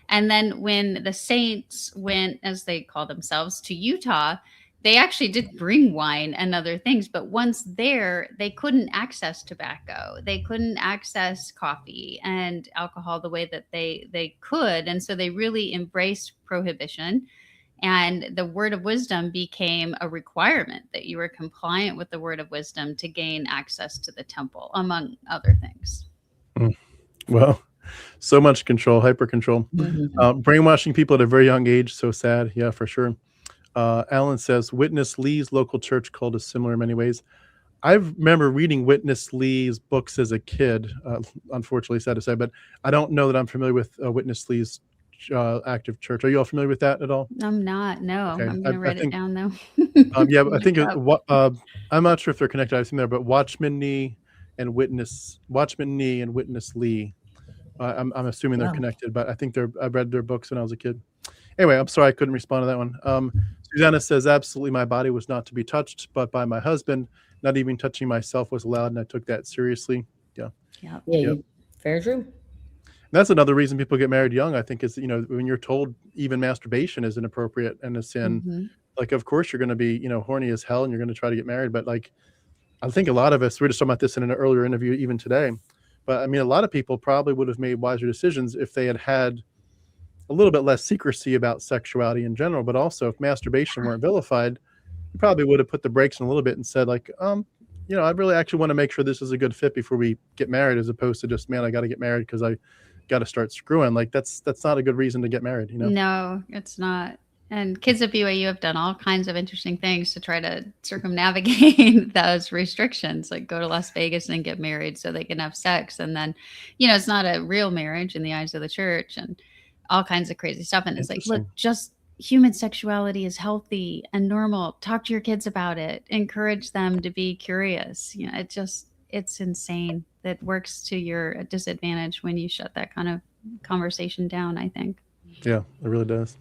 And then when the saints went, as they call themselves, to Utah, they actually did bring wine and other things, but once there, they couldn't access tobacco. They couldn't access coffee and alcohol the way that they could. And so they really embraced prohibition. And the word of wisdom became a requirement that you were compliant with the word of wisdom to gain access to the temple, among other things. Well, so much control, hyper control, brainwashing people at a very young age. So sad. Yeah, for sure. Alan says, Witness Lee's local church cult is similar in many ways. I remember reading Witness Lee's books as a kid, unfortunately, sad to say, but I don't know that I'm familiar with Witness Lee's active church. Are you all familiar with that at all? I'm not. No, okay. I'm going to write it down, though. Yeah, I think I'm not sure if they're connected. I've seen there, but Watchman Nee and Witness Lee. I'm assuming they're connected, but I think I've read their books when I was a kid. Anyway, I'm sorry I couldn't respond to that one. Susanna says, absolutely, my body was not to be touched, but by my husband. Not even touching myself was allowed, and I took that seriously. Yeah. Very true. And that's another reason people get married young, I think, is, when you're told even masturbation is inappropriate and a sin, like, of course you're going to be, horny as hell and you're going to try to get married. But like, I think a lot of us, we were just talking about this in an earlier interview, even today, but I mean, a lot of people probably would have made wiser decisions if they had a little bit less secrecy about sexuality in general, but also if masturbation weren't vilified, you probably would have put the brakes on a little bit and said like, I really actually want to make sure this is a good fit before we get married, as opposed to just, man, I got to get married because I got to start screwing. Like that's not a good reason to get married, No, it's not. And kids at BYU have done all kinds of interesting things to try to circumnavigate those restrictions, like go to Las Vegas and get married so they can have sex. And then, it's not a real marriage in the eyes of the church and all kinds of crazy stuff. And it's like, look, just human sexuality is healthy and normal. Talk to your kids about it. Encourage them to be curious. It's insane. That works to your disadvantage when you shut that kind of conversation down, I think. Yeah, it really does.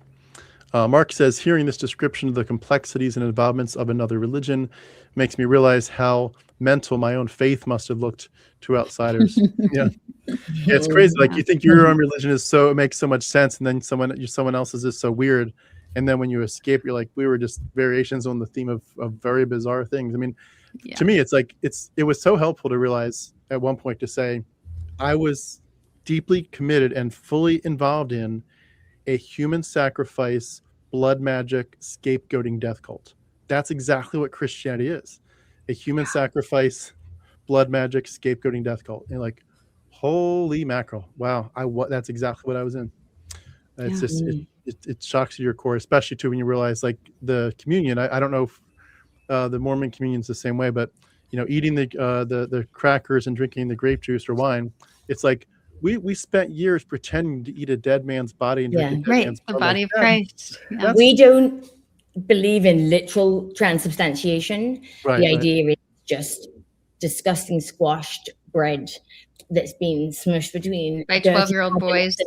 Mark says, hearing this description of the complexities and involvements of another religion makes me realize how mental my own faith must have looked to outsiders. Yeah. It's crazy. Like you think your own religion it makes so much sense. And then someone else's is so weird. And then when you escape, you're like, we were just variations on the theme of very bizarre things. I mean, to me, it's like, it was so helpful to realize at one point to say, I was deeply committed and fully involved in a human sacrifice, blood magic, scapegoating death cult. That's exactly what Christianity is. A human sacrifice, blood magic, scapegoating death cult. And like, holy mackerel. Wow. That's exactly what I was in. It's just, it shocks you to your core, especially too when you realize like the communion. I don't know if the Mormon communion's the same way, but eating the crackers and drinking the grape juice or wine, it's like, we spent years pretending to eat a dead man's body and drink a dead man's blood. The body of Christ. Yeah. We don't believe in literal transubstantiation. The idea is just disgusting squashed bread that's been smushed between by 12-year-old boys.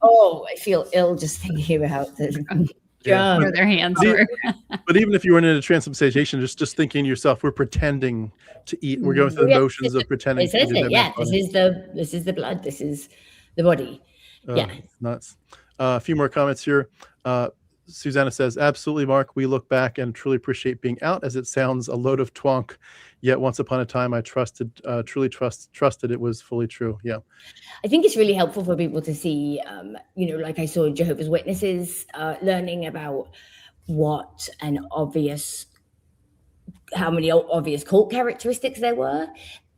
Oh, I feel ill just thinking about the where their hands were. But even if you weren't into transubstantiation, just thinking to yourself, we're pretending to eat. We're going through the motions of pretending. This is the blood. This is the body. Nuts. A few more comments here. Susanna says, absolutely, Mark. We look back and truly appreciate being out, as it sounds a load of twonk. Yet once upon a time, I truly trusted it was fully true. Yeah. I think it's really helpful for people to see, like I saw Jehovah's Witnesses learning about how many obvious cult characteristics there were.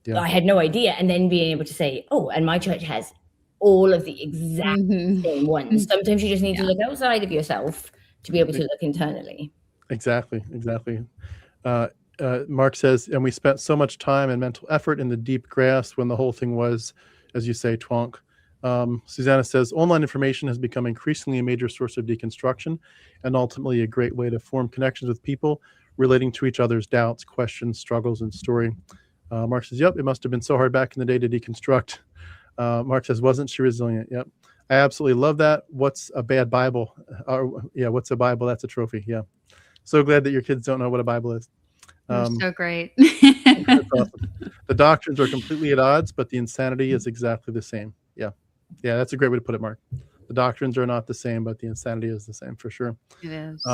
Yeah. I had no idea. And then being able to say, oh, and my church has all of the exact same ones. Sometimes you just need to look outside of yourself to be able to look internally. Exactly. Mark says, and we spent so much time and mental effort in the deep grass when the whole thing was, as you say, twonk. Susanna says, online information has become increasingly a major source of deconstruction and ultimately a great way to form connections with people relating to each other's doubts, questions, struggles, and story. Mark says, yep, it must have been so hard back in the day to deconstruct. Mark says, wasn't she resilient? Yep. I absolutely love that. What's a bad Bible? What's a Bible? That's a trophy. Yeah. So glad that your kids don't know what a Bible is. So great. That's awesome. The doctrines are completely at odds, but the insanity is exactly the same. Yeah. Yeah, that's a great way to put it, Mark. The doctrines are not the same, but the insanity is the same for sure. It is.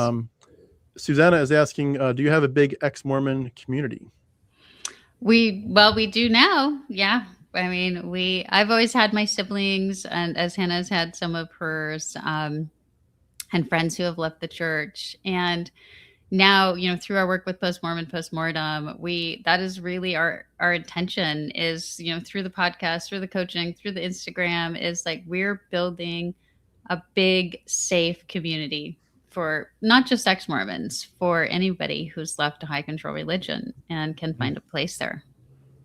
Susanna is asking, do you have a big ex-Mormon community? We do now. Yeah. I mean, I've always had my siblings, and as Hannah's had some of hers, and friends who have left the church. And now, through our work with Post-Mormon, Postmortem, that is really our intention is, through the podcast, through the coaching, through the Instagram, is like we're building a big, safe community for not just ex-Mormons, for anybody who's left a high control religion and can find a place there.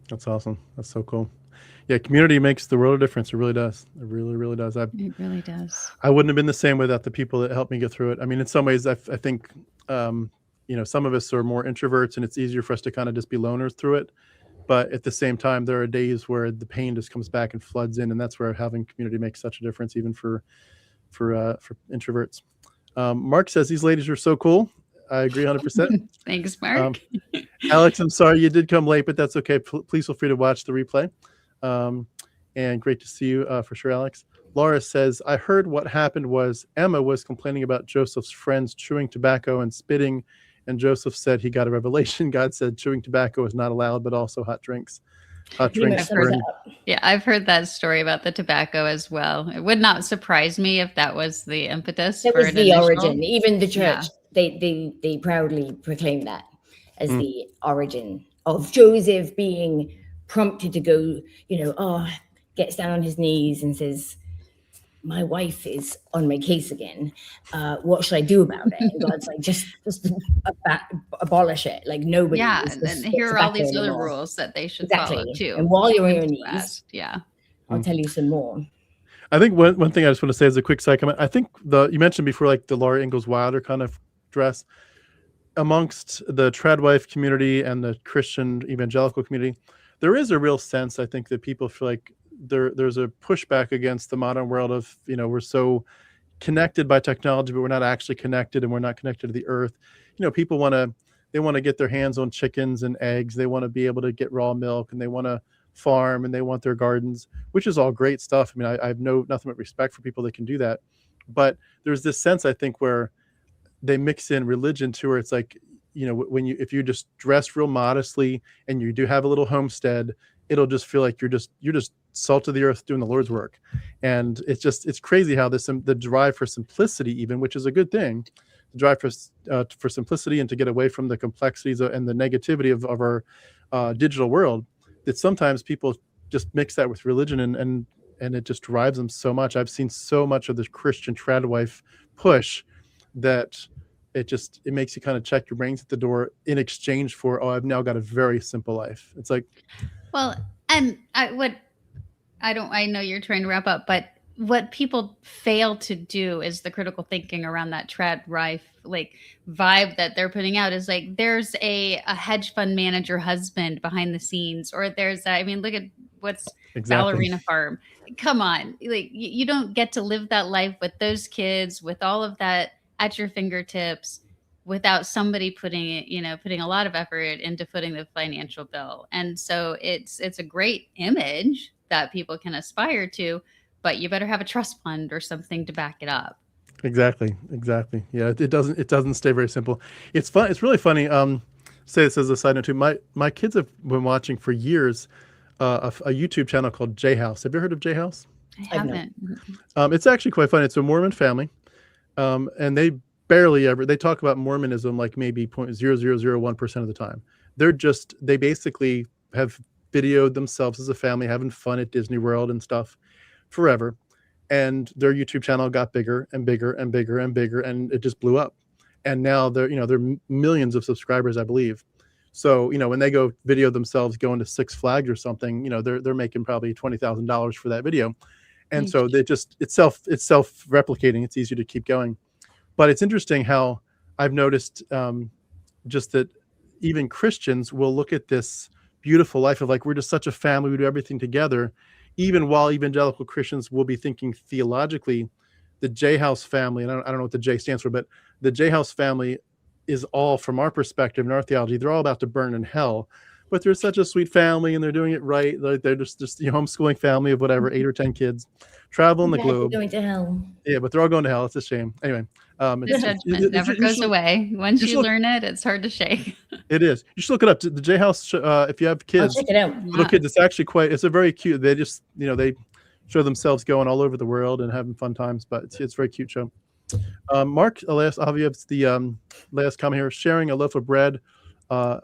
That's awesome. That's so cool. Yeah, community makes the world a difference. It really does. It really, really does. It really does. I wouldn't have been the same without the people that helped me get through it. I mean, in some ways, I think, some of us are more introverts and it's easier for us to kind of just be loners through it. But at the same time, there are days where the pain just comes back and floods in. And that's where having community makes such a difference, even for introverts. Mark says, these ladies are so cool. I agree 100%. Thanks, Mark. Alex, I'm sorry you did come late, but that's okay. Please feel free to watch the replay. And great to see you for sure, Alex. Laura says, I heard what happened was Emma was complaining about Joseph's friends chewing tobacco and spitting, and Joseph said he got a revelation. God said chewing tobacco is not allowed, but also hot drinks. Hot drinks. Yeah, I've heard that story about the tobacco as well. It would not surprise me if that was the impetus. That was the origin. Even the church, they proudly proclaim that as the origin of Joseph being prompted to go, gets down on his knees and says, my wife is on my case again. What should I do about it? And God's like, just abolish it. Like nobody. Yeah, and here are all these other rules that they should follow too. And while you're on your knees, I'll tell you some more. I think one thing I just want to say as a quick side comment. I think you mentioned before, like the Laura Ingalls Wilder kind of dress amongst the trad wife community and the Christian evangelical community. There is a real sense, I think, that people feel like there's a pushback against the modern world of, we're so connected by technology, but we're not actually connected, and we're not connected to the earth. People want to get their hands on chickens and eggs. They want to be able to get raw milk, and they want to farm, and they want their gardens, which is all great stuff. I mean, I have nothing but respect for people that can do that. But there's this sense, I think, where they mix in religion to where it's like, if you just dress real modestly and you do have a little homestead, it'll just feel like you're just salt of the earth doing the Lord's work. And it's crazy how the drive for simplicity, even, which is a good thing, the drive for simplicity and to get away from the complexities and the negativity of our digital world, that sometimes people just mix that with religion and it just drives them so much. I've seen so much of this Christian trad wife push that it makes you kind of check your brains at the door in exchange for, I've now got a very simple life. It's like, well, and I know you're trying to wrap up, but what people fail to do is the critical thinking around that trad wife like vibe that they're putting out is like, there's a hedge fund manager husband behind the scenes, or there's look at what's Ballerina Farm. Come on. Like you don't get to live that life with those kids, with all of that at your fingertips, without somebody putting a lot of effort into footing the financial bill. And so it's a great image that people can aspire to, but you better have a trust fund or something to back it up. Exactly. Yeah, it doesn't stay very simple. It's fun. It's really funny. Say this as a side note too. My kids have been watching for years a YouTube channel called J House. Have you heard of J House? I haven't. It's actually quite funny. It's a Mormon family, and they barely ever, they talk about Mormonism like maybe 0.0001% of the time. They basically have videoed themselves as a family having fun at Disney World and stuff forever. And their YouTube channel got bigger and bigger and bigger and bigger, and it just blew up. And now they're millions of subscribers, I believe. So, when they go video themselves going to Six Flags or something, they're making probably $20,000 for that video. And so it's self-replicating. It's easier to keep going. But it's interesting how I've noticed just that even Christians will look at this beautiful life of like, we're just such a family, we do everything together, even while evangelical Christians will be thinking theologically, the J House family, and I don't know what the J stands for, but the J House family is all, from our perspective and our theology, they're all about to burn in hell. But they're such a sweet family and they're doing it right. Like they're just homeschooling family of whatever, 8 or 10 kids, traveling the globe. Going to hell. Yeah, but they're all going to hell. It's a shame. Anyway, the judgment never goes away. Once you learn it, it's hard to shake. It is. You should look it up. The J House. If you have kids, I'll check it out. Little kids, it's actually it's a very cute. They just they show themselves going all over the world and having fun times. But it's a very cute show. Mark, I'll have you have the last comment here. Sharing a loaf of bread. Let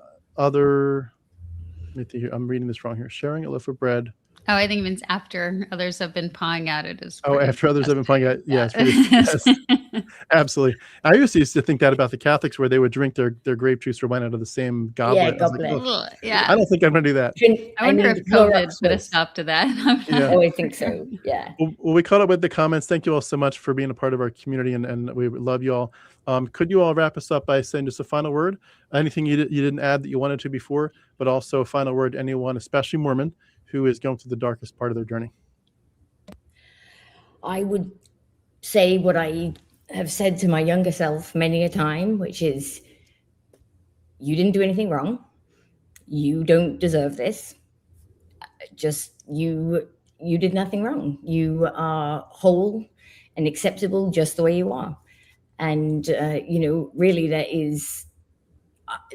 me think here. I'm reading this wrong here. Sharing a loaf of bread. Oh, I think it means after others have been pawing at it. After others have been pawing at it. Yes, yes, absolutely. I used to think that about the Catholics, where they would drink their grape juice or wine out of the same goblet. Yeah, goblet. I don't think I'm going to do that. I wonder if COVID put a stop to that. Oh, I think so. Yeah. Well, we caught up with the comments. Thank you all so much for being a part of our community, and we love you all. Could you all wrap us up by saying just a final word? Anything you didn't add that you wanted to before, but also a final word to anyone, especially Mormon, who is going through the darkest part of their journey? I would say what I have said to my younger self many a time, which is, you didn't do anything wrong. You don't deserve this. Just you did nothing wrong. You are whole and acceptable just the way you are. And, really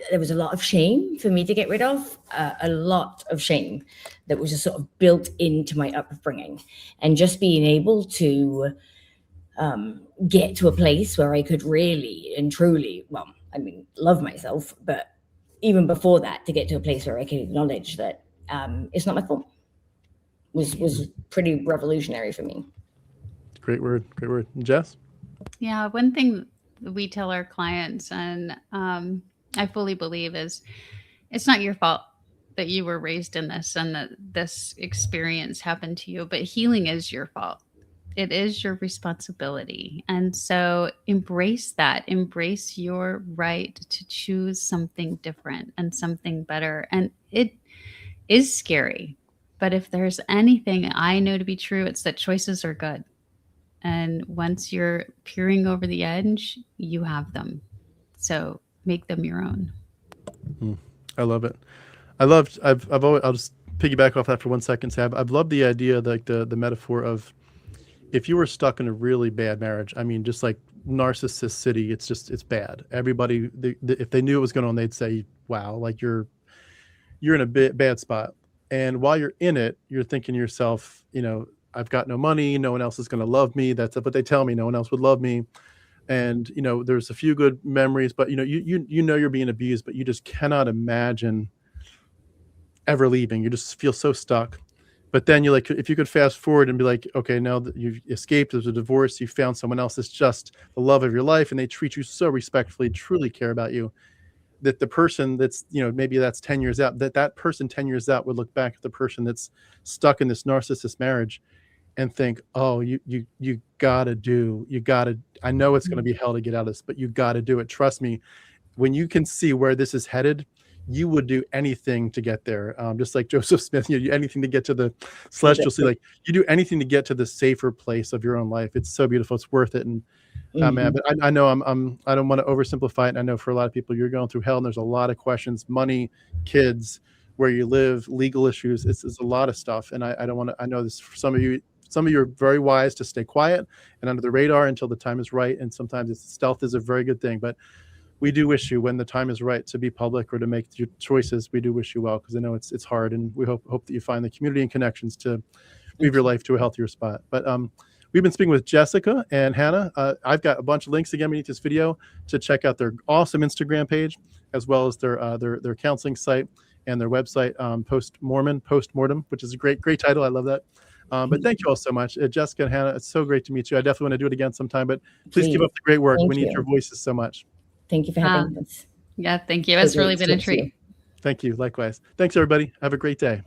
there was a lot of shame for me to get rid of, a lot of shame that was just sort of built into my upbringing. And just being able to get to a place where I could really and truly, love myself, but even before that, to get to a place where I could acknowledge that it's not my fault, was pretty revolutionary for me. Great word. Jess? Yeah, one thing we tell our clients, and I fully believe, is it's not your fault that you were raised in this and that this experience happened to you, but healing is your fault. It is your responsibility. And so embrace that. Embrace your right to choose something different and something better. And it is scary. But if there's anything I know to be true, it's that choices are good. And once you're peering over the edge, you have them. So make them your own. I love it. I'll just piggyback off that for 1 second, Sab. I've loved the idea, like the metaphor of, if you were stuck in a really bad marriage, just like narcissist city, it's bad. Everybody, if they knew what was going on, they'd say, wow, like you're in a bad spot. And while you're in it, you're thinking to yourself, I've got no money, no one else is going to love me. That's what they tell me. No one else would love me. And, there's a few good memories, but you're being abused, but you just cannot imagine ever leaving. You just feel so stuck. But then you're like, if you could fast forward and be like, okay, now that you've escaped, there's a divorce, you found someone else that's just the love of your life, and they treat you so respectfully, truly care about you, that the person that's, maybe that's 10 years out, that person 10 years out would look back at the person that's stuck in this narcissist marriage and think, oh, you gotta, I know it's going to be hell to get out of this, but you gotta do it. Trust me. When you can see where this is headed, you would do anything to get there. Just like Joseph Smith, you do anything to get to the celestial city. Like, you do anything to get to the safer place of your own life. It's so beautiful. It's worth it. And man, but I know I don't want to oversimplify it. And I know for a lot of people, you're going through hell, and there's a lot of questions: money, kids, where you live, legal issues. It's a lot of stuff. And I don't want to. I know this for some of you are very wise to stay quiet and under the radar until the time is right. And sometimes stealth is a very good thing, but we do wish you, when the time is right, to be public or to make your choices. We do wish you well, because I know it's hard, and we hope that you find the community and connections to move your life to a healthier spot. But we've been speaking with Jessica and Hannah. I've got a bunch of links again beneath this video to check out their awesome Instagram page, as well as their counseling site and their website, Postmortem, which is a great title. I love that. But thank you all so much, Jessica and Hannah. It's so great to meet you. I definitely want to do it again sometime. But please keep up the great work. We need your voices so much. Thank you for having us. Yeah, thank you. It's really been a treat. Thank you. Likewise. Thanks, everybody. Have a great day.